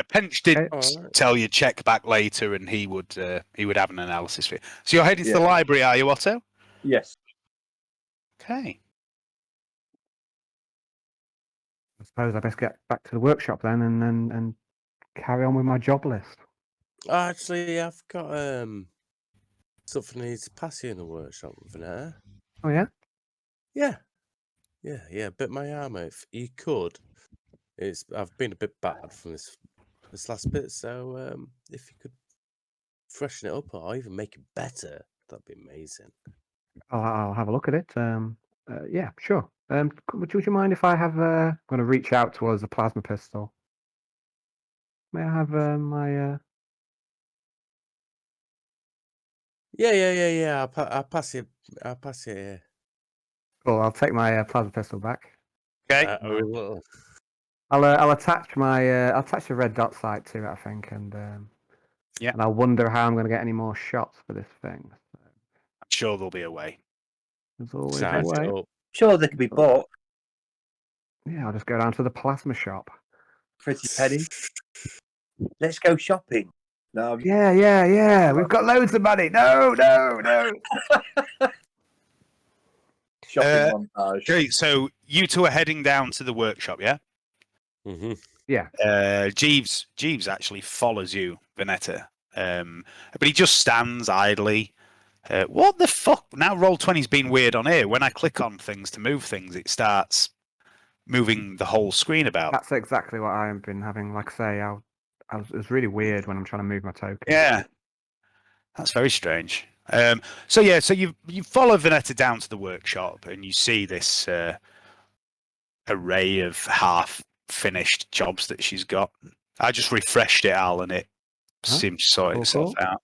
Pench did Alright. tell you check back later, and he would have an analysis for you. So you're heading to the Yeah. library, are you, Otto? Yes. Okay. I suppose I best get back to the workshop then and carry on with my job list. Actually, I've got something I need to pass you in the workshop, Vanetta. Oh yeah? Yeah. Bit my armor. If you could, I've been a bit battered from this last bit, so if you could freshen it up or even make it better, that'd be amazing. I'll have a look at it. Yeah, sure. Would you mind if I have? I'm going to reach out towards the plasma pistol. May I have my? Yeah. I'll pass you. Here. Cool. I'll take my plasma pistol back. Okay. I'll attach my. I'll attach the red dot sight to it, I think, and Yeah. And I wonder how I'm going to get any more shots for this thing. I'm sure there'll be a way. There's always Charge a it way. up. Sure, they could be bought. Yeah, I'll just go down to the plasma shop. Pretty penny. Let's go shopping. No, Yeah. We've got loads of money. No. shopping montage. Okay, so you two are heading down to the workshop, yeah? Mm-hmm. Yeah. Jeeves actually follows you, Vanetta. But he just stands idly. What the fuck? Now Roll20's been weird on here. When I click on things to move things, it starts moving the whole screen about. That's exactly what I've been having. Like I say, it was really weird when I'm trying to move my token. Yeah. That's very strange. So you follow Vanetta down to the workshop and you see this array of half-finished jobs that she's got. I just refreshed it, Al, and it seems to sort itself out.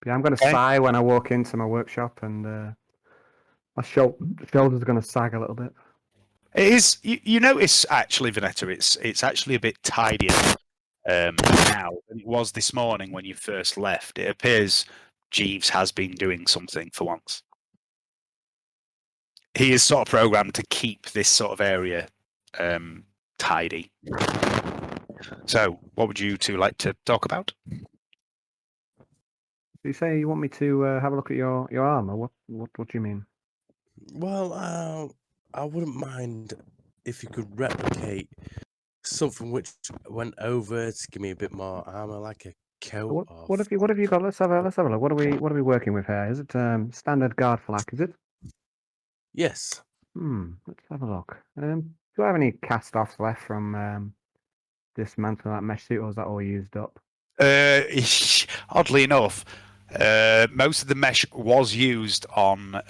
Yeah, I'm going to sigh when I walk into my workshop, and my shoulders are going to sag a little bit. It is. You notice actually, Vanetta, it's actually a bit tidier now than it was this morning when you first left. It appears Jeeves has been doing something for once. He is sort of programmed to keep this sort of area tidy. So, what would you two like to talk about? You say you want me to have a look at your armor? What do you mean? Well, I wouldn't mind if you could replicate something which went over to give me a bit more armor, like a coat. What have you got? Let's have a look. What are we working with here? Is it standard guard flak? Is it? Yes. Let's have a look. Do I have any cast-offs left from dismantling that mesh suit, or is that all used up? Oddly enough, most of the mesh was used on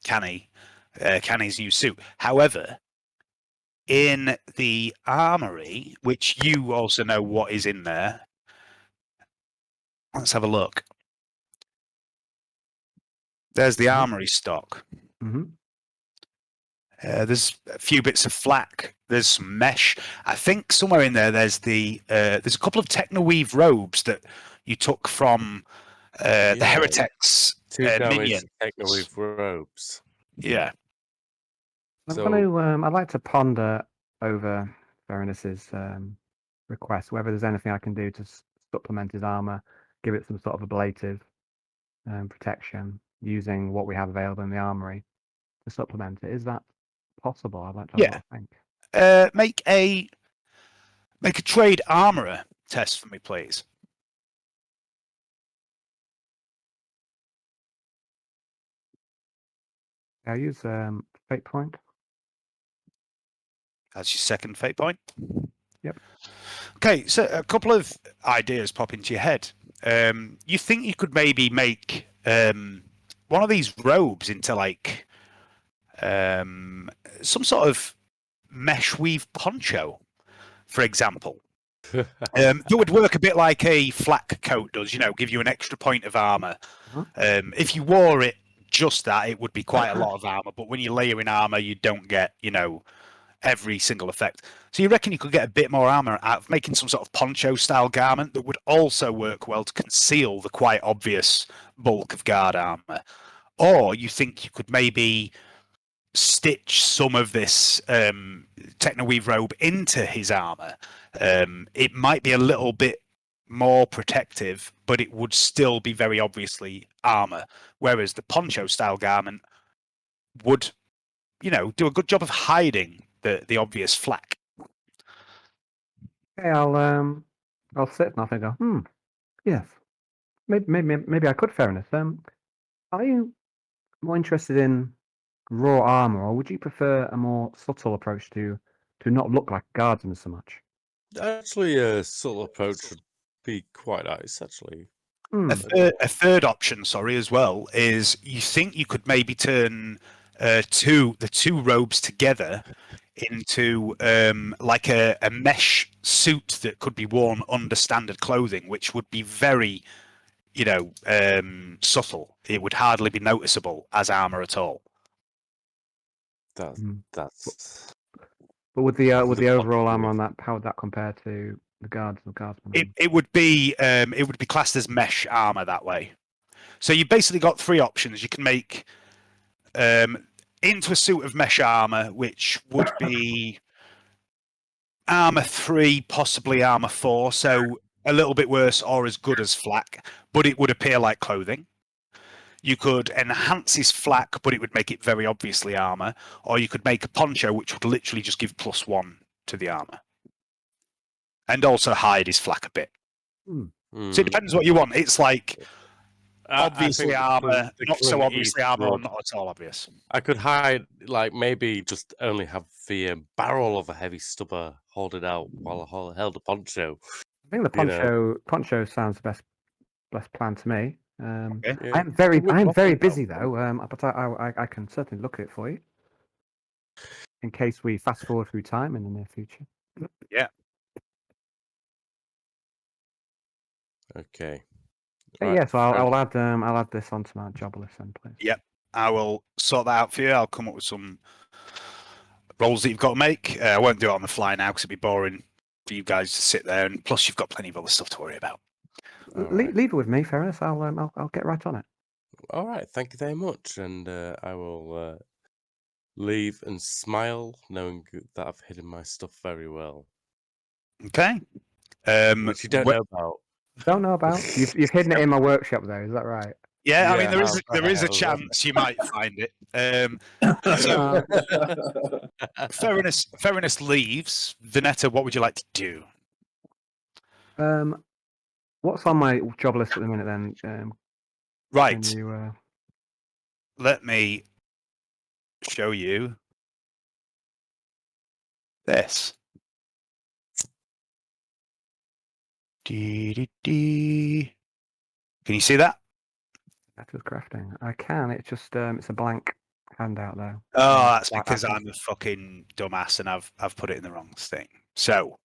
Canni's new suit. However, in the armory, which you also know what is in there, let's have a look. There's the armory stock. Mm-hmm. There's a few bits of flak. There's some mesh. I think somewhere in there there's there's a couple of Technoweave robes that you took from the Heretics minion. Technoweave robes. Yeah. I'd like to ponder over Veronis's request, whether there's anything I can do to supplement his armor, give it some sort of ablative protection using what we have available in the armory to supplement it. Is that possible? I'd like to have a think. Make a trade armorer test for me, please. I'll use fate point. That's your second fate point. Yep. Okay, so a couple of ideas pop into your head. You think you could maybe make one of these robes into like some sort of mesh weave poncho, for example. That would work a bit like a flak coat does, give you an extra point of armor. If you wore it just that, it would be quite a lot of armor, but when you layer in armor, you don't get, every single effect. So you reckon you could get a bit more armor out of making some sort of poncho-style garment that would also work well to conceal the quite obvious bulk of guard armor? Or you think you could maybe stitch some of this Technoweave robe into his armor? It might be a little bit more protective, but it would still be very obviously armor, whereas the poncho-style garment would, do a good job of hiding the obvious flak. Okay, I'll sit and I'll think, yes, maybe I could, fairness. Are you more interested in raw armor, or would you prefer a more subtle approach to not look like guardsmen so much? Actually, a subtle approach would be quite nice, actually. A third option, as well, is you think you could maybe turn the two robes together into like a mesh suit that could be worn under standard clothing, which would be very, subtle. It would hardly be noticeable as armor at all. That's. But would the overall armor on that, how would that compare to the guardsmen? It would be classed as mesh armor that way. So you basically got three options. You can make into a suit of mesh armor, which would be armor 3, possibly armor 4, so a little bit worse or as good as flak, but it would appear like clothing. You could enhance his flak, but it would make it very obviously armor, or you could make a poncho, which would literally just give +1 to the armor, and also hide his flak a bit. So it depends what you want. It's like obviously armor, not so obviously armor, or not at all obvious. I could hide, like maybe just only have the barrel of a heavy stubber hold it out while I held a poncho. I think the poncho sounds the best plan to me. Okay. I am very busy though, but I can certainly look at it for you in case we fast forward through time in the near future. Yeah. Okay. Right. Yeah, so I'll add this onto my job list then, please. Yep, I will sort that out for you. I'll come up with some roles that you've got to make. I won't do it on the fly now because it'd be boring for you guys to sit there, and plus you've got plenty of other stuff to worry about. Leave it with me, Fairness. I'll get right on it. All right, thank you very much, and I will leave and smile, knowing that I've hidden my stuff very well. Okay. Which you don't know about. Don't know about. You've hidden it in my workship, though. Is that right? Yeah, I mean there is a chance you might find it. So Fairness leaves. Vinetta, what would you like to do? What's on my job list at the minute then? Right. Let me show you this. Can you see that? That was crafting. I can. It's just it's a blank handout though. Oh, that's because I'm a fucking dumbass and I've put it in the wrong thing. So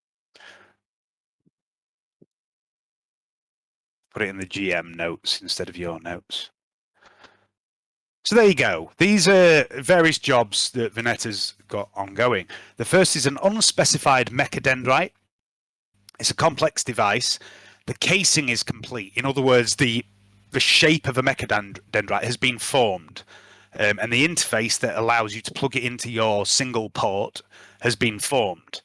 put it in the GM notes instead of your notes. So there you go. These are various jobs that Vinetta's got ongoing. The first is an unspecified mechadendrite. It's a complex device. The casing is complete. In other words, the shape of a mechadendrite has been formed. And the interface that allows you to plug it into your single port has been formed.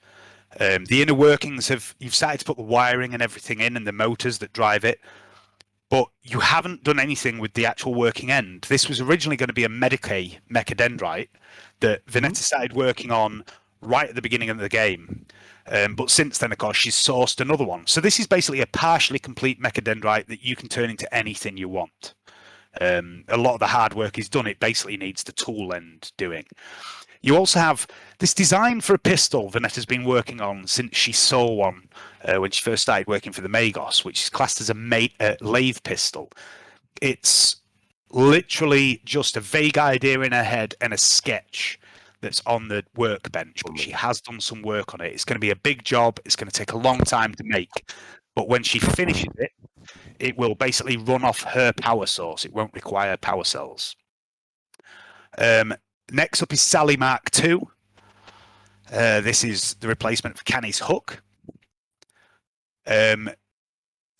The inner workings you've started to put the wiring and everything in and the motors that drive it. But you haven't done anything with the actual working end. This was originally going to be a Medicae mechadendrite that Vinetta started working on right at the beginning of the game. But since then, of course, she's sourced another one. So this is basically a partially complete mechadendrite that you can turn into anything you want. A lot of the hard work is done. It basically needs the tool end doing. You also have this design for a pistol Vinetta's been working on since she saw one when she first started working for the Magos, which is classed as a lathe pistol. It's literally just a vague idea in her head and a sketch that's on the workbench, but she has done some work on it. It's going to be a big job. It's going to take a long time to make, but when she finishes it, it will basically run off her power source. It won't require power cells. Next up is Sally Mark II. This is the replacement for Canni's hook. The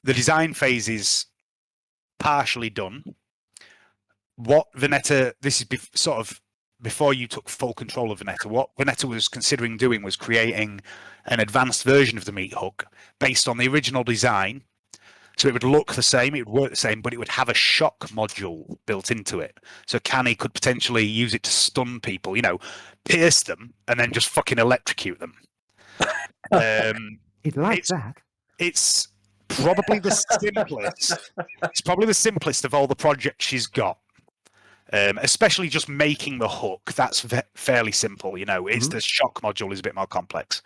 design phase is partially done. What Veneta, this is sort of before you took full control of Veneta, what Veneta was considering doing was creating an advanced version of the meat hook based on the original design. So it would look the same, it would work the same, but it would have a shock module built into it. So Canni could potentially use it to stun people, pierce them and then just fucking electrocute them. He'd like that. It's probably the simplest. It's probably the simplest of all the projects she's got. Especially just making the hook, that's fairly simple. It's the shock module is a bit more complex.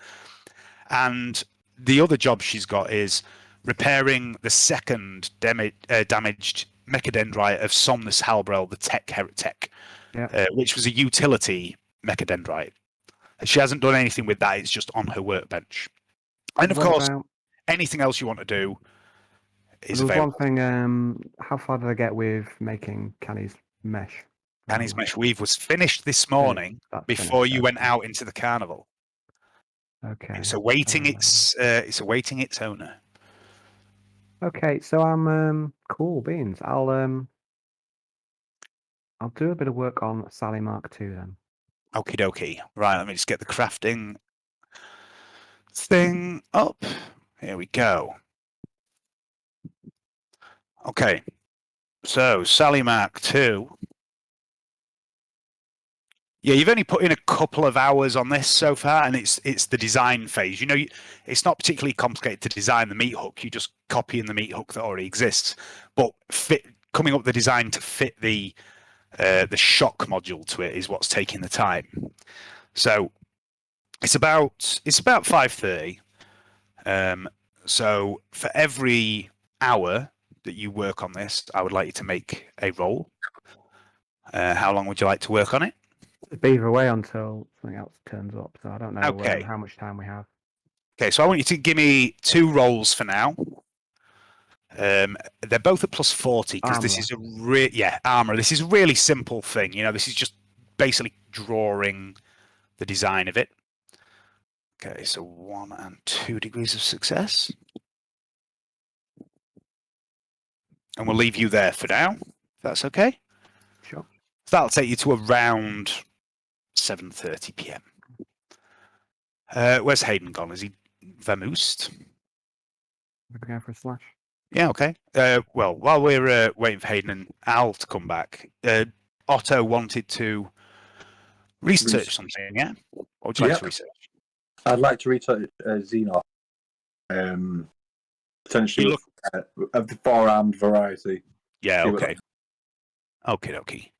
And the other job she's got is repairing the second damaged mechadendrite of Somnus Halbrel, the tech heretic, which was a utility mechadendrite. She hasn't done anything with that. It's just on her workbench. And of course, anything else you want to do is available. One thing, how far did I get with making Canni's mesh? Canni's mesh weave was finished this morning before you went out into the carnival. Okay. It's awaiting its owner. Okay, so I'm cool beans. I'll do a bit of work on Sally Mark II then. Okie dokie. Right, let me just get the crafting thing up. Here we go. Okay. So Sally Mark II. Yeah, you've only put in a couple of hours on this so far, and it's the design phase. It's not particularly complicated to design the meat hook. You just copy in the meat hook that already exists, but coming up with the design to fit the shock module to it is what's taking the time. So it's about 5:30. So for every hour that you work on this, I would like you to make a roll. How long would you like to work on it? Beaver away until something else turns up, so I don't know how much time we have. Okay, so I want you to give me 2 rolls for now. They're both at plus 40 because this is armor. This is a really simple thing. This is just basically drawing the design of it. Okay, so 1 and 2 degrees of success. And we'll leave you there for now. If that's okay? Sure. So that'll take you to around 7:30 p.m. Where's Hayden gone? Is he vamoosed? We're going for a slash. Yeah, okay. Well, while we're waiting for Hayden and Al to come back, Otto wanted to research something, yeah? What would you like to research? I'd like to research Xenos. Potentially of the 4-armed variety. Yeah, okay. Okie dokie.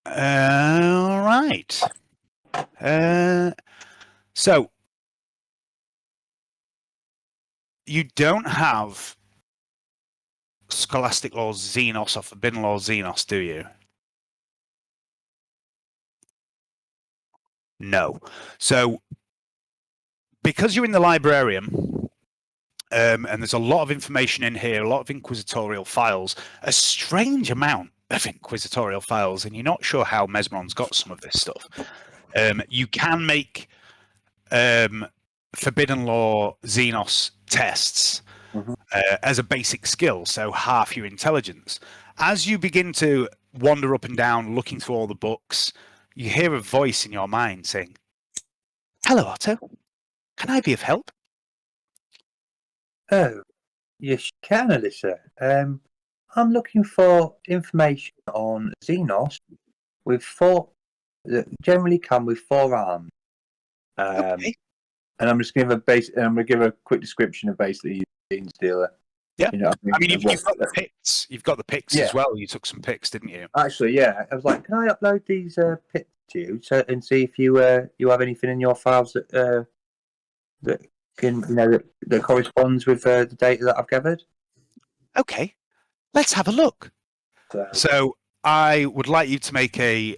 All right. So you don't have Scholastic Law Xenos or Forbidden Law Xenos, do you? No. So because you're in the librarian, and there's a lot of information in here, a lot of inquisitorial files, a strange amount of inquisitorial files, and you're not sure how Mesmeron's got some of this stuff. You can make Forbidden Law Xenos tests as a basic skill, so half your intelligence. As you begin to wander up and down looking through all the books, you hear a voice in your mind saying, "Hello, Otto. Can I be of help?" Oh, yes, can, Alyssa. I'm looking for information on Xenos with 4, that generally come with 4 arms. Okay. And I'm just going to give a quick description of basically Dean Stealer. Yeah. I mean, you've got the pics. You've got the pics as well. You took some pics, didn't you? Actually, yeah. I was like, can I upload these pics to you and see if you have anything in your files that can that corresponds with the data that I've gathered? Okay. Let's have a look. So I would like you to make a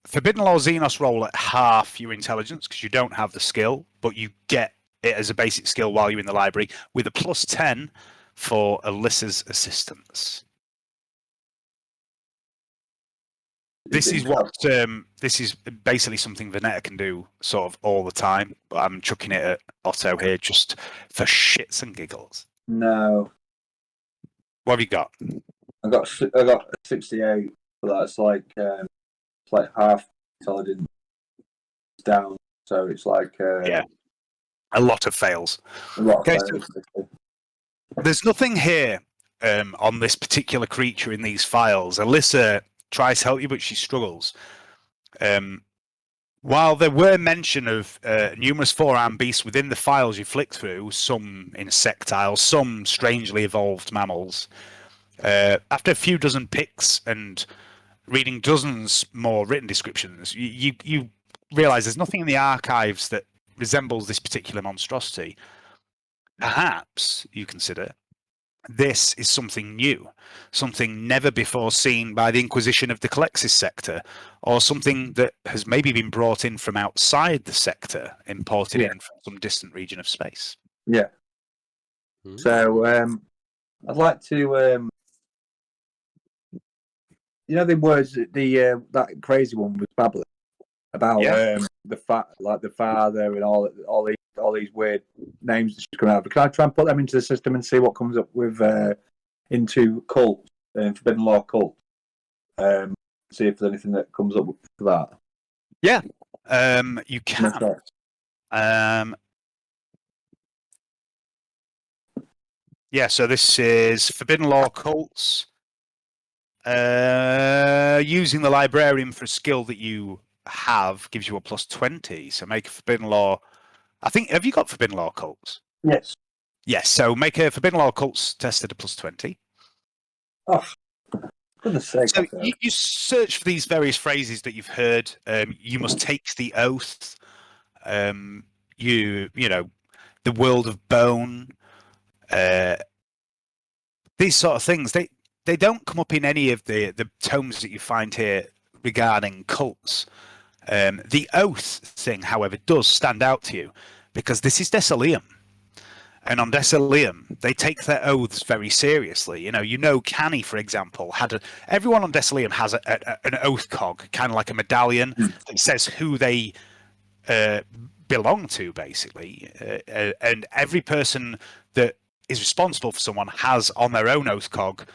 Forbidden Law Xenos roll at half your intelligence because you don't have the skill, but you get it as a basic skill while you're in the library with a plus 10 for Alyssa's assistance. This is basically something Veneta can do sort of all the time. But I'm chucking it at Otto here just for shits and giggles. No, What have you got? I got a 68, but that's like half intelligence down. So it's like Yeah. A lot of fails. a lot of Okay, fails. There's nothing here on this particular creature in these files. Alyssa tries to help you, but she struggles. While there were mention of numerous four-armed beasts within the files you flick through, some insectile, some strangely evolved mammals, after a few dozen picks and reading dozens more written descriptions, you realise there's nothing in the archives that resembles this particular monstrosity. Perhaps, you consider, this is something new, something never before seen by the Inquisition of the Calexis sector, or something that has maybe been brought in from outside the sector, imported in from some distant region of space. Yeah. So I'd like to, the words that crazy one was babbling about the father and all these weird names that she's coming out of. Can I try and put them into the system and see what comes up with into cult, Forbidden Law cult? See if there's anything that comes up for that. Yeah, you can. Yeah, so this is Forbidden Law cults. Using the librarian for a skill that you have gives you a +20. So make a Forbidden Law. I think, have you got Forbidden Law cults? Yes. Yes, so make a Forbidden Law cults test at a +20. Oh, goodness sake. So you search for these various phrases that you've heard. You must take the oath. You know, the world of bone. These sort of things, they don't come up in any of the tomes that you find here regarding cults. The oath thing, however, does stand out to you because this is Decilium. And on Decilium, they take their oaths very seriously. You know, Canni, for example, everyone on Decilium has an oath cog, kind of like a medallion that says who they belong to, basically. And every person that is responsible for someone has on their own oath cog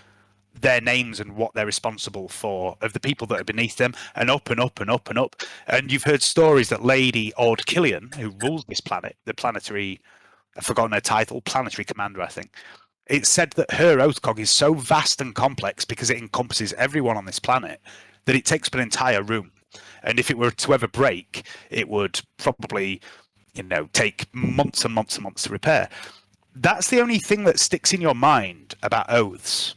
their names and what they're responsible for of the people that are beneath them, and up and up and up and up. And you've heard stories that Lady Ord Killian, who rules this planet, the planetary, I've forgotten her title, planetary commander, I think. It's said that her oath cog is so vast and complex because it encompasses everyone on this planet that it takes up an entire room. And if it were to ever break, it would probably, take months and months and months to repair. That's the only thing that sticks in your mind about oaths.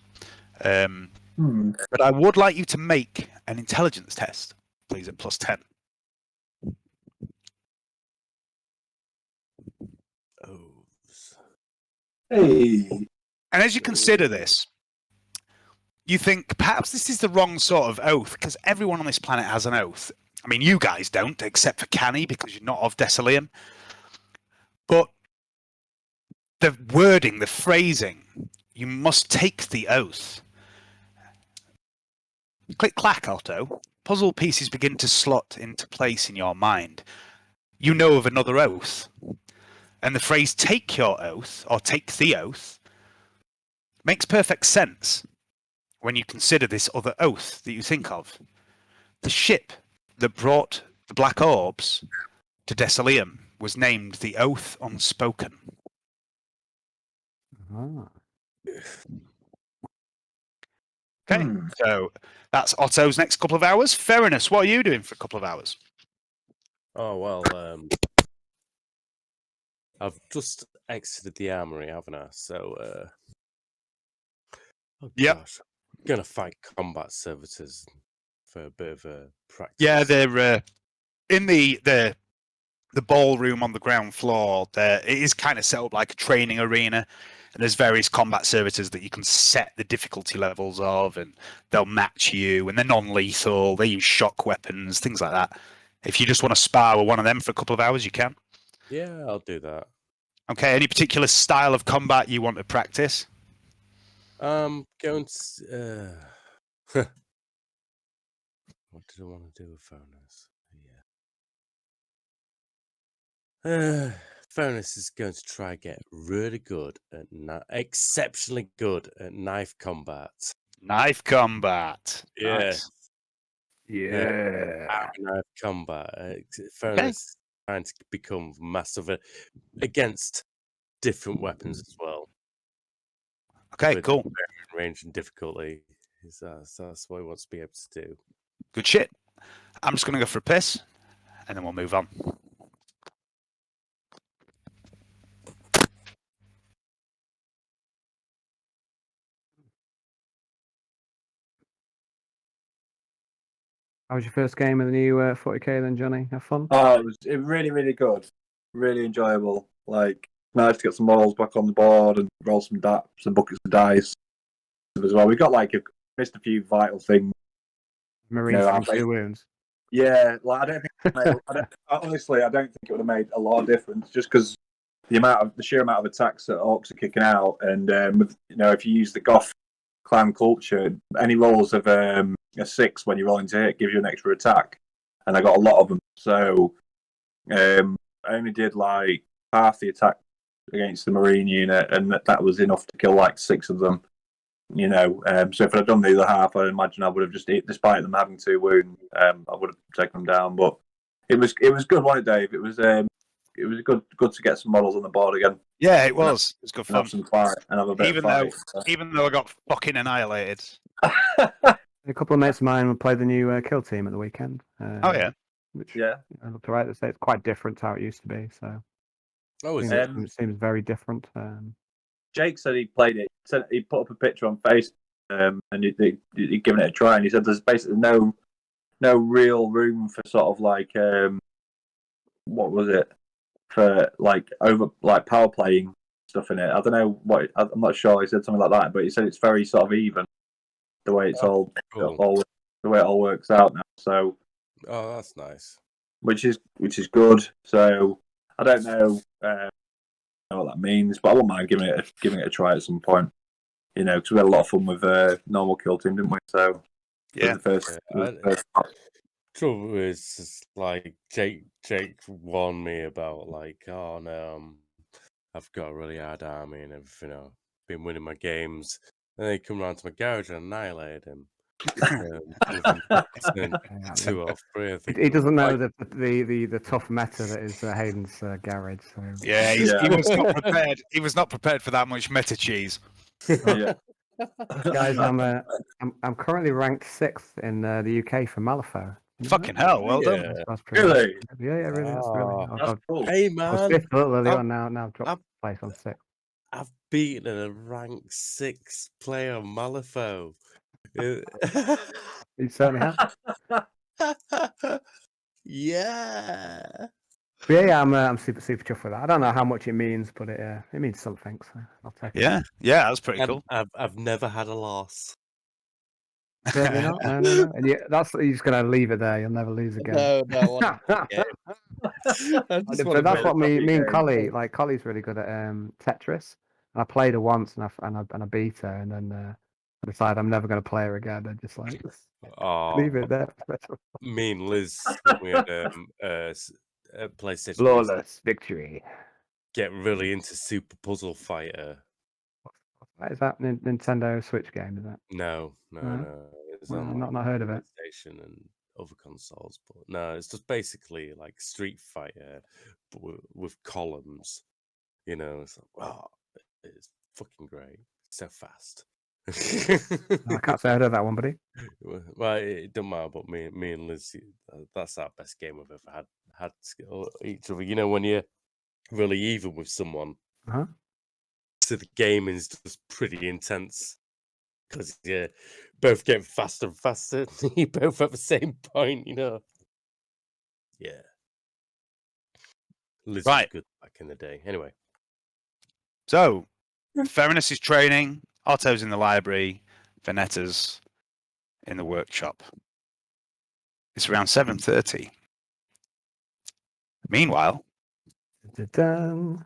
But I would like you to make an intelligence test, please, at +10. Oaths. Hey. And as you consider this, you think perhaps this is the wrong sort of oath because everyone on this planet has an oath. I mean, you guys don't, except for Canni, because you're not of Decilium. But the wording, the phrasing, you must take the oath. Click clack, Otto. Puzzle pieces begin to slot into place in your mind. You know of another oath. And the phrase take your oath, or take the oath, makes perfect sense when you consider this other oath that you think of. The ship that brought the Black Orbs to Decilium was named the Oath Unspoken. Okay, so that's Otto's next couple of hours. Fairness, what are you doing for a couple of hours? Oh, well, I've just exited the armory, haven't I? So, gosh, I'm going to fight combat servitors for a bit of a practice. Yeah, they're in the ballroom on the ground floor. It is kind of set up like a training arena. And there's various combat servitors that you can set the difficulty levels of, and they'll match you, and they're non-lethal. They use shock weapons, things like that. If you just want to spar with one of them for a couple of hours, you can. Yeah, I'll do that. Okay, any particular style of combat you want to practice? Going to... what did I want to do with Furnace? Yeah. Furnace is going to try get really good at exceptionally good at knife combat. Knife combat. Yeah. Nice. Yeah. Knife combat. Furnace Okay. is trying to become massive against different weapons as well. Okay, With cool. varying range and difficulty. So that's what he wants to be able to do. Good shit. I'm just going to go for a piss, and then we'll move on. How was your first game of the new 40k then, Johnny? Have fun? Oh, it was really, really good. Really enjoyable. Like, nice to get some models back on the board and roll some buckets of dice as well. We got missed a few vital things. Marines from 2 wounds. Yeah, like I don't think honestly, I don't think it would have made a lot of difference just because the sheer amount of attacks that orcs are kicking out, and if you use the Goth clan culture, any rolls of a 6 when you're rolling to hit gives you an extra attack, and I got a lot of them. So I only did like half the attack against the Marine unit, and that was enough to kill like 6 of them. So if I'd done the other half, I imagine I would have just, despite them having 2 wounds, I would have taken them down. But it was good, wasn't it, Dave? It was good to get some models on the board again. Yeah, it was. It was good And have fun. some fight and have a bit of fight. Even though I got fucking annihilated. A couple of mates of mine played the new kill team at the weekend. Oh yeah. Which Yeah. I looked right to say it's quite different to how it used to be. So it seems very different. Jake said he played it. He put up a picture on Facebook, and he'd given it a try, and he said there's basically no real room for sort of like what was it, for like power playing stuff in it. I don't know what, I'm not sure. He said something like that, but he said it's very sort of even the way it's cool. the way it all works out now. So that's nice. which is good. So I don't know what that means, but I wouldn't mind giving it a try at some point. Because we had a lot of fun with normal kill team, didn't we? So Yeah. Trouble is, it's like Jake warned me about like, oh no, I've got a really hard army and everything. I've been winning my games, and they come around to my garage and annihilate him. Within 2 or 3, I think. He doesn't know the tough meta that is Hayden's garage. So. Yeah, he was not prepared. He was not prepared for that much meta cheese. Yeah. Guys, I'm currently ranked 6th in the UK for Malifaux. Fucking hell! Well done. That's pretty Really? Yeah, really. That's really. That's cool. Hey I was man, 5th a little early on. Now dropped place on 6th. I've beaten a rank 6 player Malifaux. You certainly have. Yeah. But yeah, I'm super chuffed with that. I don't know how much it means, but it means something. So I'll take it. Yeah, that's pretty cool. I've never had a loss. Really not? No. And you're just gonna leave it there. You'll never lose again. No. But that's what me and Collie, like Collie's really good at Tetris. And I played her once and I beat her, and then I decided I'm never going to play her again. And just like leave it there. Me and Liz, we had a PlayStation. Flawless victory. Get really into Super Puzzle Fighter. Is that Nintendo Switch game? Is that? No. It's on not heard of it. PlayStation and other consoles, but no, it's just basically like Street Fighter, but with columns. It's like, wow, it's fucking great. It's so fast. I can't say I heard of that one, buddy. Well, it don't matter. But me and Liz, that's our best game we've ever had each other. When you're really even with someone. Uh-huh. So the game is just pretty intense because you're both getting faster and faster. You both at the same point, Yeah. Liz was good back in the day. Anyway. So, Furnace is training, Otto's in the library, Venetta's in the workshop. It's around 7:30. Meanwhile, Dun.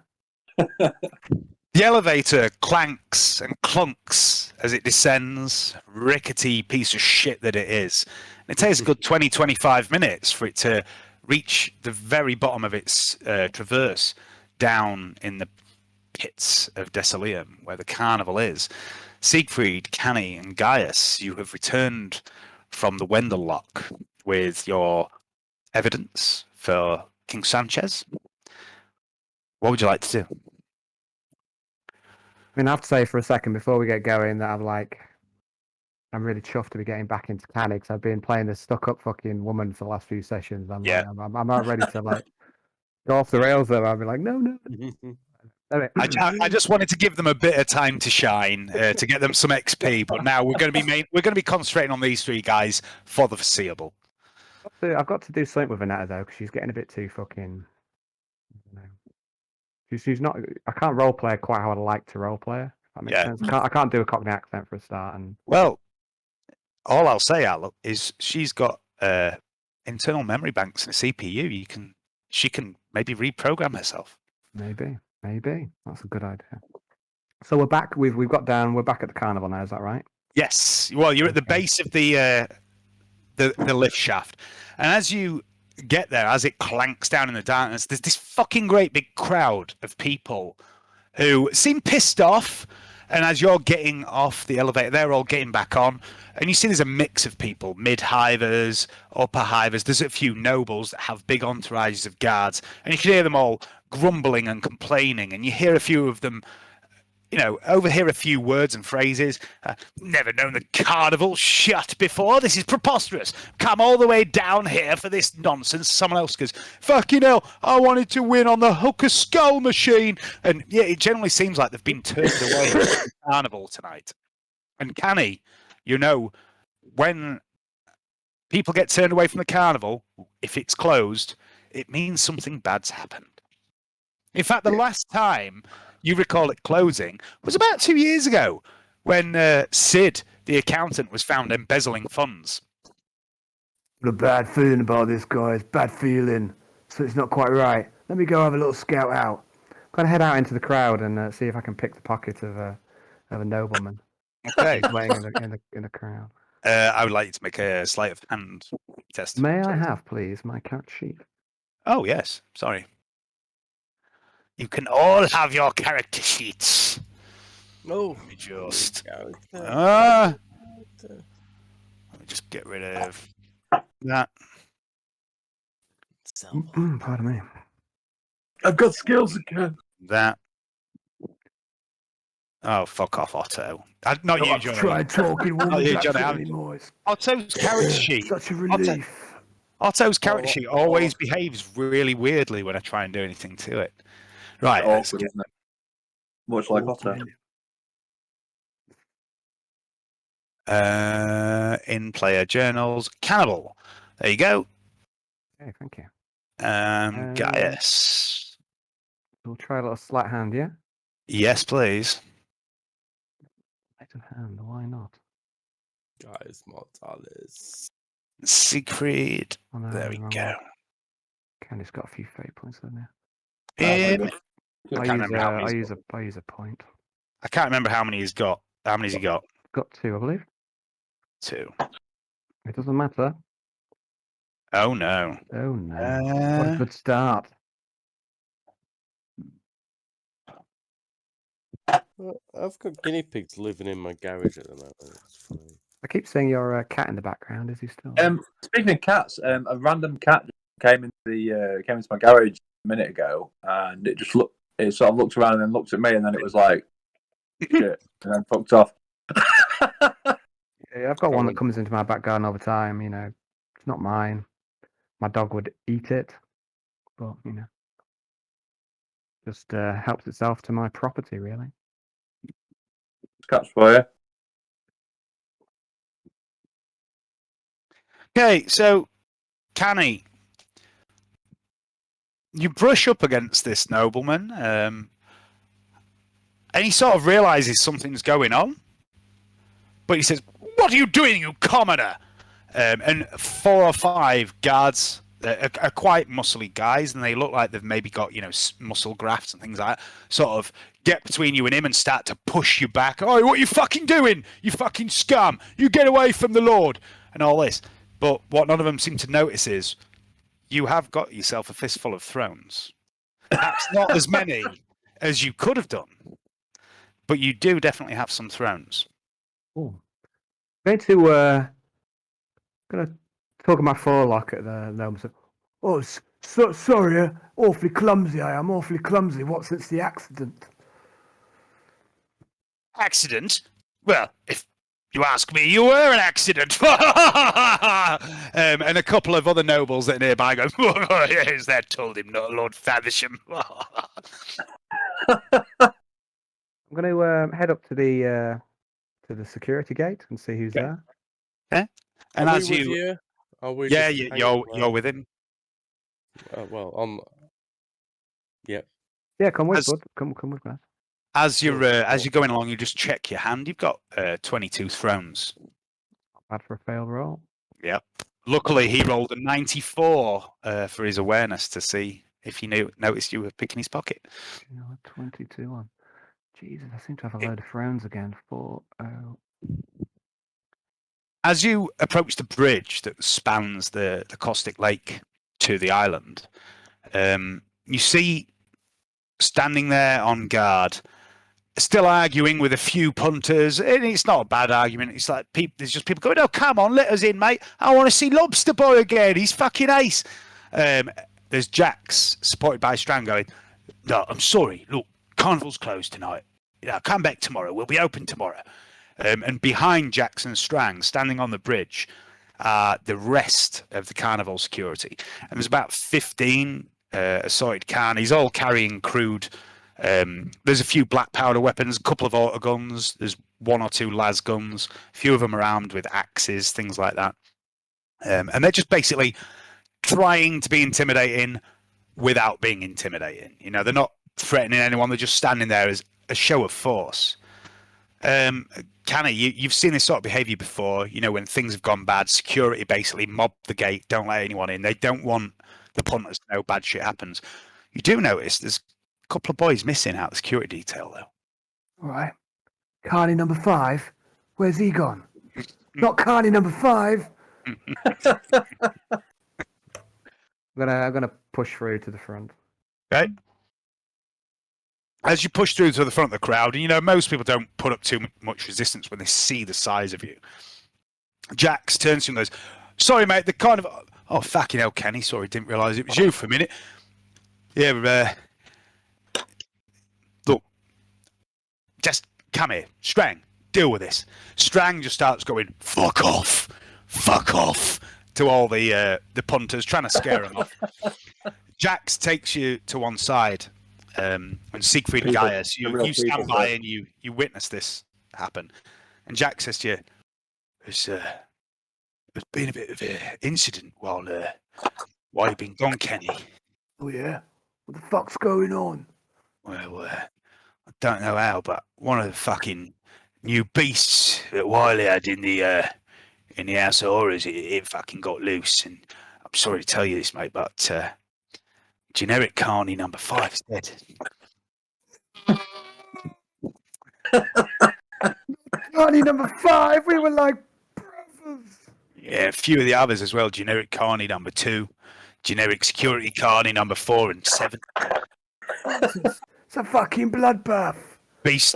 the elevator clanks and clunks as it descends, rickety piece of shit that it is. And it takes a good 20-25 minutes for it to reach the very bottom of its traverse down in the pits of Desoleum, where the carnival is. Siegfried, Canni, and Gaius, you have returned from the Wendell Lock with your evidence for King Sanchez. What would you like to do? I mean, I have to say for a second before we get going that I'm really chuffed to be getting back into Canni because I've been playing this stuck-up fucking woman for the last few sessions. I'm not ready to like go off the rails though. I'll be like, no. Anyway. I just wanted to give them a bit of time to shine, to get them some XP. But now we're going to be concentrating on these three guys for the foreseeable. I've got to do something with Annetta though because she's getting a bit too fucking. I don't know. She's not. I can't role play her quite how I'd like to role play her. If that makes sense. I can't do a Cockney accent for a start. And well, all I'll say, Al, is she's got internal memory banks in a CPU. She can maybe reprogram herself. Maybe that's a good idea. So we're back. We've got down. We're back at the carnival now. Is that right? Yes. Well, you're at the base of the lift shaft, and as you get there, as it clanks down in the darkness, there's this fucking great big crowd of people who seem pissed off. And as you're getting off the elevator, they're all getting back on. And you see there's a mix of people, mid-hivers, upper-hivers. There's a few nobles that have big entourages of guards. And you can hear them all grumbling and complaining. And you hear a few of them, overhear a few words and phrases. Never known the carnival shut before. This is preposterous. Come all the way down here for this nonsense. Someone else goes, fucking hell, I wanted to win on the hooker skull machine. And yeah, it generally seems like they've been turned away from the carnival tonight. And Canni, when people get turned away from the carnival, if it's closed, it means something bad's happened. In fact, the last time you recall it closing was about 2 years ago when Sid, the accountant, was found embezzling funds. Got a bad feeling about this, guys. Bad feeling. So it's not quite right. Let me go have a little scout out. I'm gonna head out into the crowd and see if I can pick the pocket of a nobleman. Okay. He's waiting in the crowd. I would like you to make a sleight of hand test. May I have, please, my character sheet? Oh, yes. Sorry. You can all have your character sheets. No. Let me just... Character. Let me just get rid of that. Pardon me. I've got skills again. That. Oh, fuck off, Otto. Not you, Johnny. Try talking Not you, Johnny. anymore. Otto's character sheet. Such a relief. Otto's character sheet always behaves really weirdly when I try and do anything to it. Right. Awkward, isn't it? Much like Otto. In player journals, Cannibal. There you go. Okay, thank you. Gaius. We'll try a little sleight hand, yeah? Yes, please. Sleight of hand, why not? Guys, Mortalis. Siegfried. Oh, no, There we go. Candy's got a few fate points in there. I use a point. I can't remember how many he's got. How many's he got? Got 2, I believe. 2. It doesn't matter. Oh no. Oh no. What a good start. I've got guinea pigs living in my garage at the moment. It's fine. I keep seeing your cat in the background. Is he still? Speaking of cats, a random cat came into my garage a minute ago, and it sort of looked around and then looked at me, and then it was like, shit, and then fucked off. Yeah, I've got one that comes into my back garden all the time. It's not mine. My dog would eat it, but just helps itself to my property, really. Cats for you. Okay, so Canni, you brush up against this nobleman, and he sort of realizes something's going on, but he says, "What are you doing, you commoner?" And 4 or 5 guards are quite muscly guys, and they look like they've maybe got muscle grafts and things like that, sort of get between you and him and start to push you back. Oh, what are you fucking doing? You fucking scum! You get away from the Lord and all this. But what none of them seem to notice is you have got yourself a fistful of thrones. Perhaps not as many as you could have done, but you do definitely have some thrones. Oh, going to tug my forelock at the gnome. Oh, sorry, awfully clumsy. I am awfully clumsy. What since the accident? Accident? Well, if you ask me, you were an accident. And a couple of other nobles that are nearby go, oh, yes, that told him not, Lord Faversham. I'm going to head up to the security gate and see who's there. And Are as we with you, Are we yeah, just you're hanging with him. well, yeah. Yeah, come with, bud. Come with me. As you're going along, you just check your hand. You've got 22 thrones. Bad for a failed roll. Yep. Luckily, he rolled a 94 for his awareness to see if he noticed you were picking his pocket. 22 on. Jesus, I seem to have a load of thrones again. 4-0. As you approach the bridge that spans the caustic lake to the island, you see standing there on guard, still arguing with a few punters. And it's not a bad argument. It's like there's just people going, "Oh, come on, let us in, mate. I want to see Lobster Boy again. He's fucking ace." There's Jax, supported by Strang, going, "No, I'm sorry. Look, Carnival's closed tonight. Come back tomorrow. We'll be open tomorrow." And behind Jax and Strang, standing on the bridge, the rest of the Carnival security. And there's about 15 assorted carnies, all carrying crude. There's a few black powder weapons, a couple of auto guns. There's 1 or 2 las guns. A few of them are armed with axes, things like that. And they're just basically trying to be intimidating without being intimidating. You know, they're not threatening anyone. They're just standing there as a show of force. Canni, you've seen this sort of behaviour before. You know, when things have gone bad, security basically mob the gate, don't let anyone in. They don't want the punters to know bad shit happens. You do notice there's a couple of boys missing out of the security detail, though. All right. Carney number 5. Where's he gone? Not Carney number 5. I'm gonna push through to the front. Okay. As you push through to the front of the crowd, and you know most people don't put up too much resistance when they see the size of you. Jax turns to him and goes, "Sorry, mate. The kind of oh fucking hell, Canni. Sorry, didn't realise it was you for a minute. Yeah, look, just come here, Strang. Deal with this." Strang just starts going, "Fuck off, to all the punters, trying to scare them off. Jax takes you to one side. And Siegfried and Gaius, you stand by and you witness this happen. And Jack says to you, there's been a bit of an incident while you've been gone, Canni." Oh yeah? What the fuck's going on? "Well, I don't know how, but one of the fucking new beasts that Wiley had in the House of Horrors, it fucking got loose. And I'm sorry to tell you this, mate, but generic Carney number 5 is dead." Carney number 5? We were like brothers. Yeah, a few of the others as well. Generic Carney number 2, generic security Carney number 4 and 7. It's a fucking bloodbath. Beast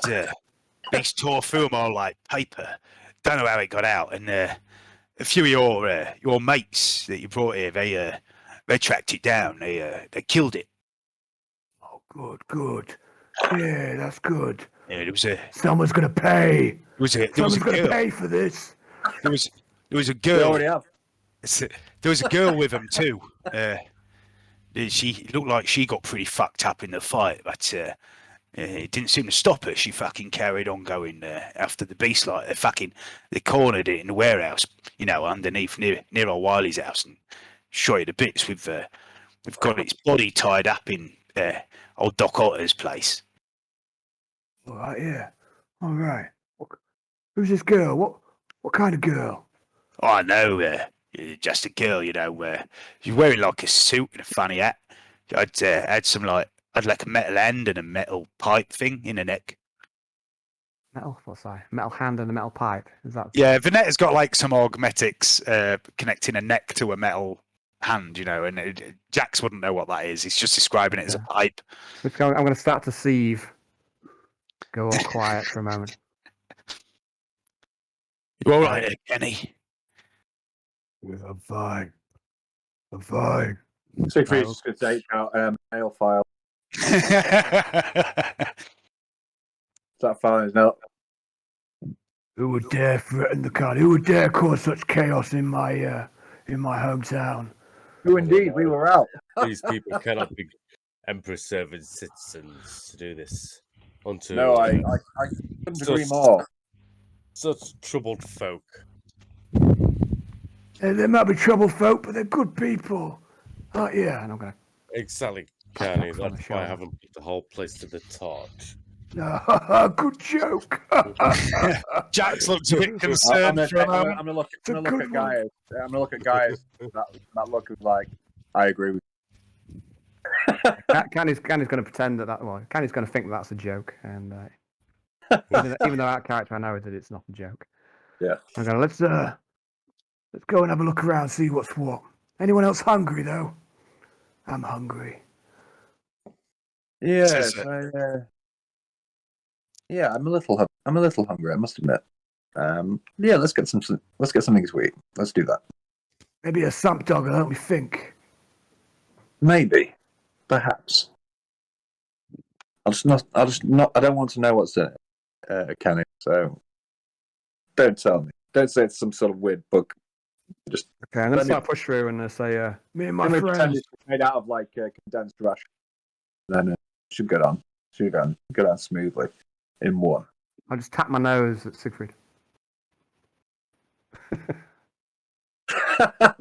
tore through them all like paper. Don't know how it got out. And a few of your mates that you brought here, they tracked it down. They killed it. Oh, good. Yeah, that's good. Yeah, Someone's gonna pay. Someone's gonna pay for this. There was a We girl. already have. There was a girl with them too. She looked like she got pretty fucked up in the fight, but it didn't seem to stop her. She fucking carried on going after the beast. Like they cornered it in the warehouse, you know, underneath near old Wiley's house, and shot it to bits. We've got its body tied up in old Doc Otter's place. All right, yeah. All right. Who's this girl? What kind of girl? Oh, I know, just a girl, you know. She's wearing like a suit and a funny hat. Had some like had like a metal end and a metal pipe thing in a neck. What's that? Metal hand and a metal pipe. Is that? Yeah, Venetta's got like some augmetics connecting a neck to a metal hand, and Jax wouldn't know what that is. He's just describing it as a pipe. I'm going to start to sieve. Go all quiet for a moment. You all right, Kenny? Yeah, I'm fine. I'm fine. Siegfried's just going to take out a mail file. Is that fine? No. Who would dare threaten the card? Who would dare cause such chaos in my hometown? Who indeed? We were out. These people cannot be Emperor-serving citizens to do this. No, I couldn't agree more. Such troubled folk. They might be troubled folk, but they're good people. Oh, yeah. And I'm going to... Exactly, Canny. Back on the That's why I shoulder. haven't put the whole place to the torch. Good joke. Jax looks a bit I'm concerned gonna for a moment. look a at good Gaius. I'm gonna look at Gaius. That look is like, I agree with. Canny's going to pretend that. Well, Canny's going to think that's a joke, and even though that character I know that it's not a joke. Yeah. I'm going to Let's go and have a look around, see what's what. Anyone else hungry though? I'm hungry. Yeah, Says yeah. I'm a little hungry. I must admit. Yeah, let's get something to eat. Let's do that. Maybe a sump dog will help me think. Maybe, perhaps. I don't want to know what's in it, Kenny. So don't tell me. Don't say it's some sort of weird book. Just okay. I'm going to start push through and say, Me and my let me pretend friends. it's made out of like condensed ration. Then should go down. Should go down smoothly in one. I'll just tap my nose at Siegfried.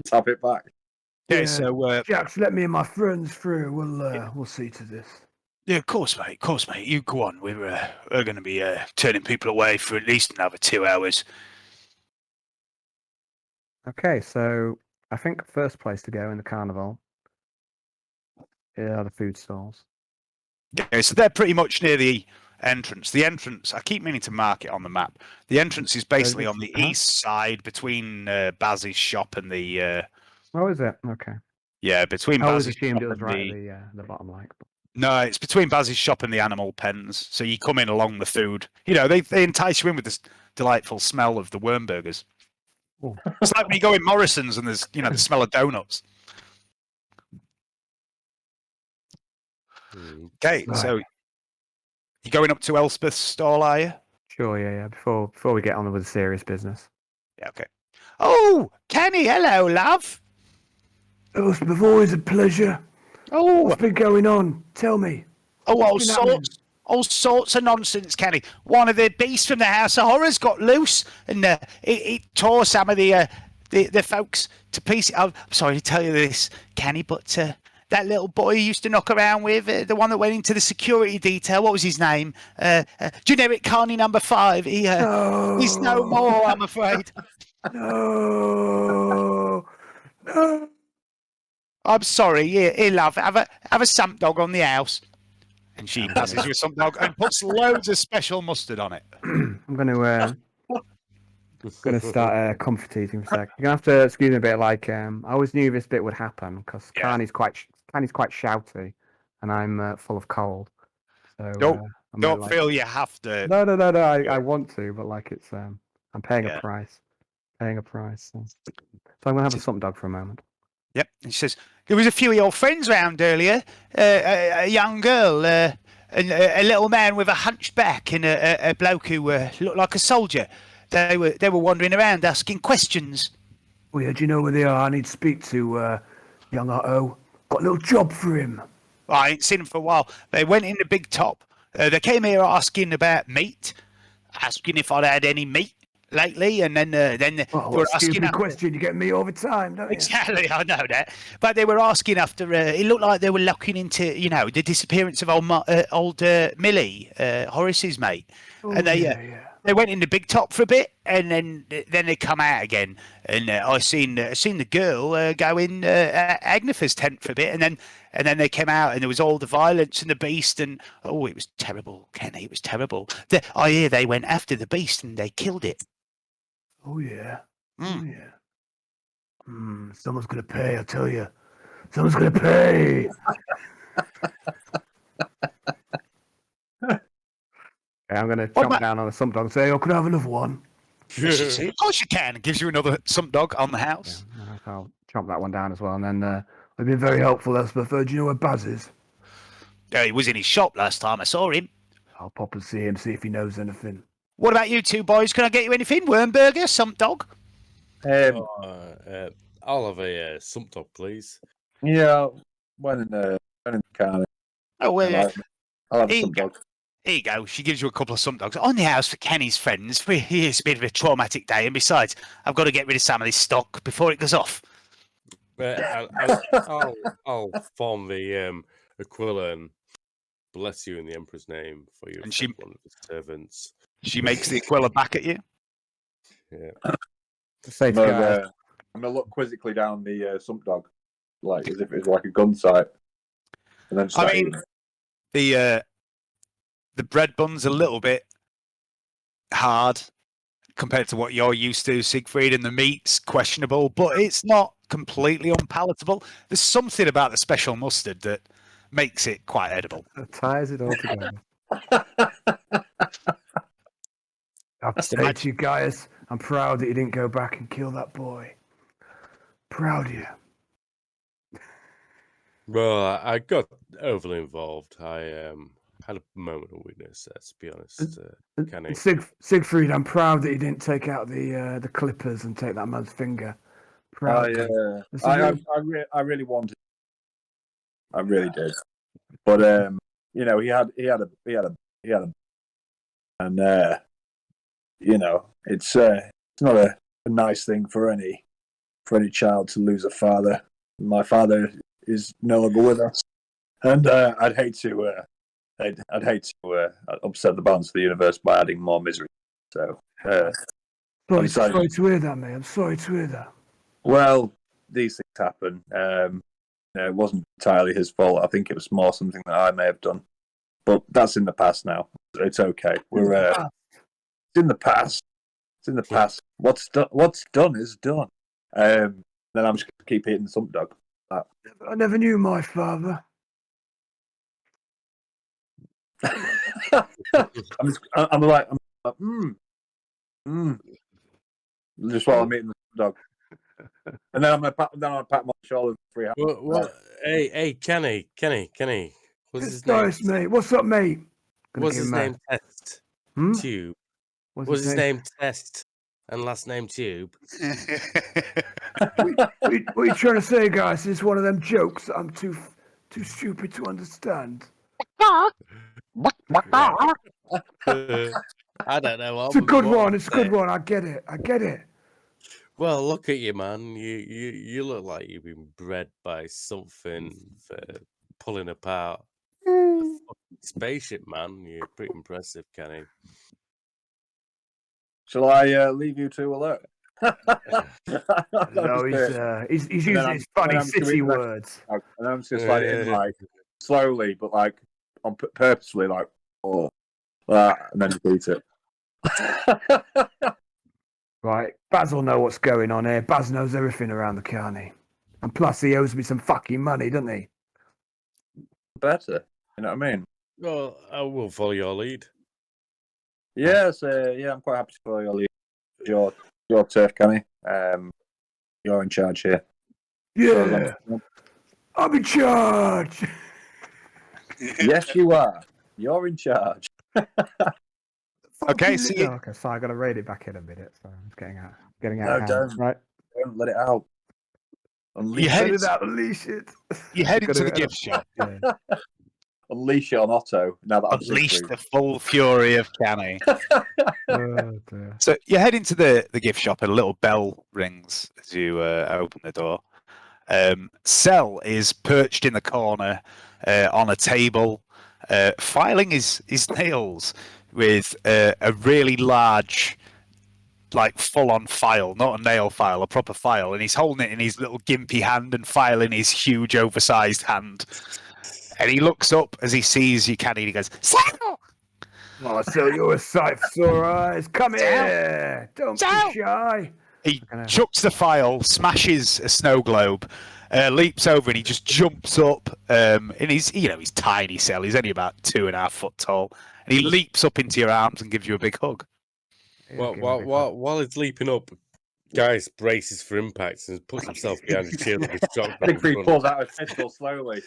Tap it back. Okay, Yeah. so Jax, let me and my friends through. We'll see to this. yeah, of course, mate. You go on. We're going to be turning people away for at least another 2 hours. Okay, so I think first place to go in the carnival are the food stalls. Okay, so they're pretty much near the entrance. The entrance, I keep meaning to mark it on the map. The entrance is basically on the east side between Baz's shop and the. Oh, is it? Okay. Yeah, between I always Baz's assumed shop it was and right at the bottom, like. No, it's between Baz's shop and the animal pens. So you come in along the food. They entice you in with this delightful smell of the worm burgers. Oh. It's like when you go in Morrison's and there's the smell of donuts. Okay, Right. so you going up to Elspeth's stall, are you? Sure, yeah. Before we get on with the serious business. Yeah, okay. Oh, Kenny, hello, love. Elspeth, always a pleasure. Oh, What's been going on? Tell me. all been happening? sorts of nonsense, Kenny. One of the beasts from the House of Horrors got loose, and it tore some of the folks to pieces. I'm sorry to tell you this, Kenny, but that little boy you used to knock around with, the one that went into the security detail, what was his name? Generic Carney number 5. He's no more, I'm afraid. No. No. I'm sorry. Here, love. Have a sump dog on the house. And she passes you a sump dog and puts loads of special mustard on it. I'm going to start comfort eating for a sec. You're going to have to excuse me a bit. Like I always knew this bit would happen because Yeah. Carney's quite shouty, and I'm full of cold. So Don't feel you have to. No. I want to, but like it's I'm paying a price. So I'm gonna have a sump dog for a moment. Yep. And she says, there was a few of your friends round earlier. A young girl, and a little man with a hunched back, and a bloke who looked like a soldier. They were wandering around asking questions. Oh, yeah, do you know where they are? I need to speak to young Otto. Got a little job for him. I ain't seen them for a while. They went in the big top. They came here asking about meat, asking if I'd had any meat lately, and then they Oh, were excuse asking me, after... question. You get me all the time, don't you? Exactly, I know that. But they were asking after. It looked like they were looking into, the disappearance of old Millie, Horace's mate. Oh, And they, yeah. they went in the big top for a bit, and then they come out again. And I seen the girl go in Agnetha's tent for a bit, and then they came out, and there was all the violence and the beast, and oh, it was terrible, Kenny. It was terrible. I hear they went after the beast and they killed it. Oh yeah. Mm. Oh yeah. Someone's gonna pay, I tell you. Someone's gonna pay. I'm going to What chomp about- down on a sump dog and say, Say, I could have another one. Of course you can. It gives you another sump dog on the house. yeah, I'll chomp that one down as well. And then I've been very helpful, Elspeth. Do you know where Baz is? He was in his shop last time I saw him. I'll pop and see him, see if he knows anything. What about you two boys? Can I get you anything? Wormburger, sump dog? I'll have a sump dog, please. Yeah, when in the car. Oh, well, I'll have Here some you go. dog. Here you go. She gives you a couple of sump dogs on the house for Kenny's friends. It's a bit of a traumatic day, and besides, I've got to get rid of some of this stock before it goes off. I'll form the Aquila and bless you in the Emperor's name for you. And she- one of his servants. She makes the Aquila back at you. Yeah. say to But, Gaius, I'm gonna look quizzically down the sump dog, like as if it was like a gun sight, and then start mean- eating it. The bread bun's a little bit hard compared to what you're used to, Siegfried, and the meat's questionable, but it's not completely unpalatable. There's something about the special mustard that makes it quite edible. ties it all together. I have to say to you, Gaius, I'm proud that you didn't go back and kill that boy. Proud of you. Well, I got overly involved. I had a moment of weakness, to be honest. Kenny. Siegfried, I'm proud that you didn't take out the clippers and take that man's finger. Proud. of you. This is I really wanted. I really did, but he had a, and it's not a nice thing for any child to lose a father. My father is no longer with us, and I'd hate to upset the balance of the universe by adding more misery. So, I'm sorry to hear that, mate. I'm sorry to hear that. well, these things happen. It wasn't entirely his fault. I think it was more something that I may have done, but that's in the past now. It's okay. We're it's in the past. It's in the past. What's done is done. Then I'm just gonna keep eating the sump dog. I never knew my father. I'm like, just while I'm eating the dog, and then I'm gonna pat him on the shoulder for 3 hours. What? Hey, Kenny. What's It's his name? nice, mate. What's up, mate? Gonna What's give his him a- name? Test. Hmm? Tube. What's What's his name? Test. And last name Tube. What are you trying to say, guys? Is this one of them jokes that I'm too stupid to understand? I don't know. It's a good one. It's a good one. I get it. Well, look at you, man. You look like you've been bred by something for pulling apart a fucking spaceship, man. You're pretty impressive, Kenny. Shall I leave you two alone? No, he's using his funny city words. And I'm just like in like slowly, but like on purposefully, like and then just eat it. Right, Baz will know what's going on here. Baz knows everything around the carny. And plus, he owes me some fucking money, doesn't he? Better, you know what I mean? Well, I will follow your lead. Yes, I'm quite happy to follow your lead. Your turf, Canny. You're in charge here. Yeah, I'm in charge. Yes, you are. You're in charge. Okay, so Okay, so I got to raid it back in a minute. So I'm just getting out No, of hand. don't. Right. Don't let it out. Unleash, You headed, Unleash it. you headed to the Gotta- gift shop. Yeah. unleash it on Otto. Now that I'm Unleash Siegfried. the full fury of Canny. Oh, dear. So you head into the gift shop and a little bell rings as you open the door. Cell is perched in the corner on a table, filing his nails. with a really large, like full-on file, not a nail file, a proper file, and he's holding it in his little gimpy hand and file in his huge, oversized hand. And he looks up as he sees you, Canny, and he goes, "Sal!" Oh, so you're a sight for sore eyes. Come here. Don't be shy. He chucks the file, smashes a snow globe, leaps over, and he just jumps up. And he's tiny, Cell. He's only about 2.5 foot tall, and he leaps up into your arms and gives you a big hug. While he's leaping up, Gaius braces for impact and puts himself behind the shield of his shotgun. Siegfried pulls out a pistol slowly.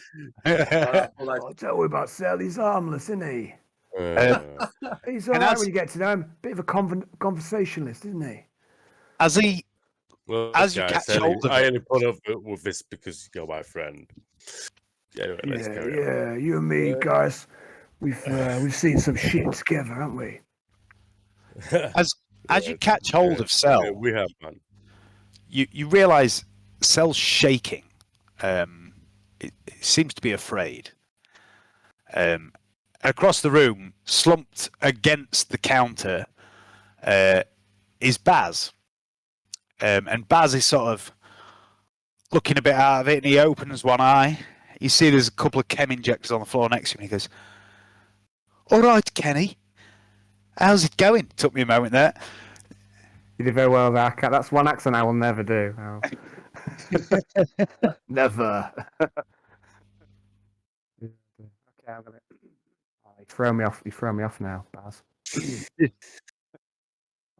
Oh, don't worry about Sal. He's harmless, isn't he? He's all right when you get to know him. Bit of a conversationalist, isn't he? As you Gaius, catch hold of I it, only put up with this because you're my friend. Anyway, let's carry on. Yeah. You and me, guys. We've seen some shit together, haven't we? as you catch hold of Cell, we have, man. You realise Cell's shaking. It seems to be afraid. Across the room, slumped against the counter, is Baz. And Baz is sort of looking a bit out of it, and he opens one eye. You see there's a couple of chem injectors on the floor next to him. He goes, "All right, Kenny. How's it going?" Took me a moment there. You did very well with that. That's one accent I will never do. Never. Okay, I'm gonna. Oh, you throw me off. You throw me off now, Baz.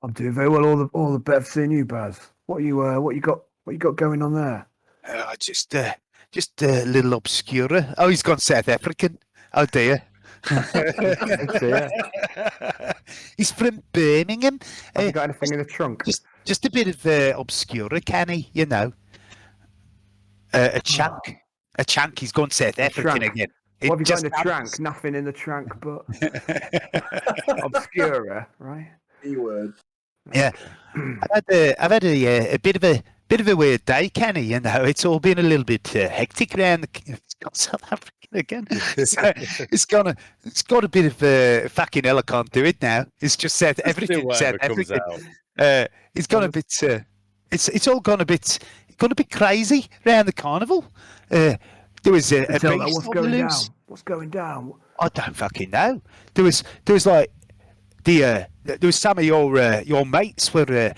I'm doing very well. All the better seeing you, Baz. What you got going on there? Just a little obscura. Oh, he's gone South African. Oh dear. He's from Birmingham. Have you got anything in the trunk? Just a bit of obscura, Canny, you know. A chunk. A chunk. He's gone South African again. What have you got in the trunk? Nothing in the trunk but obscura, right? Keyword. Yeah, I've had a bit of a weird day, Kenny. You know, it's all been a little bit hectic around. It's got South African again. So it's got a bit of fucking hell. I can't do it now. It's just said everything. South African. It's gone a bit. It's all gone a bit crazy around the carnival. There was a beast what's on going the down? loose. What's going down? I don't fucking know. There was like there was some of your mates were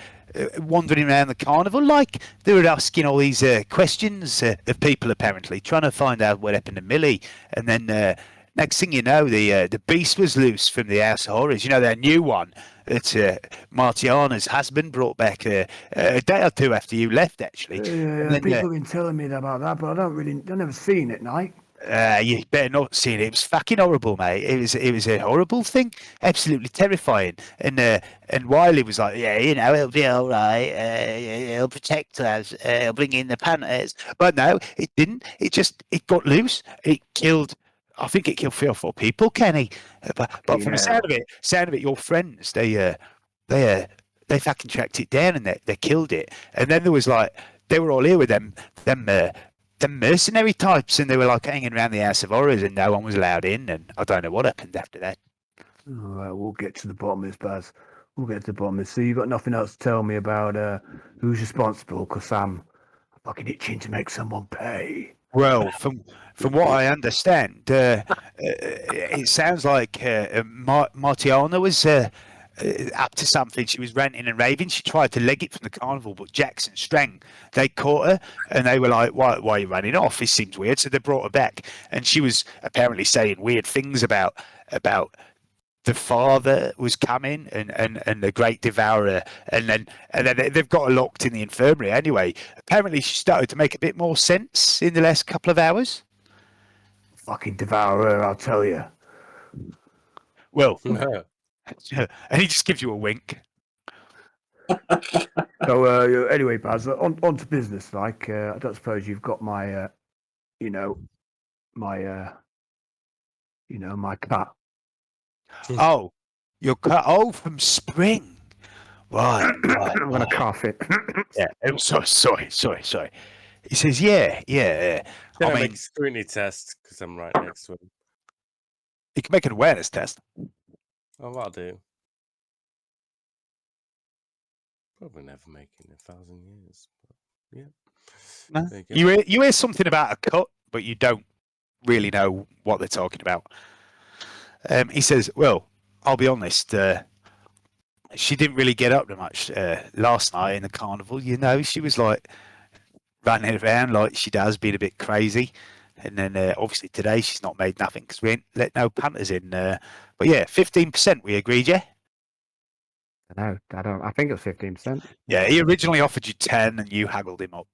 wandering around the carnival, like they were asking all these questions of people, apparently trying to find out what happened to Millie. And then next thing you know, the beast was loose from the House of Horrors. You know, that new one that Martiana's husband brought back a day or two after you left, actually. Yeah, then, people have been telling me about that, but I've never seen it, Nike. You better not see it. It was fucking horrible, mate. It was a horrible thing, absolutely terrifying. And Wiley was like, "Yeah, you know, it'll be all right. It'll protect us. It'll bring in the Panthers." But no, it didn't. It got loose. I think it killed 3 or 4 people, Kenny. But from the sound of it, your friends they fucking tracked it down and they killed it. And then there was like they were all here with them mercenary types, and they were like hanging around the House of Horrors, and no one was allowed in. And I don't know what happened after that. All right, we'll get to the bottom of this, Baz. We'll get to the bottom of this. So you've got nothing else to tell me about who's responsible? Because I'm fucking itching to make someone pay. Well, from what I understand, it sounds like Martiana was up to something. She was ranting and raving. She tried to leg it from the carnival, but Jackson Strang, they caught her, and they were like, why are you running off? This seems weird. So they brought her back, and she was apparently saying weird things about the father was coming and the great devourer, and then they've got her locked in the infirmary. Anyway, apparently she started to make a bit more sense in the last couple of hours. Fucking devourer, I'll tell you. Well, and he just gives you a wink. So anyway, Baz, on to business. Like, I don't suppose you've got my, my cut. Oh, your cut. Oh, from Spring. Right. I'm gonna cough it. Yeah. I'm sorry. He says, yeah. Can I make a scrutiny test because I'm right next to him? You can make an awareness test. Oh, that'll do. Probably never make it in 1,000 years. But yeah. No. There you go. You hear something about a cut, but you don't really know what they're talking about. He says, "Well, I'll be honest. She didn't really get up to much last night in the carnival. You know, she was like running around like she does, being a bit crazy. And then obviously today she's not made nothing because we ain't let no punters in. But yeah, 15%. We agreed, yeah." No, I don't. I think it was 15%. Yeah, he originally offered you 10, and you haggled him up.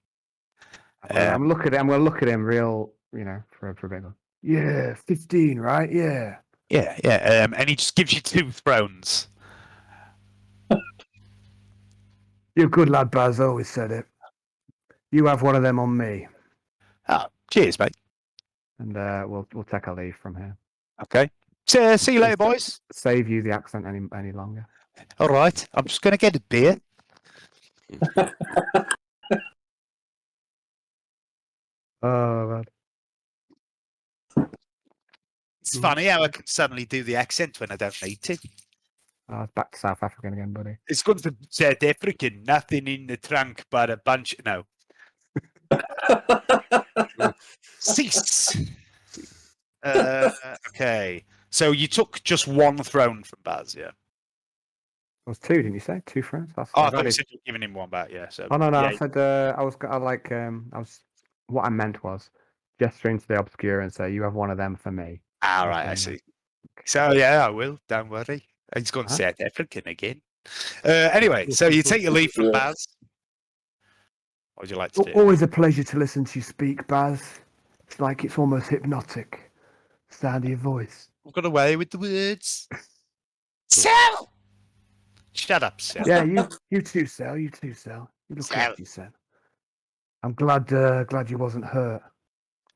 I'm looking at. I'm gonna look at him real. You know, for a bit. Yeah, 15, right? Yeah. Yeah. And he just gives you 2 thrones. You're a good lad, Baz. Always said it. You have one of them on me. Oh, cheers, mate. And we'll take a leave from here. Okay. See you later, boys. Save you the accent any longer. All right. I'm just going to get a beer. Oh man. It's funny how I can suddenly do the accent when I don't need to. Oh, it's back to South African again, buddy. It's going to South African. Nothing in the trunk but a bunch. No. Cease. Okay. So you took just 1 throne from Baz, yeah? It was 2, didn't you say? 2 friends? Oh, I thought you said you were giving him 1 back, yeah. So, Oh no, yeah. I said what I meant was gesture into the obscure and say you have one of them for me. All right, I see. So yeah, I will. Don't worry. He's going Huh? South African again. Anyway, so you take your leave from Baz. What would you like to do? Always a pleasure to listen to you speak, Baz. It's like it's almost hypnotic. Sound of your voice. I've got away with the words. Sal! Shut up, Sal. Yeah, you too, Sal. You too, Sal. You look Sal. after yourself. I'm glad you wasn't hurt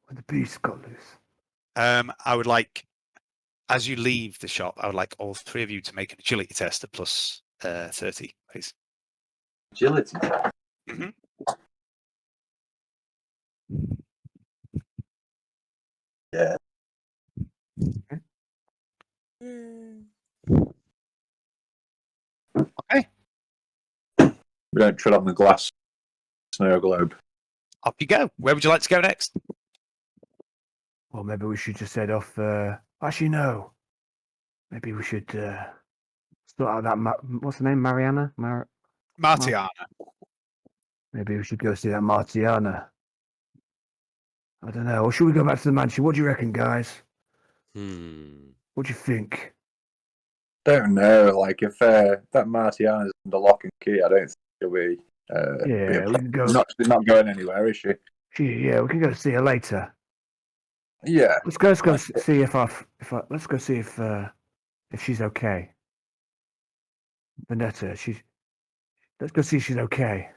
when the beast got loose. I would like, as you leave the shop, I would like all 3 of you to make an agility test at plus 30, please. Agility. Mm-hmm. Yeah. Okay. We don't tread on the glass snow globe. Up you go. Where would you like to go next? Well, maybe we should just head off. Actually, no. Maybe we should sort out that. What's her name? Mariana? Martiana. Maybe we should go see that Martiana. I don't know. Or should we go back to the mansion? What do you reckon, guys? What do you think? Don't know. Like, if that Martiana's under lock and key, I don't think she'll be. Yeah, we can go. She's not going anywhere, is she? Yeah, we can go see her later. Yeah. Let's go see let's go see if she's okay. Vanetta, let's go see if she's okay.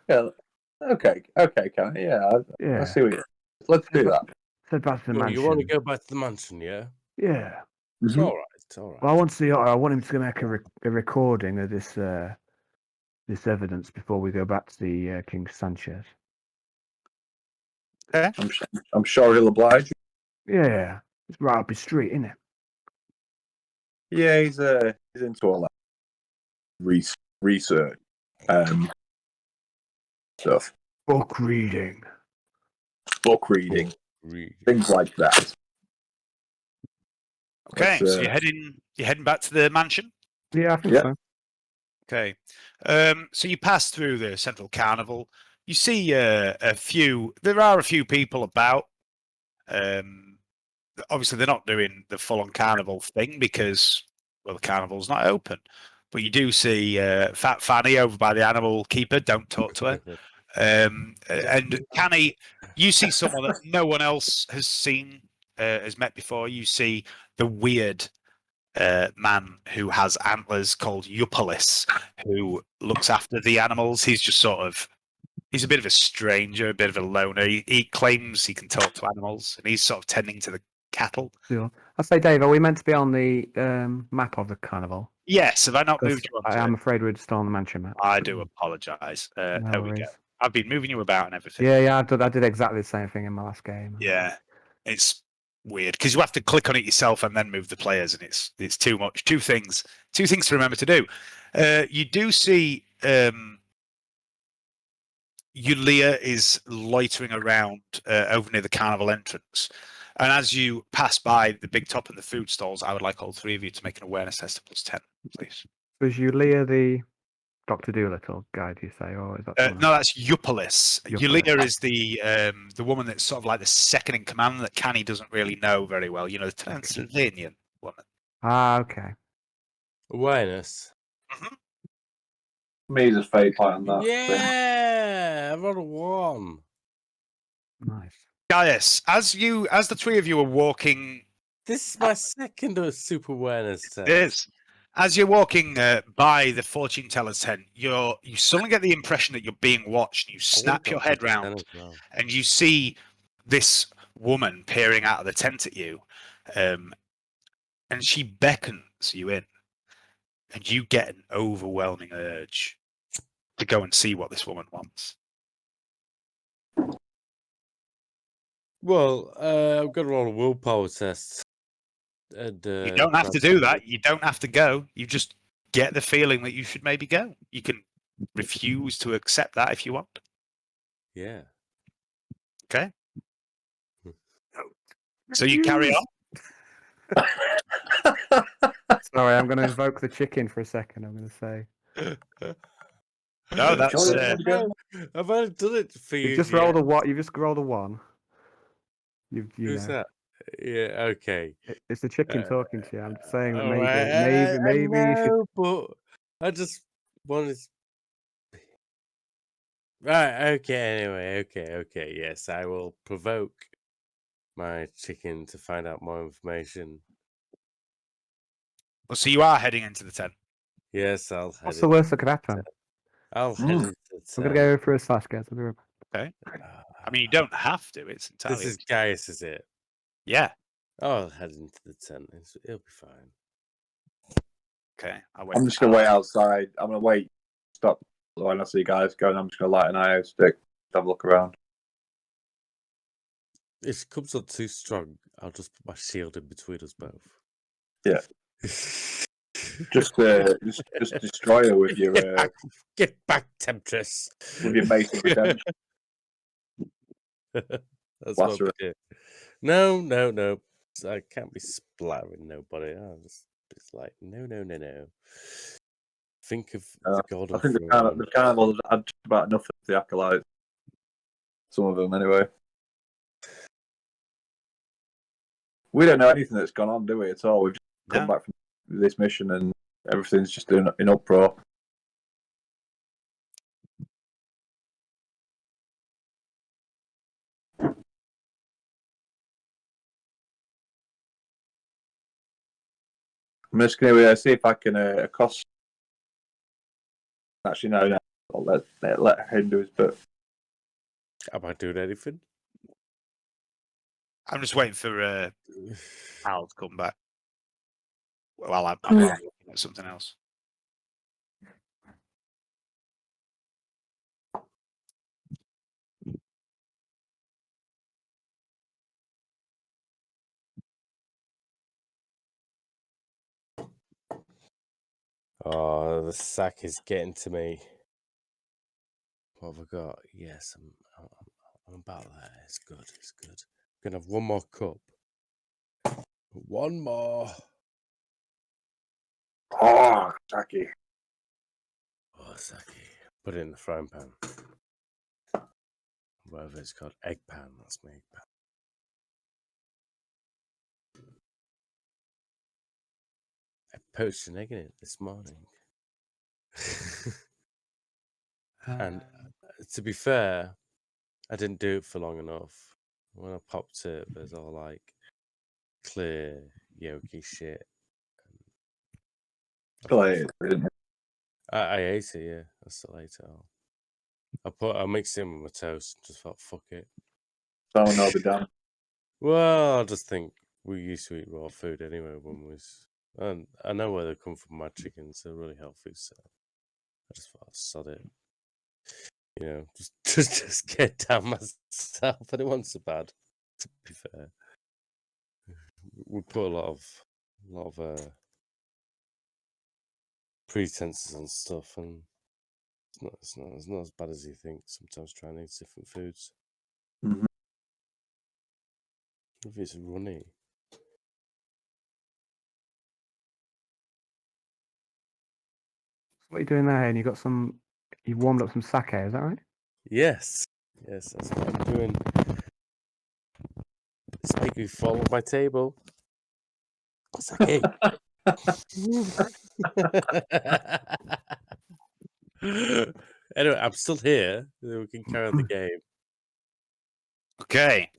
Yeah. Okay, Canni. Yeah. Yeah. I see what you. Let's do that. Head back to the Well, mansion. you want to go back to the mansion, yeah? Yeah. Mhm. All right. Well, I want to see. I want him to make a recording of this this evidence before we go back to the King Sanchez. I'm sure he'll oblige. Yeah, it's right up his street, isn't it? Yeah, he's into all that research stuff, Book reading. book reading, things like that. Okay, But, so you're heading back to the mansion. Yeah, I think Yeah. so. Okay, so you pass through the central carnival. You see there are a few people about. Obviously, they're not doing the full-on carnival thing because, well, the carnival's not open. But you do see Fat Fanny over by the animal keeper. Don't talk to her. And Canni, you see someone that no one else has seen, has met before. You see the weird man who has antlers called Eupolis, who looks after the animals. He's a bit of a stranger, a bit of a loner. He claims he can talk to animals, and he's sort of tending to the cattle. Sure. I say, Dave, are we meant to be on the map of the carnival? Yes, have I not moved you on? I'm afraid we're still on the mansion map. I do apologise. No there we go. worries. I've been moving you about and everything. Yeah, I did exactly the same thing in my last game. Yeah, it's weird because you have to click on it yourself and then move the players, and it's too much. Two things to remember to do. You do see Yulia is loitering around over near the carnival entrance, and as you pass by the big top and the food stalls, I would like all three of you to make an awareness test of +10, please. Was Yulia the Dr. Doolittle guy, do you say, or is that someone No, else? that's Eupolis. Yulia is the woman that's sort of like the second in command that Canni doesn't really know very well. You know, the Transylvanian woman. Ah, okay. Awareness. Me, a fate point on that. Yeah, I rolled a 1. Nice. Gaius, as the three of you are walking, This is my second super awareness test. it is. As you're walking by the fortune teller's tent, you suddenly get the impression that you're being watched. You snap your head round, and you see this woman peering out of the tent at you, and she beckons you in, and you get an overwhelming urge to go and see what this woman wants. Well, I've got to roll a willpower test. And, You don't have to do that. You don't have to go. You just get the feeling that you should maybe go. You can refuse to accept that if you want. Yeah. Okay. So you carry on. Sorry, I'm going to invoke the chicken for a second. I'm going to say. No, that's I've only done it for you. You've just rolled a what? You've just rolled a 1. Who's that? Yeah, okay. It's the chicken talking to you. I'm just saying that I maybe you should. know, but I just wanted. Right. Okay. Anyway. Okay. Yes, I will provoke my chicken to find out more information. Well, so you are heading into the tent. Yes, I'll head. What's the worst that could happen? I'll head into the I'm going to go for a slash, guys. I'll be right back. Okay. I mean, you don't have to. It's entirely. This is Gaius, is it? Yeah. I'll head into the tent. It'll be fine. Okay. I'm just going to wait outside. I'm going to wait. Stop when I see guys going. I'm just going to light an eye stick. Have a look around. If it comes on too strong, I'll just put my shield in between us both. Yeah. just destroy her with your get back, Temptress. With your basic redemption. That's what we do. No. I can't be splattering nobody. It's like no. Think of the god. I think the carnival had just about enough of the acolytes. Some of them, anyway. We don't know anything that's gone on, do we? At all. We've just come back from this mission, and everything's just in uproar. I'm just going to see if I can accost. Actually, no. I'll let him do his bit. Am I doing anything? I'm just waiting for Al to come back. Well, I'm looking at something else. Oh, the sack is getting to me. What have I got? Yes, I'm about there. It's good. I'm gonna have one more cup. One more. Oh, sake. Oh, sake. Put it in the frying pan. Whatever it's called. Egg pan. That's my egg pan. I poached an egg in it this morning. And to be fair, I didn't do it for long enough. When I popped it, there's all like clear, yolky shit. I ate it, yeah. I still ate it all. I mixed it in with my toast and just thought, fuck it. Someone will be done. Well, I just think we used to eat raw food anyway when we was. And I know where they come from, my chickens. They're really healthy, so I just thought I'd sod it. You know, just get down myself. I didn't want so bad, to be fair. we put a lot of pretenses on stuff, and it's not as bad as you think. Sometimes trying to eat different foods. Mhm. If it's runny. What are you doing there? And you warmed up some sake, is that right? Yes, that's what I'm doing. It's making me fall off my table. Sake. Anyway, I'm still here. We can carry on the game. Okay.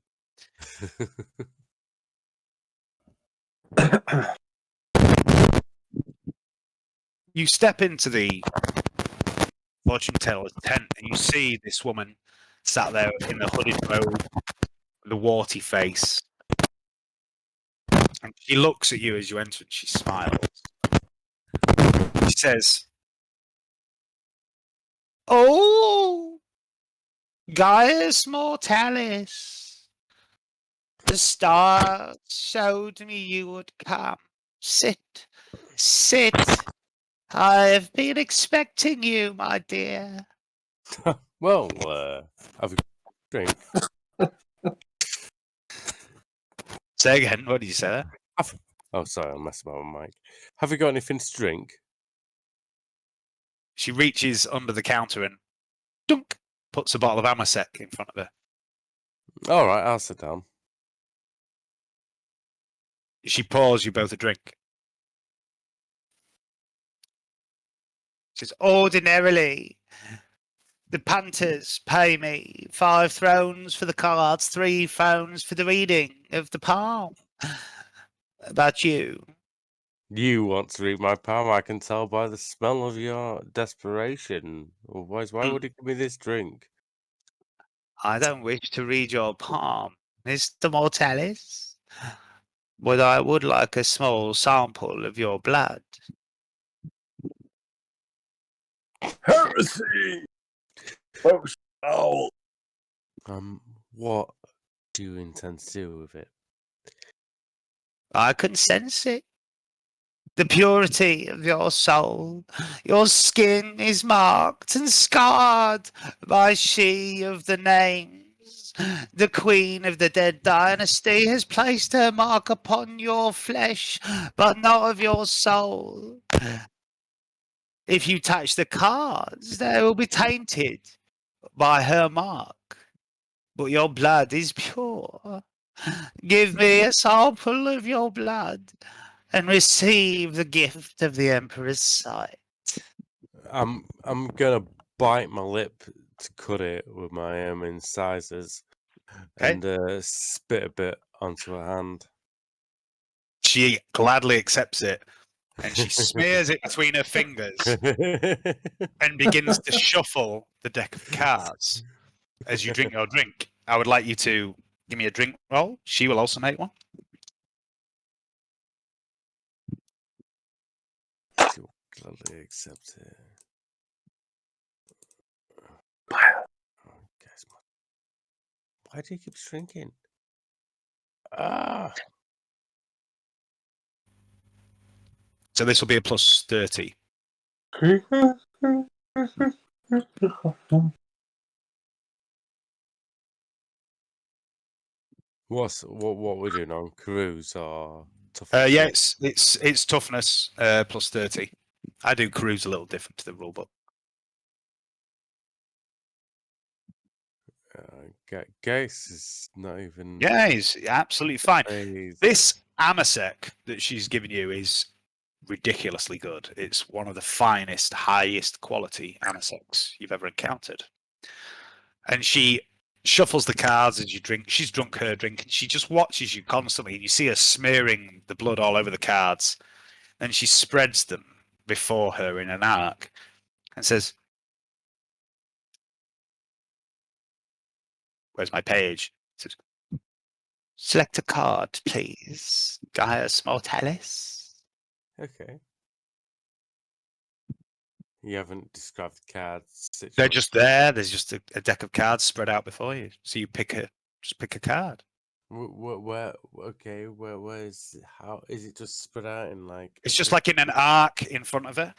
You step into the fortune teller's tent and you see this woman sat there in the hooded robe, with a warty face. And she looks at you as you enter and she smiles. She says, "Oh, Gaius Mortalis, the stars showed me you would come. Sit, sit. I've been expecting you, my dear." Well, have a drink. Say again, what did you say there? Oh, sorry, I'm messing about my mic. Have you got anything to drink? She reaches under the counter and dunk, puts a bottle of Amasec in front of her. All right, I'll sit down. She pours you both a drink. She says, "Ordinarily, the Panthers pay me 5 thrones for the cards, 3 thrones for the reading of the palm. About you?" You want to read my palm? I can tell by the smell of your desperation. Otherwise, why would you give me this drink? "I don't wish to read your palm, Mr. Mortalis, but I would like a small sample of your blood." Heresy! Folks, oh, What do you intend to do with it? "I can sense it. The purity of your soul. Your skin is marked and scarred by she of the names. The queen of the dead dynasty has placed her mark upon your flesh, but not of your soul. If you touch the cards, they will be tainted by her mark. But your blood is pure. Give me a sample of your blood and receive the gift of the Emperor's sight." I'm gonna bite my lip to cut it with my incisors, Okay. and spit a bit onto her hand. She gladly accepts it and she smears it between her fingers and begins to shuffle the deck of cards as you drink your drink. I would like you to give me a drink roll. She will also make one. She will gladly accept it. Guys, why do you keep shrinking? Ah. So this will be a plus 30. What we're doing on cruise or toughness? Yeah, it's toughness plus 30. I do cruise a little different to the rule book. Gaius is not even. Yeah, he's absolutely fine. phased. This Amasec that she's given you is ridiculously good. It's one of the finest, highest quality Amasecs you've ever encountered. And she shuffles the cards as you drink. She's drunk her drink and she just watches you constantly. And you see her smearing the blood all over the cards. And she spreads them before her in an arc and says, "Where's my page?" Says, "Select a card, please. Gaius Mortalis." Okay. You haven't described the cards. They're just there. There's just a deck of cards spread out before you. So you just pick a card. Where? Okay, where is it? How is it just spread out in like? It's just like in an arc in front of her.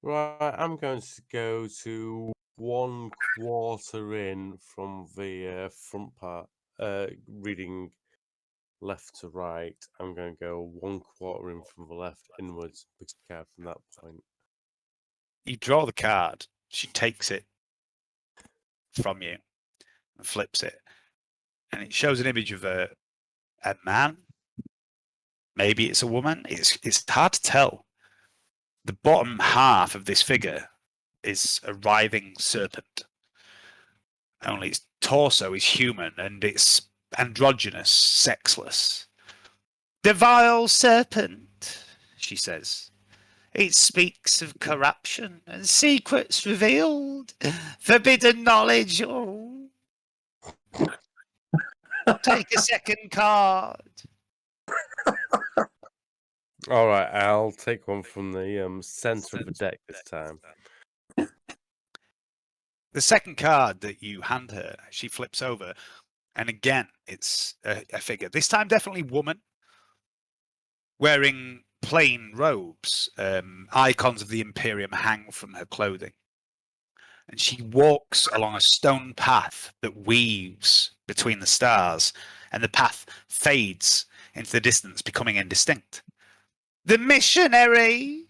Right, I'm going to go to 1/4 in from the front part. Reading left to right. I'm going to go 1/4 in from the left inwards. Pick a card from that point. You draw the card. She takes it from you and flips it, and it shows an image of a man. Maybe it's a woman. It's hard to tell. The bottom half of this figure is a writhing serpent. Only its torso is human and it's androgynous, sexless. The vile serpent, she says. It speaks of corruption and secrets revealed, forbidden knowledge. Oh. Take a second card. All right, I'll take one from the center of the deck this time. The second card that you hand her, she flips over, and again, it's a figure. This time, definitely woman, wearing plain robes. Icons of the Imperium hang from her clothing. And she walks along a stone path that weaves between the stars, and the path fades into the distance, becoming indistinct. The missionary,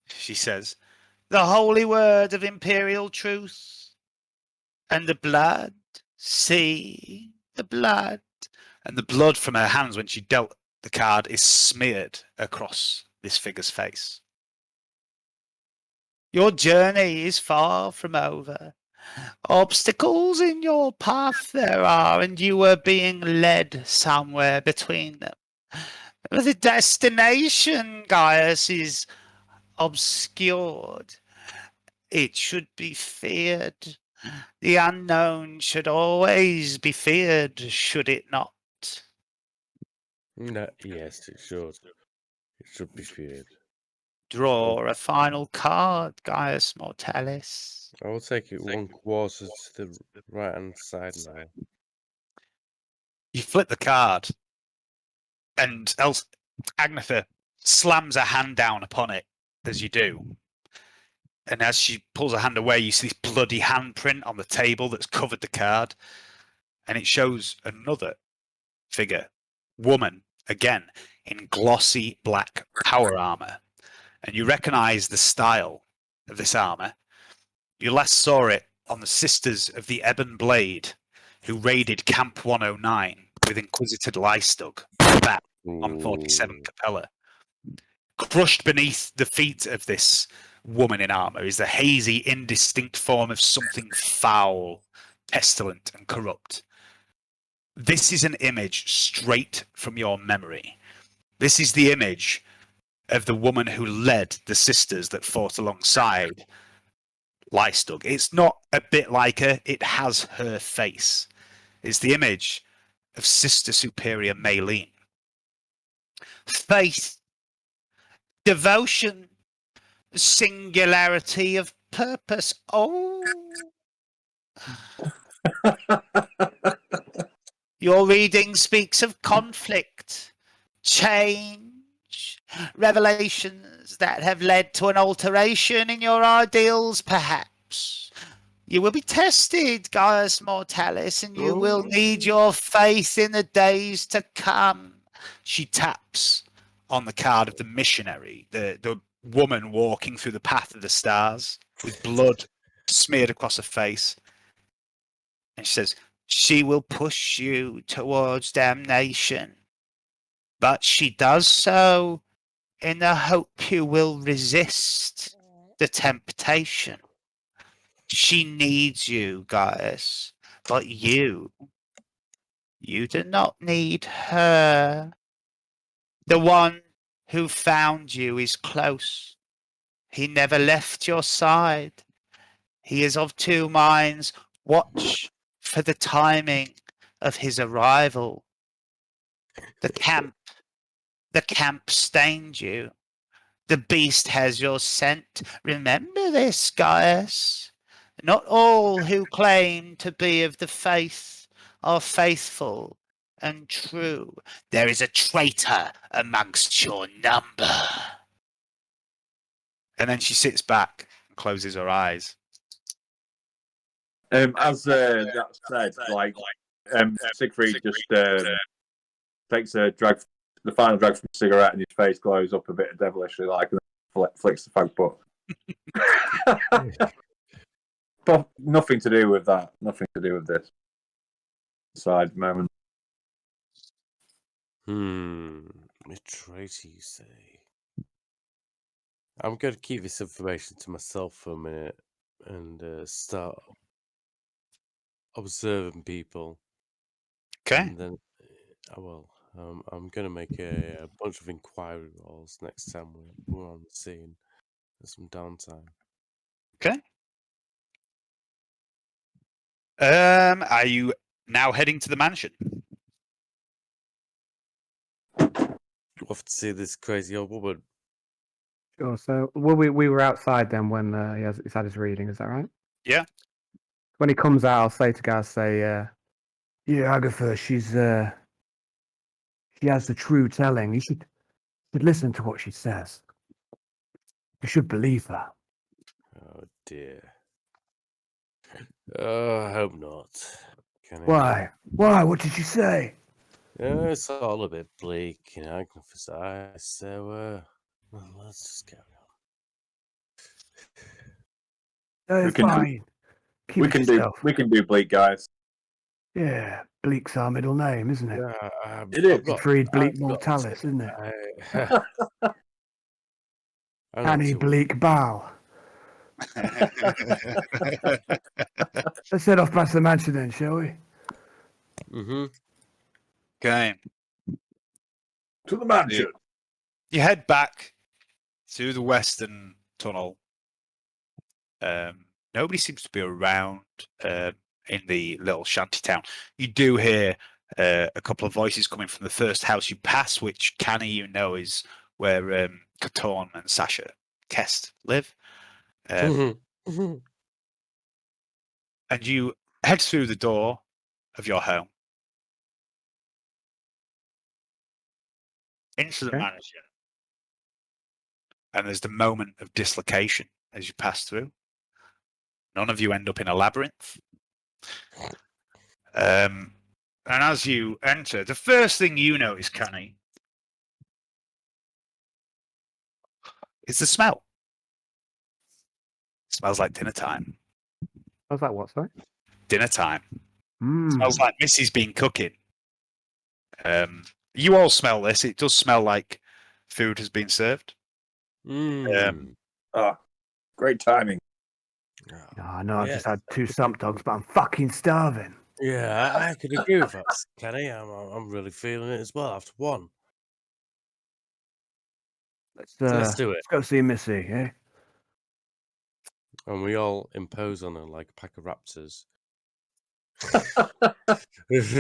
she says, the holy word of imperial truth. And the blood, see, the blood. And the blood from her hands when she dealt the card is smeared across this figure's face. Your journey is far from over. Obstacles in your path there are, and you are being led somewhere between them. The destination, Gaius, is obscured. It should be feared. The unknown should always be feared, should it not? No, yes, it should. It should be feared. Draw a final card, Gaius Mortalis. I will take it 1/4 to the right-hand side now. You flip the card, and Agnetha slams her hand down upon it as you do. And as she pulls her hand away, you see this bloody handprint on the table that's covered the card. And it shows another figure, woman, again, in glossy black power armor. And you recognize the style of this armor. You last saw it on the Sisters of the Ebon Blade, who raided Camp 109 with Inquisitor Lystug back on 47 Capella. Crushed beneath the feet of this woman in armor is the hazy, indistinct form of something foul, pestilent, and corrupt. This is an image straight from your memory. This is the image of the woman who led the sisters that fought alongside Lystug. It's not a bit like her, it has her face. It's the image of Sister Superior Maylene. Faith, devotion, singularity of purpose. Oh. Your reading speaks of conflict, change, revelations that have led to an alteration in your ideals, perhaps. You will be tested, Gaius Mortalis, and you will need your faith in the days to come. She taps on the card of the missionary, the woman walking through the path of the stars with blood smeared across her face. And she says, she will push you towards damnation, but she does so in the hope you will resist the temptation. She needs you, Gaius, but you do not need her. The one who found you is close. He never left your side. He is of two minds. Watch for the timing of his arrival. The camp stained you. The beast has your scent. Remember this, Gaius. Not all who claim to be of the faith are faithful and true. There is a traitor amongst your number. And then she sits back and closes her eyes. As that said, Siegfried just takes a drag, the final drag from a cigarette, and his face glows up a bit devilishly, like, and flicks the fag butt. But nothing to do with that. Nothing to do with this side moment. A traitor, you say? I'm going to keep this information to myself for a minute and start observing people. Okay. And then I will. I'm going to make a bunch of inquiry rolls next time we're on the scene. There's some downtime. Okay. Are you now heading to the mansion? We'll have to see this crazy old woman. Sure. So we were outside then when he's had his reading. Is that right? Yeah. When he comes out, I'll say to Gaz, yeah, Agatha, she has the true telling. You should listen to what she says. You should believe her. Oh dear. I hope not. Why? Why? What did she say? It's all a bit bleak in Agatha's eyes, so well, let's just carry on. Fine. Keep We it can to do. yourself. We can do bleak, guys. Yeah, Bleak's our middle name, isn't it? Yeah, It is. Siegfried Bleak Mortalis, isn't it? Canni Bleak Bow. Let's head off past the mansion then, shall we? Okay. To the mansion. You head back through the western tunnel. Nobody seems to be around in the little shanty town. You do hear a couple of voices coming from the first house you pass, which Canni, you know, is where Katorn and Sasha Kest live. And you head through the door of your home into the mansion. And there's the moment of dislocation as you pass through. None of you end up in a labyrinth. And as you enter, the first thing you notice, Canni, is the smell. It smells like dinner time. How's that? What? Sorry. Dinner time. Mm. Smells like Missy's been cooking. You all smell this. It does smell like food has been served. Great timing. I know I've just had 2 sump dogs, but I'm fucking starving. Yeah, I could agree with that, Canni. I'm really feeling it as well after one. Let's do it. Let's go see Missy, eh? And we all impose on her like a pack of raptors.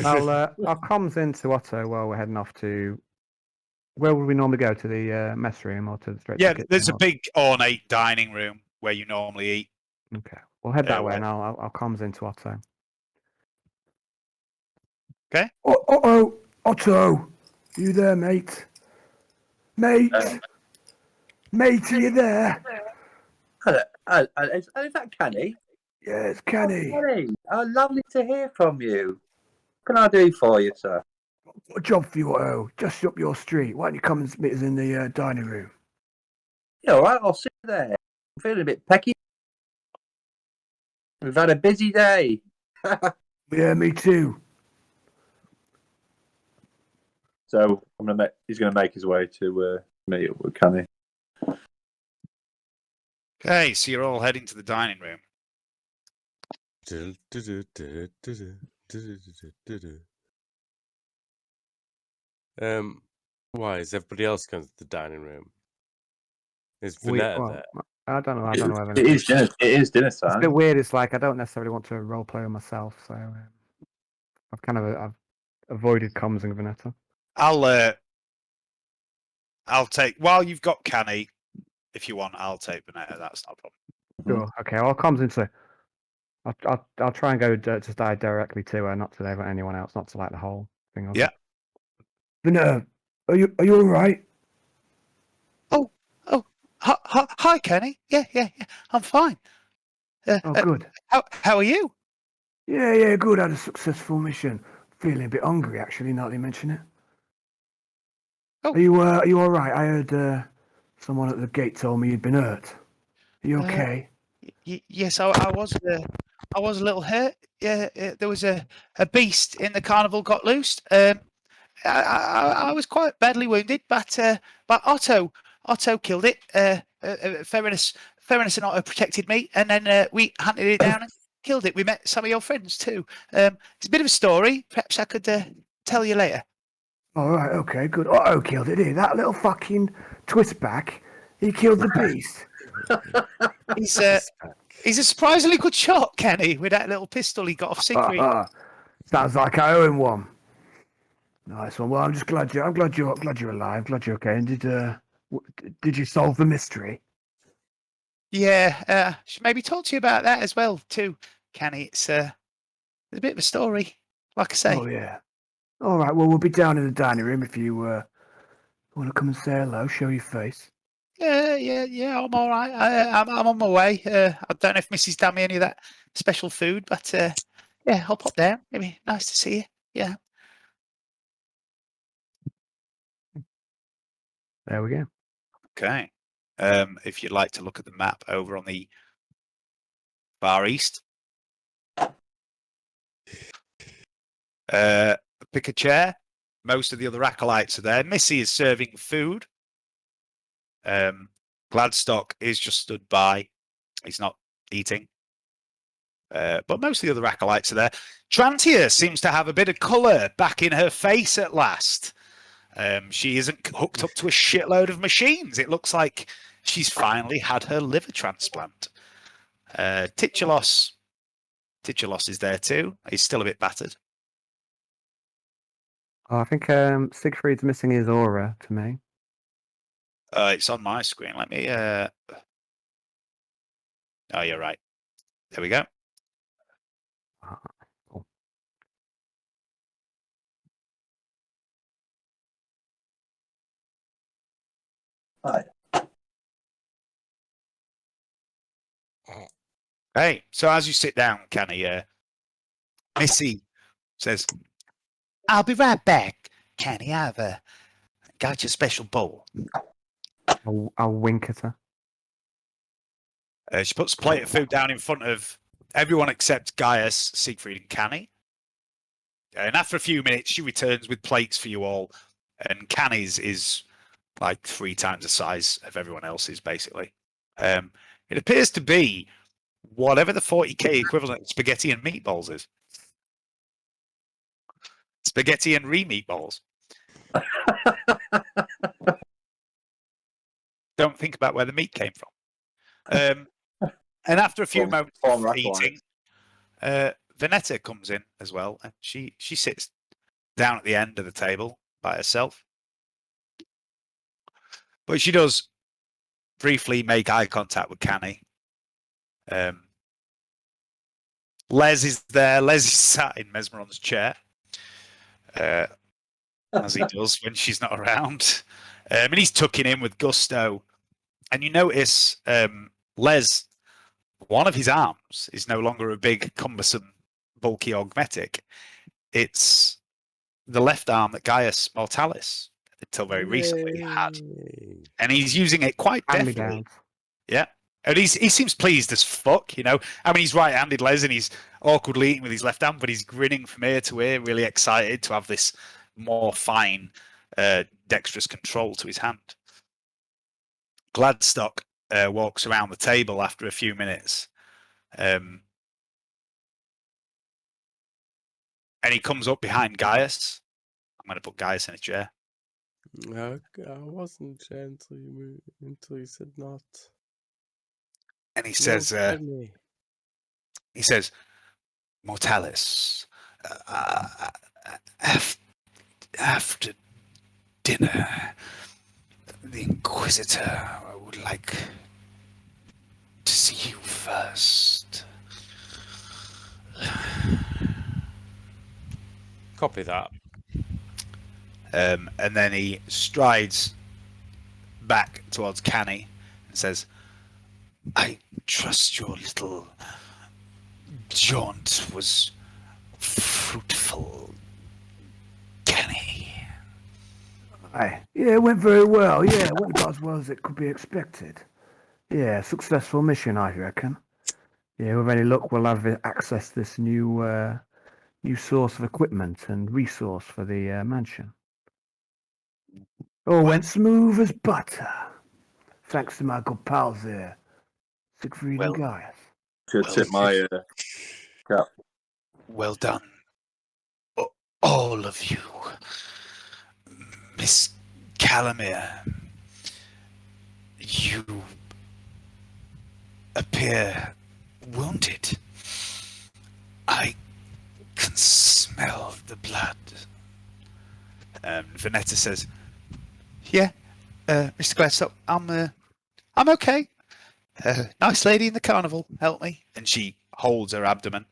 I'll comms into Otto while we're heading off to. Where would we normally go? To the mess room or to the straight? Yeah, to the there's a kitchen? big ornate dining room where you normally eat. Okay, we'll head that way, right. and I'll comms into Otto. Okay. Oh, Otto, you there, mate? Mate, mate, are you there? Is that Canni? Yeah, it's Canni. Canni, lovely to hear from you. What can I do for you, sir? Got a job for you, Otto. Just up your street. Why don't you come and meet us in the dining room? Yeah, all right, I'll sit there. I'm feeling a bit pecky. We've had a busy day. Yeah, me too. So he's gonna make his way to meet up with Canni. Okay, so you're all heading to the dining room. Why is everybody else going to the dining room? Is Vinetta there? I don't know. I don't know whether It is dinner. It is dinner it's a time. bit weird. It's like I don't necessarily want to role play with myself, so I've kind of I've avoided comms and Vanetta. I'll take while you've got Canni. If you want, I'll take Vanetta. That's not a problem. Sure. Okay, I'll comms into. I'll try and go just die directly to her, not to anyone else, not to like the whole thing. Yeah. But are you all right? Oh, hi, Kenny. Yeah, I'm fine. Oh, good. How are you? Yeah, good. Had a successful mission. Feeling a bit hungry, actually, now that you mention it. Oh. Are you all right? I heard someone at the gate told me you'd been hurt. Are you okay? Yes, I was. I was a little hurt. Yeah, there was a beast in the carnival got loose. I was quite badly wounded, but Otto killed it. Fairness and Otto protected me, and then we hunted it down and killed it. We met some of your friends too. It's a bit of a story. Perhaps I could tell you later. All right, okay, good. Otto killed it, that little fucking twistback. He killed the beast. He's a surprisingly good shot, Kenny, with that little pistol he got off Siegfried. Sounds like I owe him one. Nice one. Well, I'm just glad I'm glad you're alive. Glad you're okay. And did you solve the mystery? Yeah, should maybe talk to you about that as well too, Kenny. It's a bit of a story, like I say. Oh yeah. All right. Well, we'll be down in the dining room if you want to come and say hello, show your face. Yeah. I'm all right. I'm on my way. I don't know if Mrs. done me any of that special food, but yeah, I'll pop down. Maybe nice to see you. Yeah. There we go. Okay. If you'd like to look at the map over on the far east, pick a chair. Most of the other acolytes are there. Missy is serving food. Gladstock is just stood by. He's not eating. But most of the other acolytes are there. Trantia seems to have a bit of colour back in her face at last. She isn't hooked up to a shitload of machines. It looks like she's finally had her liver transplant. Titulos is there too. He's still a bit battered. Oh, I think Siegfried's missing his aura to me. It's on my screen. Let me. Oh, you're right. There we go. Cool. Hi. Hey, so as you sit down, Canny, Missy says, "I'll be right back, Canny. I've got you a special bowl." I'll wink at her. She puts a plate of food down in front of everyone except Gaius, Siegfried, and Canny. And after a few minutes, she returns with plates for you all. And Canny's is like 3 times the size of everyone else's, basically. It appears to be whatever the 40k equivalent of spaghetti and meatballs is. Spaghetti and re-meatballs. Don't think about where the meat came from. And after a few moments of eating, Vanetta comes in as well, and she sits down at the end of the table by herself. But she does briefly make eye contact with Canny. Les is there. Les is sat in Mesmeron's chair, as he does when she's not around. And he's tucking in with gusto. And you notice Les, one of his arms is no longer a big, cumbersome, bulky augmetic. It's the left arm that Gaius Mortalis, until very recently, had. And he's using it quite deftly. Yeah. And he seems pleased as fuck, you know. I mean, he's right-handed, Les, and he's awkwardly eating with his left hand, but he's grinning from ear to ear, really excited to have this more fine, dexterous control to his hand. Gladstock walks around the table after a few minutes. And he comes up behind Gaius. I'm going to put Gaius in a chair. I wasn't gentle until you said not. And he says, Mortalis, after dinner, the Inquisitor would like to see you first. Copy that. And then he strides back towards Canny and says, I trust your little jaunt was fruitful, Canny. Aye. Yeah, it went very well. Yeah, it went about as well as it could be expected. Yeah, successful mission, I reckon. Yeah, with any luck, we'll have access to this new source of equipment and resource for the mansion. Oh, went smooth as butter. Thanks to my good pals there, Siegfried and Gaius. Should tip my cap. Well done, all of you. Miss Calamere, you appear wounded. I can smell the blood. Vanetta says, yeah, Mr. Gressel, I'm okay. Nice lady in the carnival, help me. And she holds her abdomen.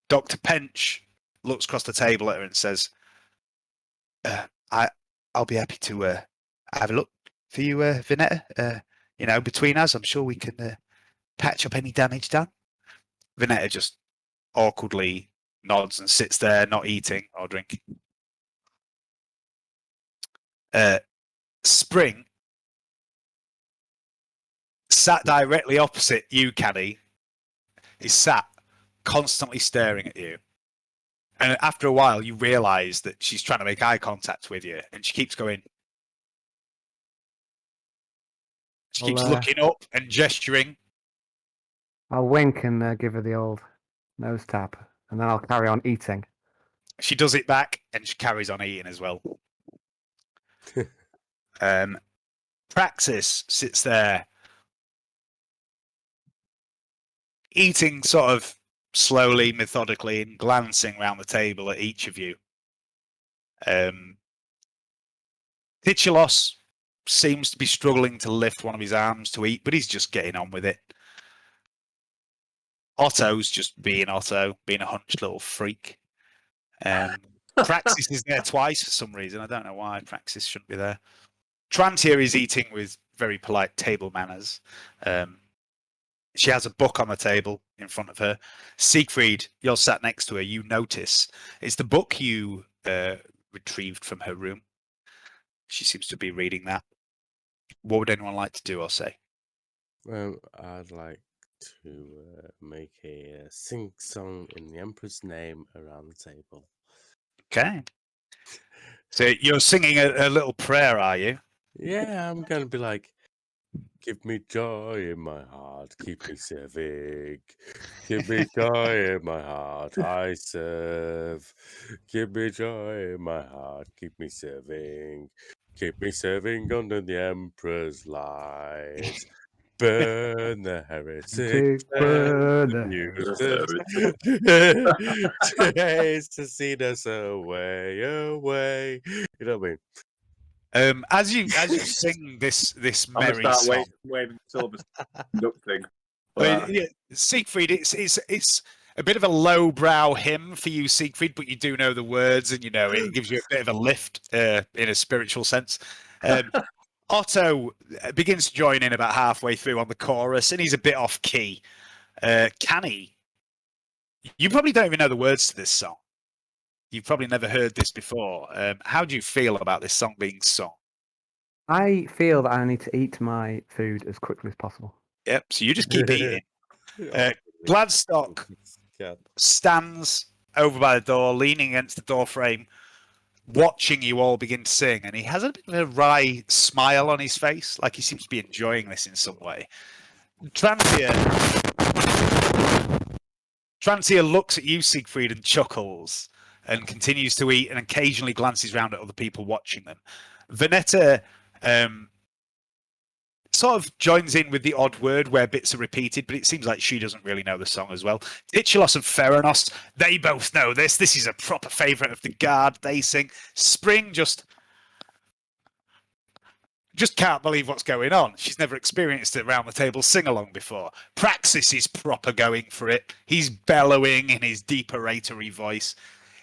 Dr. Pench looks across the table at her and says, I'll be happy to have a look for you, Vanetta. Between us, I'm sure we can patch up any damage done. Vanetta just awkwardly nods and sits there, not eating or drinking. Spring sat directly opposite you, Canny. Is sat constantly staring at you. And after a while, you realise that she's trying to make eye contact with you, and she keeps going. She keeps looking up and gesturing. I'll wink and give her the old nose tap, and then I'll carry on eating. She does it back, and she carries on eating as well. Praxis sits there, eating sort of slowly, methodically, and glancing around the table at each of you. Titulos seems to be struggling to lift one of his arms to eat, but he's just getting on with it. Otto's just being Otto, being a hunched little freak. Praxis is there twice for some reason. I don't know why. Praxis shouldn't be there. Trantia is eating with very polite table manners. She has a book on the table in front of her. Siegfried, you're sat next to her. You notice it's the book you retrieved from her room. She seems to be reading that. What would anyone like to do or say? Well, I'd like to make a sing-song in the Emperor's name around the table. Okay. So you're singing a little prayer, are you? Yeah, I'm going to be like, give me joy in my heart, keep me serving. Give me joy in my heart, I serve. Give me joy in my heart, keep me serving. Keep me serving under the Emperor's light. Burn the heretic, Burn taste to see us away, away. You know what I mean? As you sing this I'm merry gonna song, start waving silver duck thing. Siegfried, it's a bit of a lowbrow hymn for you, Siegfried, but you do know the words, and it gives you a bit of a lift in a spiritual sense. Otto begins to join in about halfway through on the chorus, and he's a bit off key. Canny, you probably don't even know the words to this song. You've probably never heard this before. How do you feel about this song being sung? I feel that I need to eat my food as quickly as possible. Yep, so you just keep eating. Gladstock stands over by the door, leaning against the door frame, watching you all begin to sing, and he has a bit of a wry smile on his face, like he seems to be enjoying this in some way. Trantia looks at you, Siegfried, and chuckles, and continues to eat, and occasionally glances around at other people watching them. Vanetta sort of joins in with the odd word where bits are repeated, but it seems like she doesn't really know the song as well. Titulos and Theranos, they both know this. This is a proper favourite of the guard. They sing. Spring just can't believe what's going on. She's never experienced it around the table sing-along before. Praxis is proper going for it. He's bellowing in his deep oratory voice.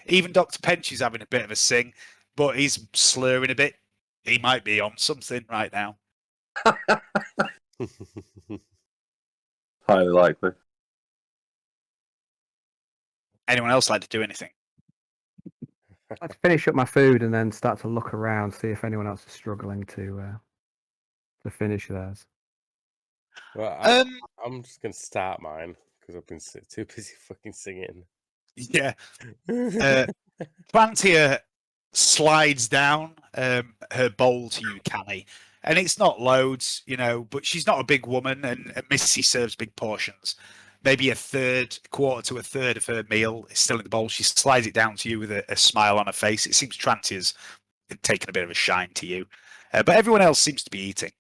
Even Dr. Pench is having a bit of a sing, but he's slurring a bit. He might be on something right now. Highly likely. Anyone else like to do anything? Let's finish up my food and then start to look around, see if anyone else is struggling to finish theirs. Well, I'm just gonna start mine because I've been too busy fucking singing. Yeah. Plantia slides down her bowl to you, Canny, and it's not loads, but she's not a big woman, and Missy serves big portions. Maybe quarter to a third of her meal is still in the bowl. She slides it down to you with a smile on her face. It seems Trantia's taken a bit of a shine to you, but everyone else seems to be eating.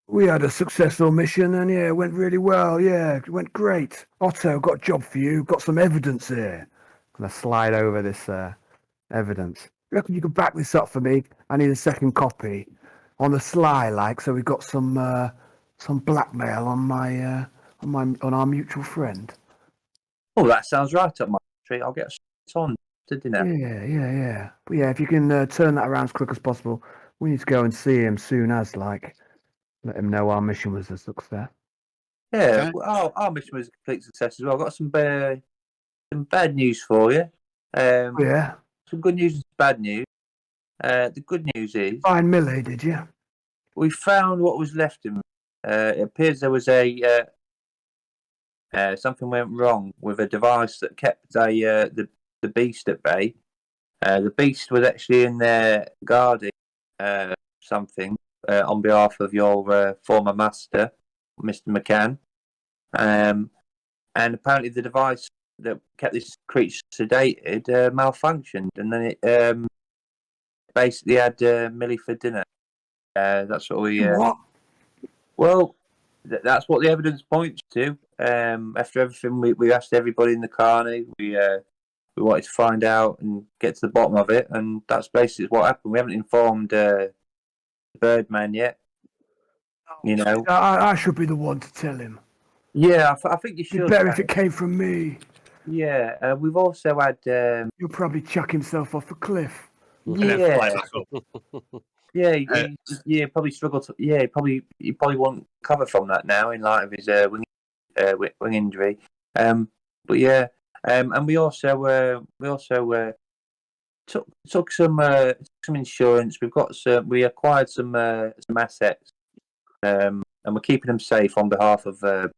We had a successful mission, and yeah, it went really well. Yeah, it went great. Otto, got a job for you. Got some evidence here. And I slide over this evidence. You reckon you could back this up for me? I need a second copy on the sly, like, so we got some blackmail on our mutual friend. Oh, that sounds right up my street. I'll get on to dinner. Yeah. But yeah, if you can turn that around as quick as possible, we need to go and see him soon as, like, let him know our mission was a success. Yeah, Okay. well, our mission was a complete success as well. I've got some bad news for you. Yeah. Some good news and some bad news. The good news is Find Millie, did you? we found what was left in. It appears there was something went wrong with a device that kept the beast at bay. The beast was actually in there guarding something on behalf of your former master, Mr. McCann. And apparently the device that kept this creature sedated malfunctioned, and then it basically had Millie for dinner. That's what we. What? Well, that's what the evidence points to. After everything we asked everybody in the carney, we wanted to find out and get to the bottom of it, and that's basically what happened. We haven't informed the Birdman yet. I should be the one to tell him. Yeah, I think you It'd be should. better if it came from me. Yeah, we've also had. He'll probably chuck himself off a cliff. And then fly back up. Yeah, he probably struggled to. Yeah, he probably won't recover from that now in light of his wing injury. But yeah, and we also took some insurance. We acquired some assets, and we're keeping them safe on behalf of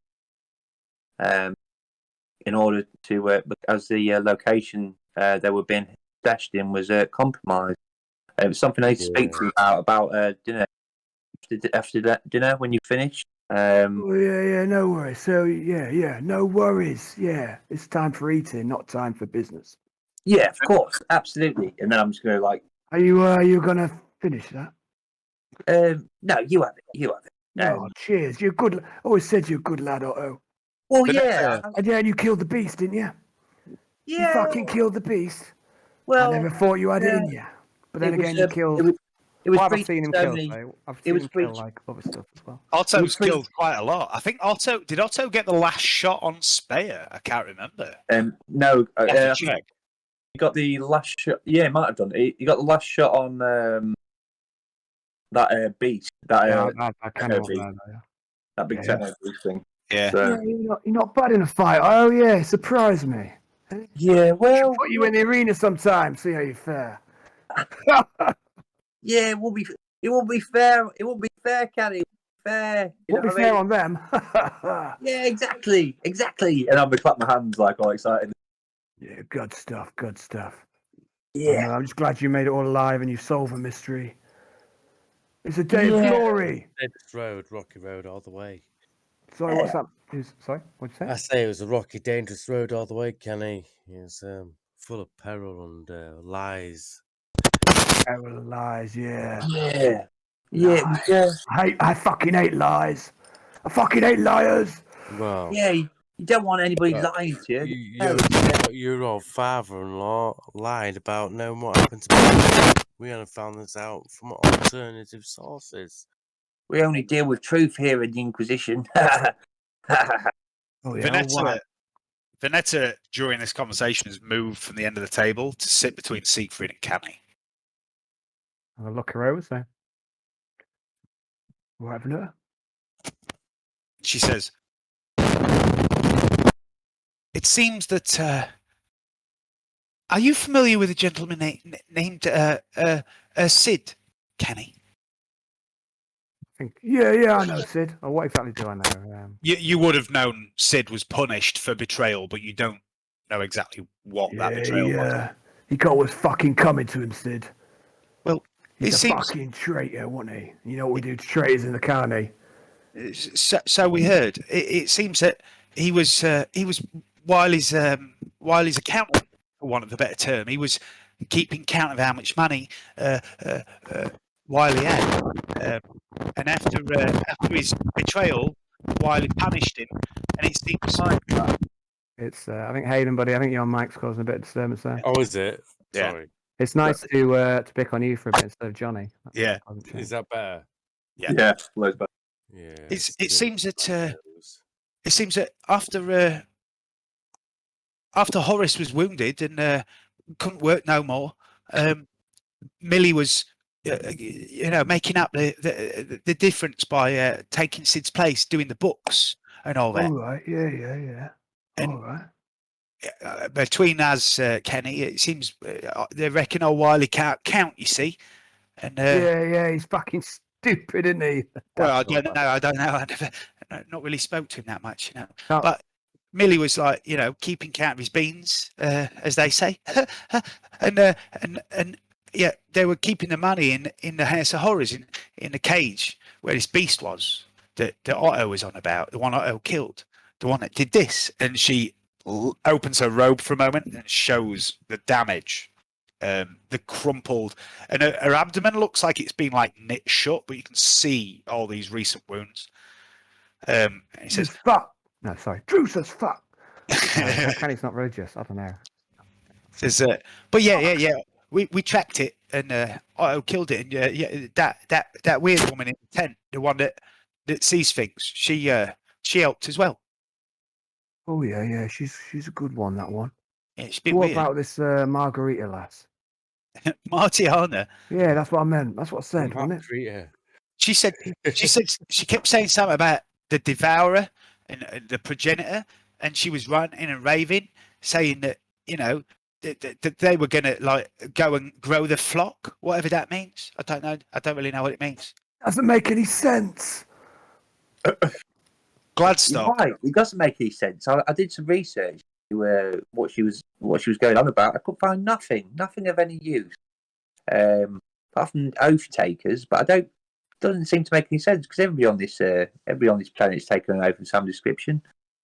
in order to as the location they were being stashed in was compromised. It was something I need to speak to you about dinner after that dinner when you finish. Oh yeah, no worries. So yeah, no worries. Yeah, it's time for eating, not time for business. Yeah, of course, absolutely. And then I'm just going to Are you gonna finish that? no, you have it. Oh, cheers. You're good. Always said you're a good lad, Otto. Well, But yeah, And yeah, you killed the beast, didn't you? yeah. You fucking killed the beast. Well, I never thought you had it in you. But then again, you killed. It was Well, I've briefly seen him only- kill, though. I've it seen was him kill, breach- like, other stuff as well. Otto's killed quite a lot. I think Otto get the last shot on Speyer? I can't remember. No, I have to check. he got the last shot. Yeah, he might have done. He got the last shot on that beast. Yeah, I kind of beast. want that, yeah. That big techno beast thing. Yeah. So, Yeah, you're not bad in a fight. Oh yeah, surprise me. yeah, well, Put you in the arena sometime. See how you fare. yeah, it won't be fair. It won't be fair, Canny. Fair. You Won't be know what I fair mean? on them. Yeah, exactly. And I'll be clapping my hands like all excited. Yeah, good stuff. Yeah. I'm just glad you made it all alive and you solved a mystery. It's a day of Yeah. glory. Rocky road all the way. Sorry, what's that? Sorry, what'd you I say? say it was a rocky, dangerous road all the way, Kenny. It was full of peril and lies. Error lies, yeah. Yeah. Yeah. I fucking hate lies. I fucking hate liars. Well, Yeah. You don't want anybody Well, lying to you. your old father-in-law lied about knowing what happened to me. We only found this out from alternative sources. We only deal with truth here in the Inquisition. Oh yeah. Vanessa, wow. Venetta, during this conversation, has moved from the end of the table to sit between Siegfried and Canny. I'll look her over, so. What happened to her? She says, "It seems that are you familiar with a gentleman named Sid, Canny?" Yeah, I know, Sid. Oh, what exactly do I know? You would have known Sid was punished for betrayal, but you don't know exactly what that betrayal was. He got what's fucking coming to him, Sid. Well, He's it a seems fucking traitor, wasn't he? You know what we do to traitors in the county? so. We heard. It seems that he was Wiley's accountant, for want of a better term. He was keeping count of how much money Wiley had, and after his betrayal, Wiley punished him, and it seems It's, I think, Hayden, buddy, I think your mic's causing a bit of disturbance there. Oh, is it? Yeah. Sorry. It's nice to pick on you for a bit instead of Johnny. Yeah. Is that better? Yeah, loads better. Yeah. It seems that after Horace was wounded and couldn't work no more, Millie was making up the difference by taking Sid's place, doing the books and all that. All right, yeah. And- All right. Between us, Kenny, it seems they reckon old Wiley can't count. You see, and Yeah, he's fucking stupid, isn't he? well, I don't know. I never, not really spoke to him that much, Oh. But Millie was like, keeping count of his beans, as they say, and yeah, they were keeping the money in the House of Horrors in the cage where this beast was that Otto was on about, the one Otto killed, the one that did this, and she opens her robe for a moment and shows the damage, the crumpled, and her abdomen looks like it's been like knit shut, but you can see all these recent wounds. And he says, fuck. No, sorry. Druce as fuck. Kenny's not religious. I don't know. says, but yeah. We tracked it and Otto killed it, and that weird woman in the tent, the one that sees things, she helped as well. Oh, yeah. She's a good one, that one. Yeah, it's a bit What weird. about this Margarita lass? Martiana. Yeah, that's what I meant. That's what I said, wasn't it? Yeah. She said she kept saying something about the devourer and the progenitor, and she was ranting and raving, saying that that they were gonna like go and grow the flock, whatever that means. I don't know. I don't really know what it means. Doesn't make any sense. Gladstock. Right, it doesn't make any sense. I did some research to what she was going on about. I couldn't find nothing of any use, apart from oath takers. But doesn't seem to make any sense because everybody on this planet is taking an oath of some description.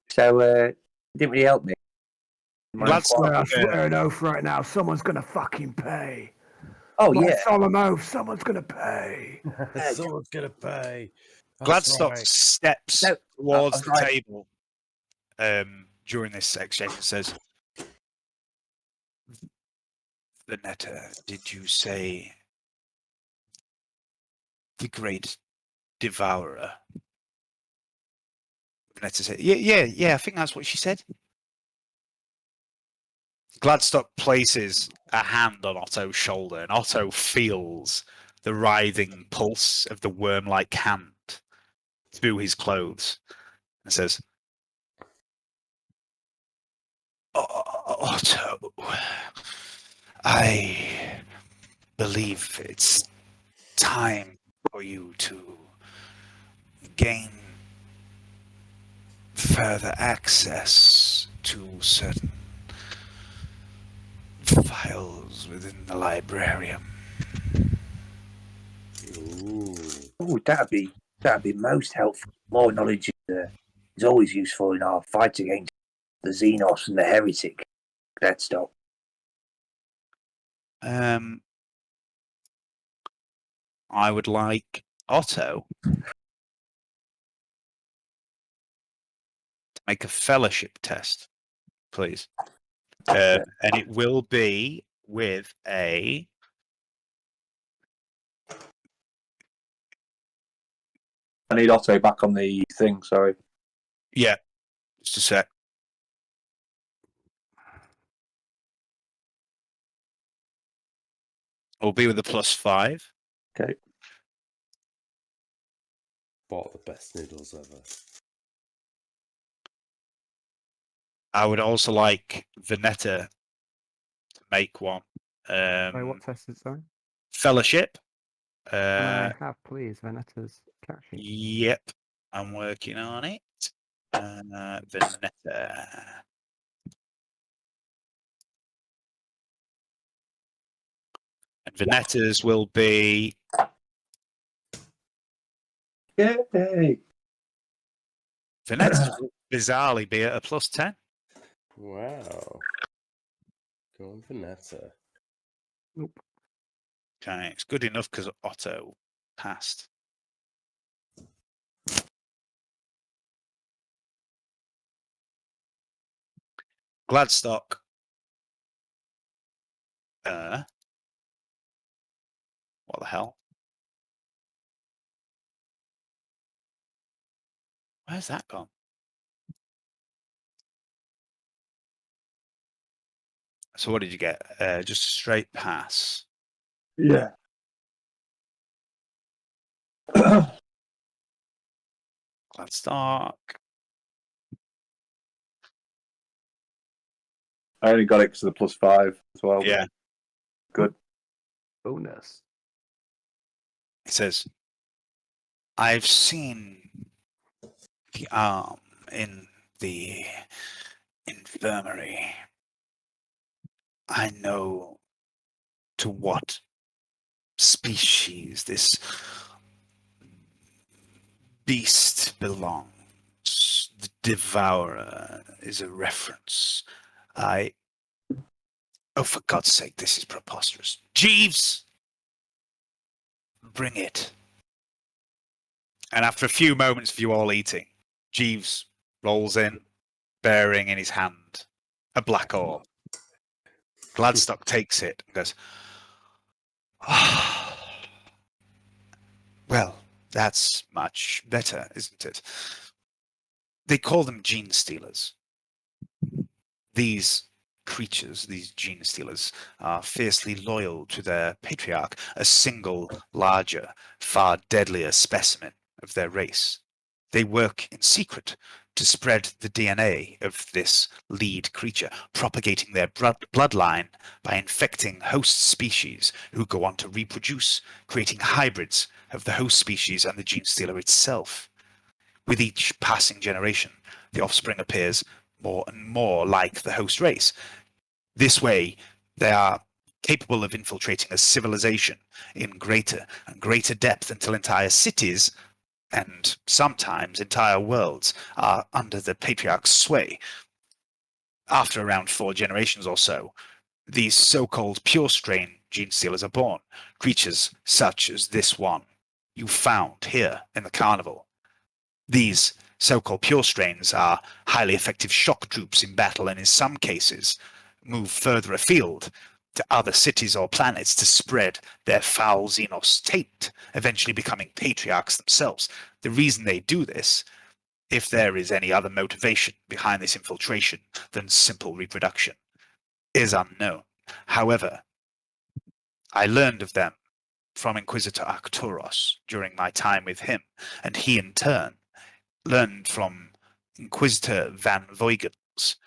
So it didn't really help me. I swear an oath right now. Someone's gonna fucking pay. Oh My yeah, solemn oath. Someone's gonna pay. Someone's gonna pay. Gladstock steps towards the right. table during this exchange and says, "Venetta, did you say the great devourer?" Venetta said, "Yeah, I think that's what she said." Gladstock places a hand on Otto's shoulder, and Otto feels the writhing pulse of the worm-like hand through his clothes and says, "Otto, I believe it's time for you to gain further access to certain files within the librarium." oh that'd be most helpful. More knowledge is always useful in our fight against the Xenos and the heretic. Gladstock. I would like Otto to make a fellowship test, please. And it will be with a I need Otto back on the thing. Sorry. just a sec. will be with a +5. Okay. Bought the best noodles ever. I would also like Veneta to make one. Sorry, what test is it, sorry? Fellowship. Can I have, please, Venetta's character sheet? Yep, I'm working on it. Veneta. And Venetta's will be Yay! Venetta's will bizarrely be at a +10. Wow. Go on, Vanessa. Nope. Okay, it's good enough because Otto passed. Gladstock. What the hell? Where's that gone? So what did you get? Just a straight pass. Yeah. Gladstock. I only got it because of the +5 as well. Yeah. Good. Bonus. It says, I've seen the arm in the infirmary. I know to what species this beast belongs. The Devourer is a reference. Oh, for God's sake, this is preposterous. Jeeves! Bring it. And after a few moments of you all eating, Jeeves rolls in, bearing in his hand a black orb. Gladstock takes it and goes, well, that's much better, isn't it? They call them gene stealers. These creatures, these gene stealers, are fiercely loyal to their patriarch, a single, larger, far deadlier specimen of their race. They work in secret to spread the DNA of this lead creature, propagating their bloodline by infecting host species who go on to reproduce, creating hybrids of the host species and the gene stealer itself. With each passing generation, the offspring appears more and more like the host race. This way, they are capable of infiltrating a civilization in greater and greater depth until entire cities and sometimes entire worlds are under the patriarch's sway. After around 4 generations or so, these so-called pure strain gene stealers are born, creatures such as this one you found here in the carnival. These so-called pure strains are highly effective shock troops in battle and in some cases move further afield to other cities or planets to spread their foul Xenos taint, eventually becoming patriarchs themselves. The reason they do this, if there is any other motivation behind this infiltration than simple reproduction, is unknown. However, I learned of them from Inquisitor Arcturus during my time with him, and he in turn learned from Inquisitor Van Voigens,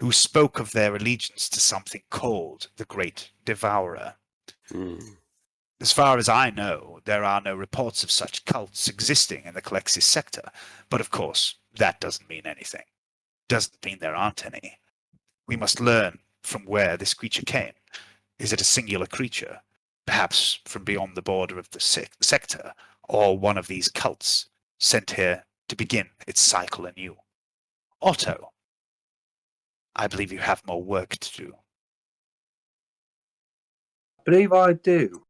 who spoke of their allegiance to something called the Great Devourer. As far as I know, there are no reports of such cults existing in the Calexis sector, but of course, that doesn't mean anything. Doesn't mean there aren't any. We must learn from where this creature came. Is it a singular creature, perhaps from beyond the border of the sector, or one of these cults sent here to begin its cycle anew? Otto, I believe you have more work to do. I believe I do.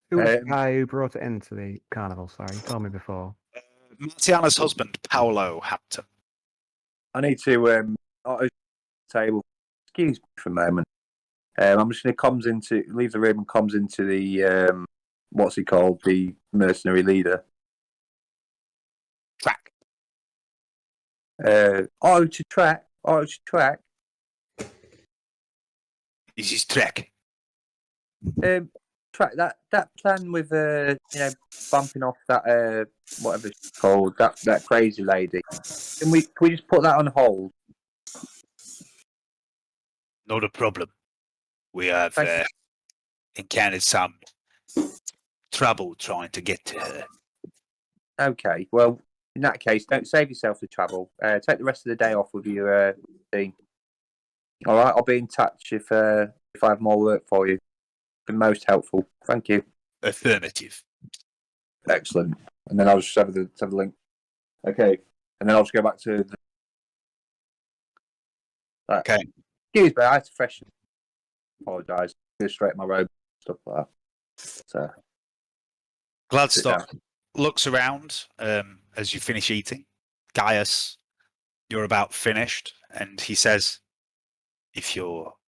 Who was the guy who brought it into the carnival? Sorry, you told me before. Martiana's husband, Paolo Hampton. I need to table. Excuse me for a moment. I'm just going to leave the room and comes into the what's he called, the mercenary leader. Track. Track. This is Trek. Track that plan with bumping off that whatever it's called, that crazy lady. Can we just put that on hold? Not a problem. We have encountered some trouble trying to get to her. Okay, well, in that case, don't save yourself the trouble. Take the rest of the day off with your team. All right, I'll be in touch if I have more work for you. Been most helpful. Thank you. Affirmative. Excellent. And then I'll just have the link. Okay, and then I'll just go back to the. Okay. Excuse me, I had to freshen. Apologise. Go straight in my robe, stuff like that. So, Gladstock looks around as you finish eating. Gaius, you're about finished, and he says, if you're